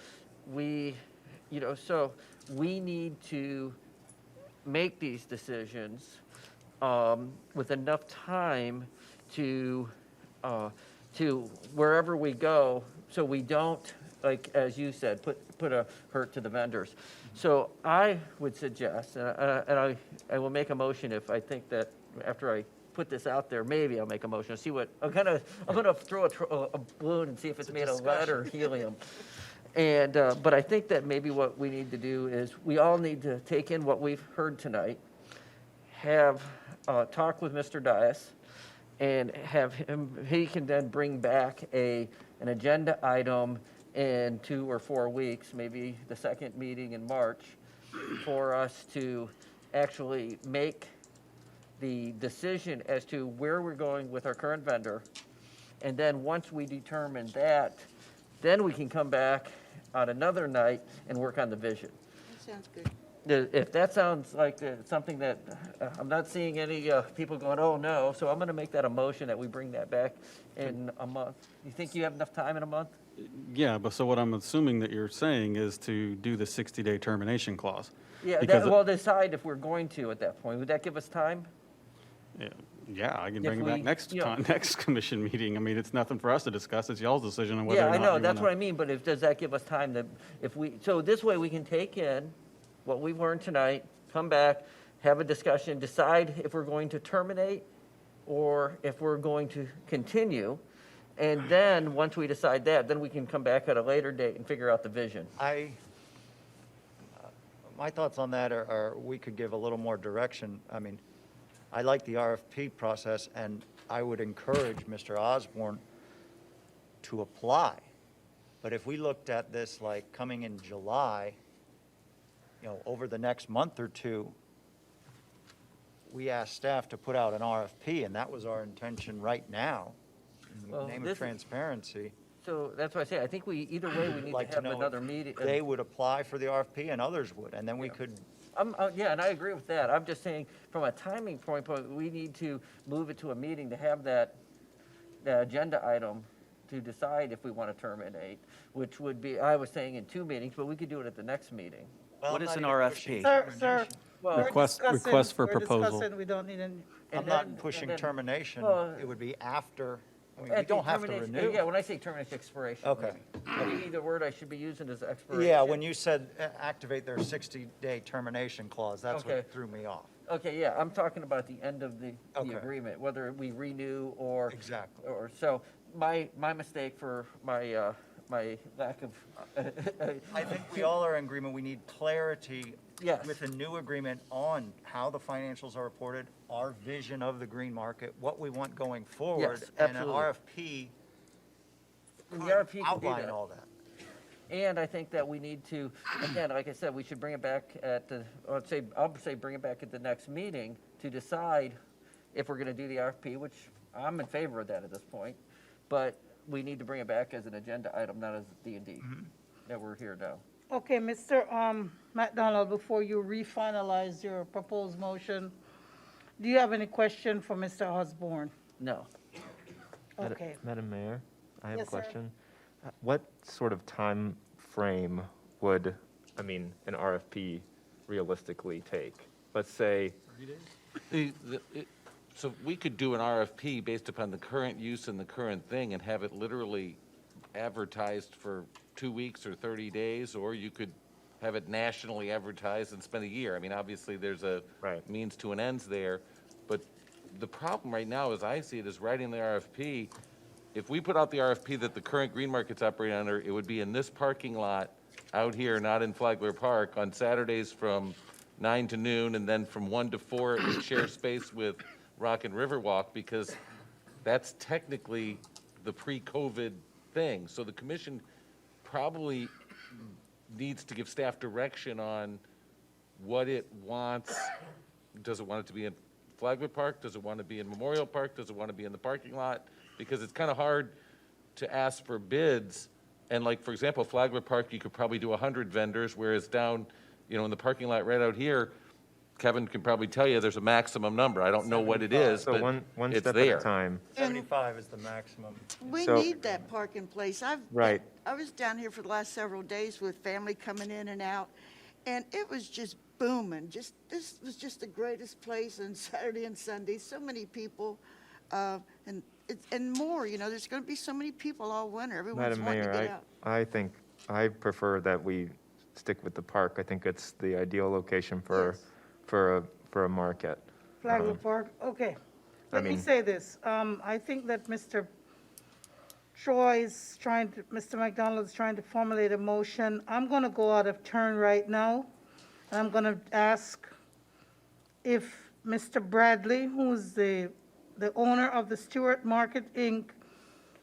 we need to make these decisions with enough time to wherever we go, so we don't, like as you said, put a hurt to the vendors. So I would suggest, and I will make a motion if I think that after I put this out there, maybe I'll make a motion. See what I'm gonna throw a balloon and see if it's made of lead or helium. And but I think that maybe what we need to do is we all need to take in what we've heard tonight, have talk with Mr. Dias, and have he can then bring back an agenda item in 2 or 4 weeks, maybe the second meeting in March, for us to actually make the decision as to where we're going with our current vendor. And then once we determine that, then we can come back on another night and work on the vision. That sounds good. If that sounds like something that, I'm not seeing any people going, oh, no, so I'm going to make that a motion that we bring that back in a month. You think you have enough time in a month? Yeah, but so what I'm assuming that you're saying is to do the 60-day termination clause. Yeah, Because we'll decide if we're going to at that point. Would that give us time? Yeah, I can If bring it back we- next you know- next commission meeting. I mean, it's nothing for us to discuss. It's y'all's decision on whether Yeah, or I not know, you that's what I wanna. mean, but does that give us time to, so this way we can take in what we've learned tonight, come back, have a discussion, decide if we're going to terminate or if we're going to continue. And then, once we decide that, then we can come back at a later date and figure out the vision. My thoughts on that are we could give a little more direction. I mean, I like the RFP process, and I would encourage Mr. Osborne to apply. But if we looked at this like coming in July, over the next month or two, we asked staff to put out an RFP, and that was our intention right now, in the Well, name this of is- transparency. So that's why I say, I think either way, we need Like to to have know another if meeting. they would apply for the RFP and others would, and then we could, Yeah, and I agree with that. I'm just saying, from a timing point, we need to move it to a meeting to have the agenda item to decide if we want to terminate, which would be, I was saying in 2 meetings, but we could do it at the next meeting. well, What I'm is not an even RFP? pushing Sir, termination. Well, we're Request discussing- for we're proposal. discussing, we don't need any. I'm and not then- pushing and then- termination. Well, It would be after, I mean, at we the don't have to termination- renew. Yeah, when I say termination, expiration. Okay. Maybe the word I should be using is expiration. Yeah, when you said activate their 60-day termination clause, that's Okay. what threw me off. Okay, yeah, I'm talking about the end of the Okay. agreement, whether we renew or. Exactly. Or, so, my mistake for my lack of. I think we all are in agreement, we need clarity Yes. with a new agreement on how the financials are reported, our vision of the green market, what we want going forward. Yes, And an absolutely. RFP The could RFP could do outline that. all that. And I think that we need to, again, like I said, we should bring it back I'll say bring it back at the next meeting to decide if we're gonna do the RFP, which I'm in favor of that at this point. But we need to bring it back as an agenda item, not as D&D, that we're here now. Okay, Mr. McDonald, before you refinalize your proposed motion, do you have any question for Mr. Osborne? No. Okay. Madam Mayor, I have a Yes, sir. question. What sort of time frame would, an RFP realistically take? Let's say, So we could do an RFP based upon the current use and the current thing and have it literally advertised for 2 weeks or 30 days, or you could have it nationally advertised and spend a year. I mean, obviously, there's a Right. means to an ends there, but the problem right now, as I see it, is writing the RFP. If we put out the RFP that the current green market's operating under, it would be in this parking lot out here, not in Flagler Park, on Saturdays from 9 to noon, and then from 1 to 4, it would share space with Rock and Riverwalk, because that's technically the pre-COVID thing. So the commission probably needs to give staff direction on what it wants. Does it want it to be in Flagler Park? Does it want to be in Memorial Park? Does it want to be in the parking lot? Because it's kind of hard to ask for bids. And like, for example, Flagler Park, you could probably do 100 vendors, whereas down, in the parking lot right out here, Kevin can probably tell you there's a maximum number. I don't know what it is, so but one it's step at a there. time. 75 is the maximum. We So- need that parking place. Right. I was down here for the last several days with family coming in and out, and it was just booming. This was just the greatest place on Saturday and Sunday. So many people, and more, there's going to be so many people all winter. Everyone's Madam wanting to get Mayor, out. I prefer that we stick with the park. I think it's the ideal location Yes. for a market. Flagler Park, okay. Let me mean- say this, I think that Mr. Mr. McDonald's trying to formulate a motion. I'm gonna go out of turn right now, and I'm gonna ask if Mr. Bradley, who's the owner of the Stuart Market, Inc.,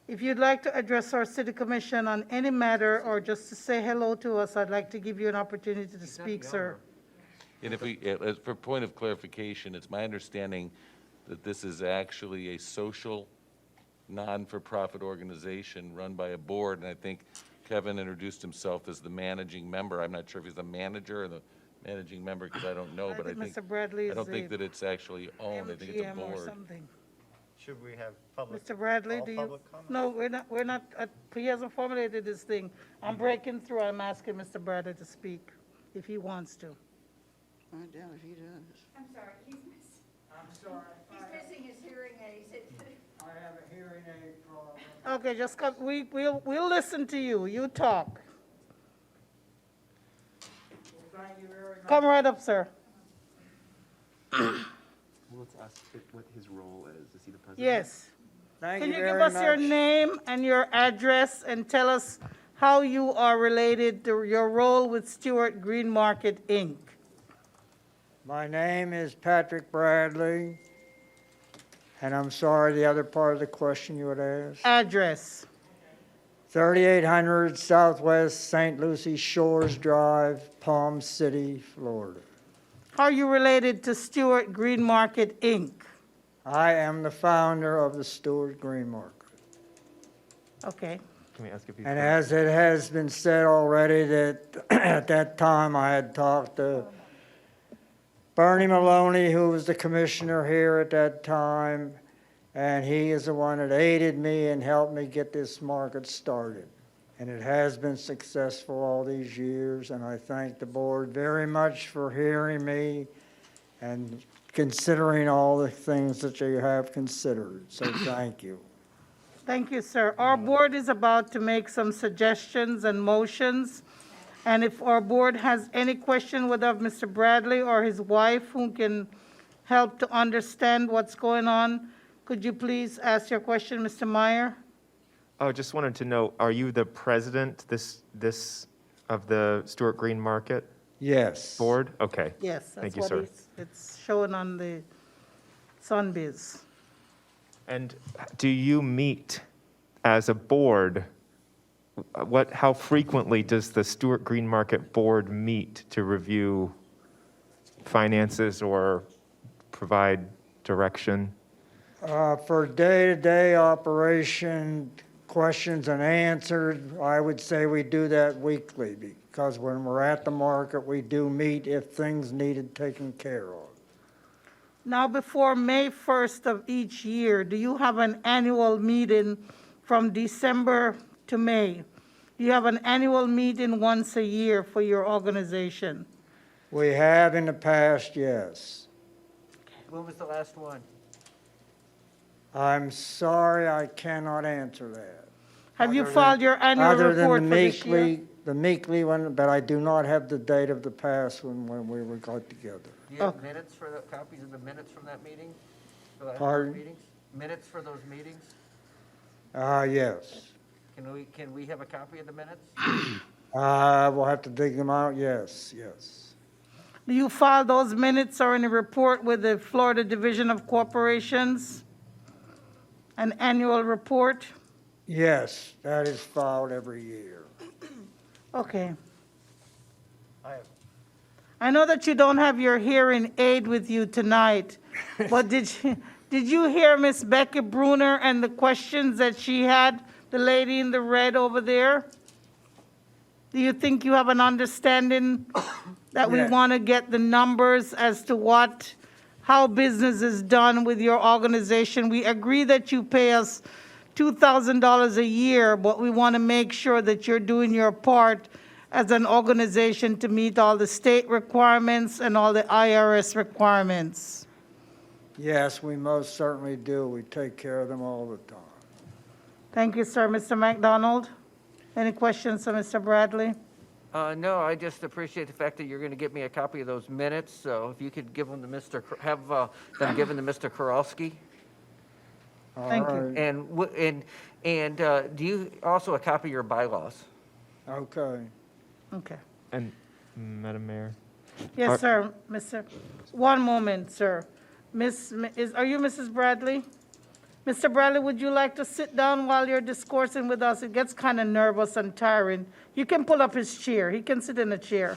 if you'd like to address our city commission on any matter or just to say hello to us, I'd like to give you an opportunity to speak, sir. And if we, for point of clarification, it's my understanding that this is actually a social, non-for-profit organization run by a board, and I think Kevin introduced himself as the managing member. I'm not sure if he's the manager or the managing member, because I don't know, but I think, Mr. Bradley I is don't think the that it's actually owned, I think it's a MGM or board. something. Should we have public? Mr. Bradley, all do you? public comment? No, we're not, he hasn't formulated this thing. I'm breaking through, I'm asking Mr. Bradley to speak, if he wants to. I doubt if he does. I'm sorry, he's missing his hearing aids. I have a hearing aid problem. Okay, just come, we'll listen to you, you talk. Thank you very much. Come right up, sir. Well, let's ask what his role is. Is he the president? Yes. Thank Can you you give very us your much. name and your address and tell us how you are related to your role with Stuart Green Market, Inc.? My name is Patrick Bradley, and I'm sorry, the other part of the question you would ask? Address. 3800 Southwest St. Lucie Shores Drive, Palm City, Florida. How are you related to Stuart Green Market, Inc.? I am the founder of the Stuart Green Market. Okay. Can we ask if he's? And as it has been said already, that at that time I had talked to Bernie Maloney, who was the commissioner here at that time, and he is the one that aided me and helped me get this market started. And it has been successful all these years, and I thank the board very much for hearing me and considering all the things that you have considered. So thank you. Thank you, sir. Our board is about to make some suggestions and motions. And if our board has any question, whether of Mr. Bradley or his wife, who can help to understand what's going on, could you please ask your question, Mr. Meyer? Oh, just wanted to know, are you the president of the Stuart Green Market Yes. Board? Okay. Yes, Thank that's you, what sir. it's showing on the Sunbiz. And do you meet as a board? How frequently does the Stuart Green Market Board meet to review finances or provide direction? For day-to-day operation, questions and answers, I would say we do that weekly, because when we're at the market, we do meet if things needed taken care of. Now, before May 1st of each year, do you have an annual meeting from December to May? Do you have an annual meeting once a year for your organization? We have in the past, yes. When was the last one? I'm sorry, I cannot answer that. Have you Other filed than- your annual Other report than for this year? the meekly one, but I do not have the date of the past when we were got together. Do you have Okay. minutes for the, copies of the minutes from that meeting? For those Pardon? meetings? Minutes for those meetings? Yes. Can we have a copy of the minutes? We'll have to dig them out, yes, yes. Do you file those minutes or any report with the Florida Division of Corporations? An annual report? Yes, that is filed every year. Okay. I have- I know that you don't have your hearing aid with you tonight, but did you hear Miss Becky Bruner and the questions that she had, the lady in the red over there? Do you think you have an understanding that we Yeah. want to get the numbers as to how business is done with your organization? We agree that you pay us $2,000 a year, but we want to make sure that you're doing your part as an organization to meet all the state requirements and all the IRS requirements. Yes, we most certainly do. We take care of them all the time. Thank you, sir. Mr. McDonald, any questions for Mr. Bradley? No, I just appreciate the fact that you're going to get me a copy of those minutes, so if you could give them to have them given to Mr. Koralski. Thank you. All right, And do you also a copy of your bylaws? okay. Okay. And Madam Mayor? Yes, sir, Mr. One moment, sir. Are you Mrs. Bradley? Mr. Bradley, would you like to sit down while you're discoursing with us? It gets kind of nervous and tiring. You can pull up his chair. He can sit in a chair.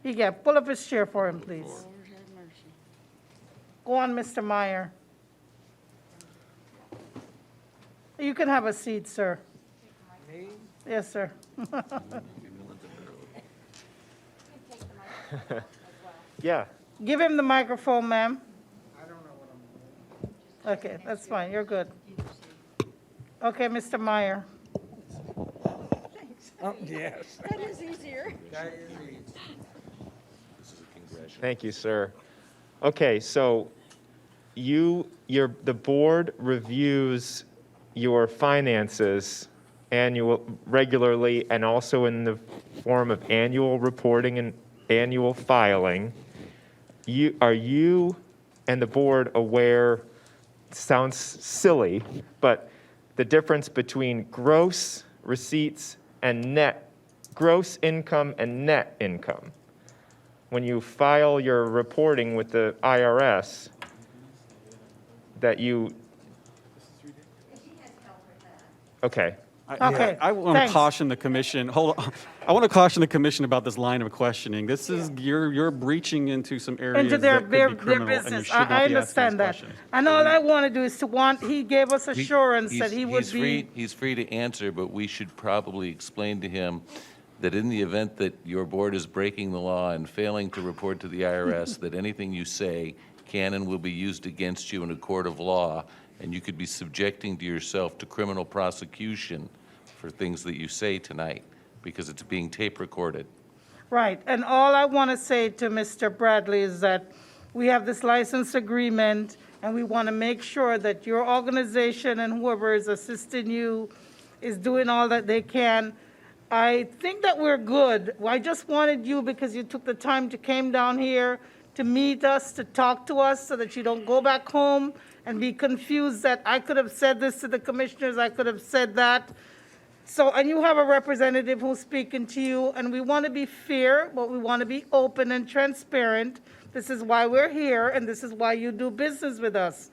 Yeah, pull up his chair for him, please. Go on, Mr. Meyer. You can have a seat, sir. Me? Yes, sir. Yeah. Give him the microphone, ma'am. Okay, that's fine, you're good. Okay, Mr. Meyer. Thank you, sir. Okay, so the board reviews your finances regularly and also in the form of annual reporting and annual filing. Are you and the board aware, sounds silly, but the difference between gross receipts and gross income and net income? When you file your reporting with the IRS, that you... Okay. Okay, I want to thanks. caution the commission, hold on. I want to caution the commission about this line of questioning. This is, you're breaching into some areas Into their, that could their, be their criminal, and you business. should not be I asking these understand that. questions. And all I want to do is he gave us assurance that he would be. He's free to answer, but we should probably explain to him that in the event that your board is breaking the law and failing to report to the IRS, that anything you say can and will be used against you in a court of law, and you could be subjecting to yourself to criminal prosecution for things that you say tonight, because it's being tape recorded. Right, and all I want to say to Mr. Bradley is that we have this license agreement, and we want to make sure that your organization and whoever is assisting you is doing all that they can. I think that we're good. I just wanted you, because you took the time to came down here to meet us, to talk to us, so that you don't go back home and be confused that I could have said this to the commissioners, I could have said that. So, and you have a representative who's speaking to you, and we want to be fair, but we want to be open and transparent. This is why we're here, and this is why you do business with us.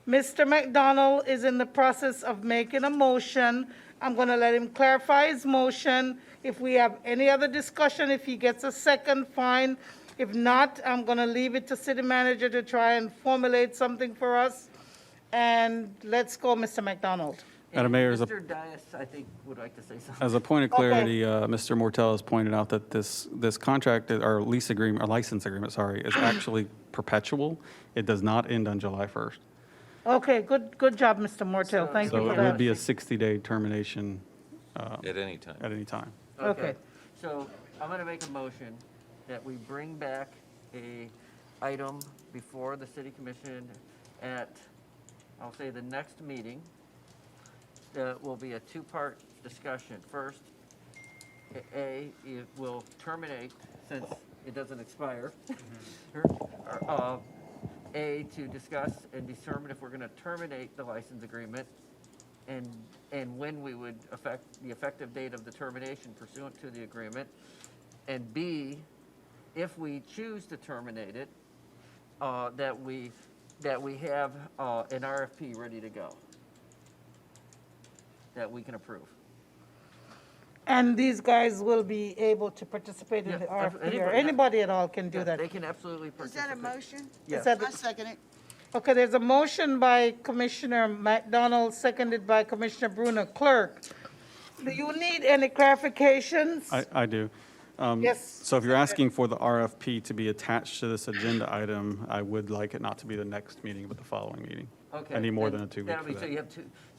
Mr. McDonald is in the process of making a motion. I'm going to let him clarify his motion. If we have any other discussion, if he gets a second, fine. If not, I'm going to leave it to city manager to try and formulate something for us. And let's go, Mr. McDonald. Madam Mayor, Mr. Dias, I think, would like to say something. as a point of clarity, Mr. Mortel has pointed out that this contract, or lease agreement, or license agreement, sorry, is actually perpetual. It does not end on July 1st. Okay, good job, Mr. Mortel. Thank you So for it would that. be a 60-day termination At any time. at any time. Okay. So I'm going to make a motion that we bring back a item before the city commission at, I'll say, the next meeting. That will be a two-part discussion. First, it will terminate, since it doesn't expire. To discuss and determine if we're going to terminate the license agreement, and when we would affect the effective date of the termination pursuant to the agreement. And B, if we choose to terminate it, that we have an RFP ready to go that we can approve. And these guys will be able to participate in Yeah, the RFP, or anybody, yeah. anybody at all can do that. They can absolutely Is participate. that a motion? Yes. that- I second it. Okay, there's a motion by Commissioner McDonald, seconded by Commissioner Bruno. Clerk, do you need any clarifications? I do. Yes. So if you're asking for the RFP to be attached to this agenda item, I would like it not to be the next meeting, but the following meeting. Okay. I need more then than a 2 week that'll for be- So that.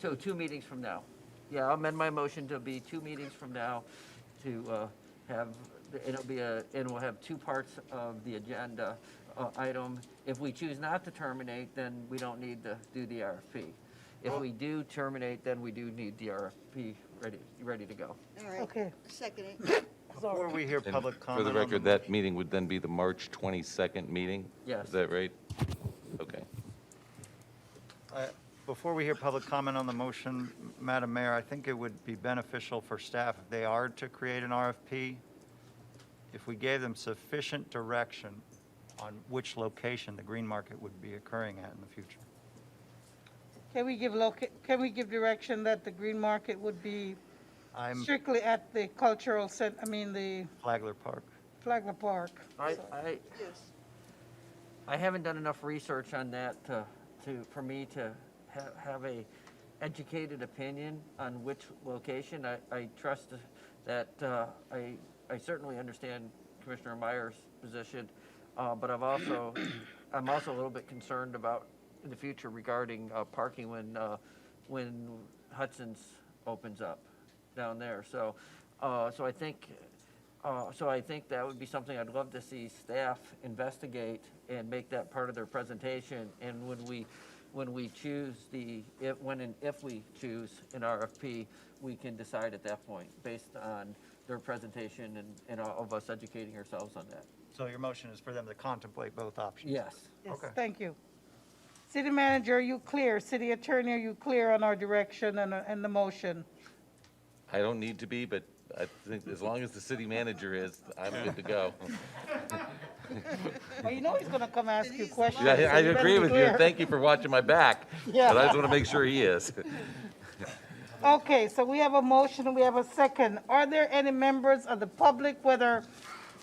you have two meetings from now. Yeah, I'll amend my motion to be 2 meetings from now to have, and we'll have 2 parts of the agenda item. If we choose not to terminate, then we don't need to do the RFP. If we do terminate, then we do need the RFP ready to go. All right. Okay. Second it. Before we hear public For comment the on record, that meeting would then be the March 22nd meeting? Yes. Is that right? Okay. Before we hear public comment on the motion, Madam Mayor, I think it would be beneficial for staff if they are to create an RFP, if we gave them sufficient direction on which location the green market would be occurring at in the future. Can we give direction that the green market would be I'm strictly at the cultural center, the Flagler Park. Flagler Park. I haven't done enough research on that for me to have a educated opinion on which location. I trust that, I certainly understand Commissioner Meyer's position, but I'm also a little bit concerned about in the future regarding parking when Hudson's opens up down there. So I think that would be something I'd love to see staff investigate and make that part of their presentation. And when we choose if we choose an RFP, we can decide at that point based on their presentation and all of us educating ourselves on that. So your motion is for them to contemplate both options? Yes. Yes, Okay. thank you. City Manager, are you clear? City Attorney, are you clear on our direction and the motion? I don't need to be, but I think as long as the city manager is, I'm good to go. Well, you know he's going to come ask you questions. Yeah, so I you better agree be with you, clear. and thank you for watching my back. Yeah. But I just want to make sure he is. Okay, so we have a motion and we have a second. Are there any members of the public, whether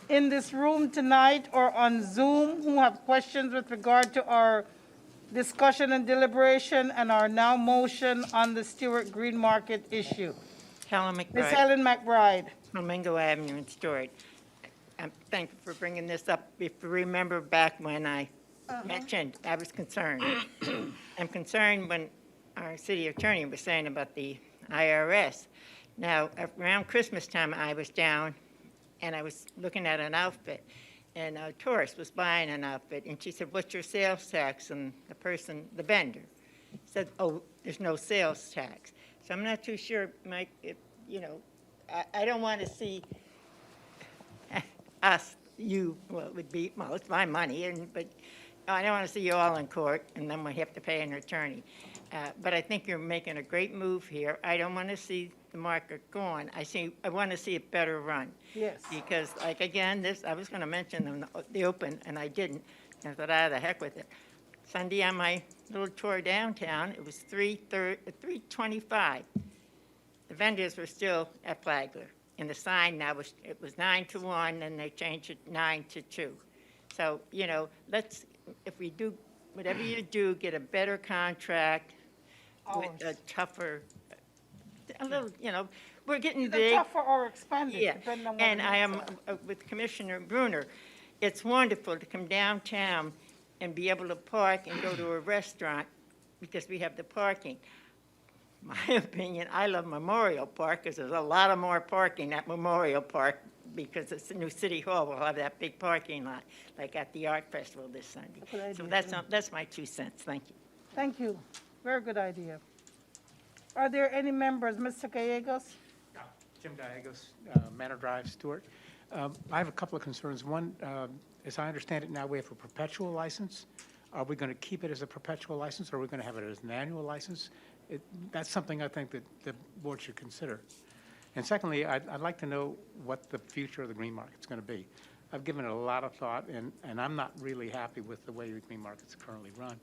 in this room tonight or on Zoom, who have questions with regard to our discussion and deliberation and our now motion on the Stuart Green Market issue? Helen Ms. McBride, Helen McBride. Flamingo Avenue in Stuart. I'm thankful for bringing this up. If you remember back when I mentioned, I was concerned. I'm concerned when our city attorney was saying about the IRS. Now, around Christmas time, I was down and I was looking at an outfit, and a tourist was buying an outfit, and she said, "What's your sales tax?" And the vendor, said, "Oh, there's no sales tax." So I'm not too sure, Mike, if, I don't want to see us, well, it would be, well, it's my money, but I don't want to see you all in court, and then we have to pay an attorney. But I think you're making a great move here. I don't want to see the market gone. I want to see it better run. Yes. Because, like, again, I was going to mention the open, and I didn't. I thought, the heck with it. Sunday on my little tour downtown, it was 3:25. The vendors were still at Flagler. And the sign now it was 9 to 1, and they changed it 9 to 2. So, if we do, whatever you do, get a better contract with a tougher, a little, we're getting Either big. tougher or expanded, Yeah, depending on what and the I needs am are. with Commissioner Bruner. It's wonderful to come downtown and be able to park and go to a restaurant because we have the parking. My opinion, I love Memorial Park because there's a lot of more parking at Memorial Park because it's the new City Hall. We'll have that big parking lot like at the Art Festival this Sunday. Good So idea. that's my 2 cents. Thank you. Thank you. Very good idea. Are there any members, Mr. Gallegos? Jim Gallegos, Manor Drive, Stuart. I have a couple of concerns. One, as I understand it now, we have a perpetual license. Are we going to keep it as a perpetual license, or are we going to have it as an annual license? That's something I think that the board should consider. And secondly, I'd like to know what the future of the green market's going to be. I've given it a lot of thought, and I'm not really happy with the way the green market's currently run,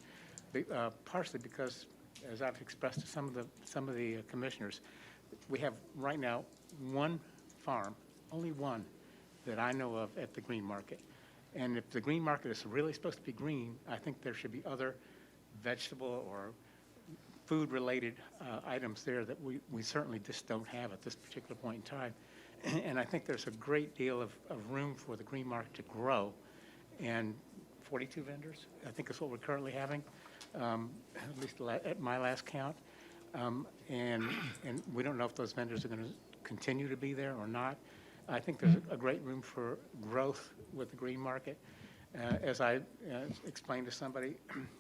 partially because, as I've expressed to some of the commissioners, we have right now one farm, only one, that I know of at the green market. And if the green market is really supposed to be green, I think there should be other vegetable or food-related items there that we certainly just don't have at this particular point in time. And I think there's a great deal of room for the green market to grow. And 42 vendors, I think is what we're currently having, at least at my last count. And we don't know if those vendors are going to continue to be there or not. I think there's a great room for growth with the green market. As I explained to somebody,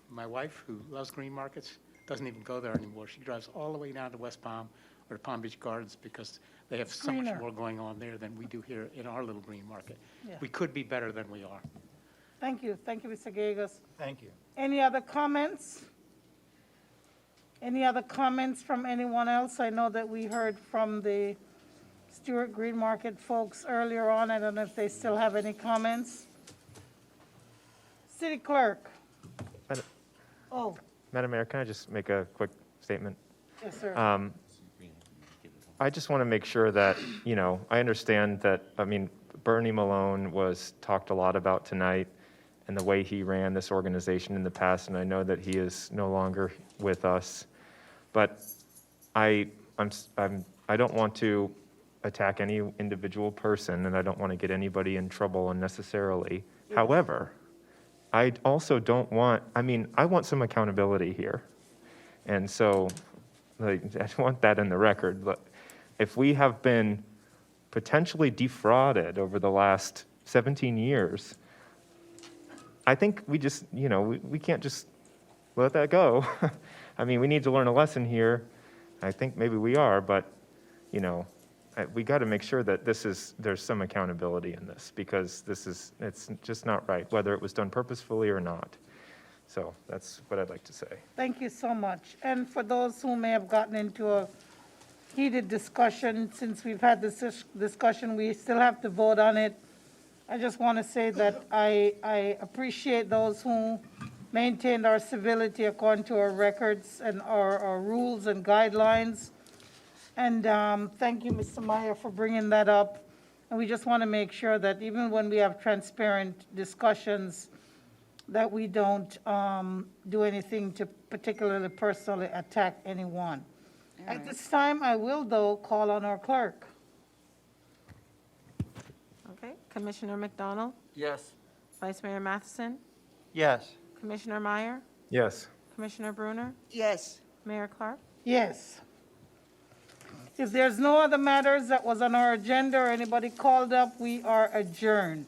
my wife, who loves green markets, doesn't even go there anymore. She drives all the way down to West Palm or to Palm Beach Gardens because they have so much Greener. more going on there than we do here in our little green market. Yeah. We could be better than we are. Thank you. Thank you, Mr. Gallegos. Thank you. Any other comments? Any other comments from anyone else? I know that we heard from the Stuart Green Market folks earlier on. I don't know if they still have any comments. City Clerk. Madam- Oh, Madam Mayor, can I just make a quick statement? yes, sir. I just want to make sure that, I understand that, Bernie Malone was talked a lot about tonight and the way he ran this organization in the past, and I know that he is no longer with us. But I don't want to attack any individual person, and I don't want to get anybody in trouble unnecessarily. However, I also don't want, I want some accountability here. And so, I want that in the record. But if we have been potentially defrauded over the last 17 years, I think we just, we can't just let that go. We need to learn a lesson here. I think maybe we are, but, we got to make sure that there's some accountability in this, because it's just not right, whether it was done purposefully or not. So that's what I'd like to say. Thank you so much. And for those who may have gotten into a heated discussion, since we've had this discussion, we still have to vote on it. I just want to say that I appreciate those who maintained our civility according to our records and our rules and guidelines. And thank you, Mr. Meyer, for bringing that up. And we just want to make sure that even when we have transparent discussions, that we don't do anything to particularly personally attack anyone. At this time, I will, though, call on our clerk. Okay, Commissioner McDonald, Yes. Vice Mayor Matheson, Yes. Commissioner Meyer, Yes. Commissioner Bruner, Yes. Mayor Clark. Yes. If there's no other matters that was on our agenda or anybody called up, we are adjourned.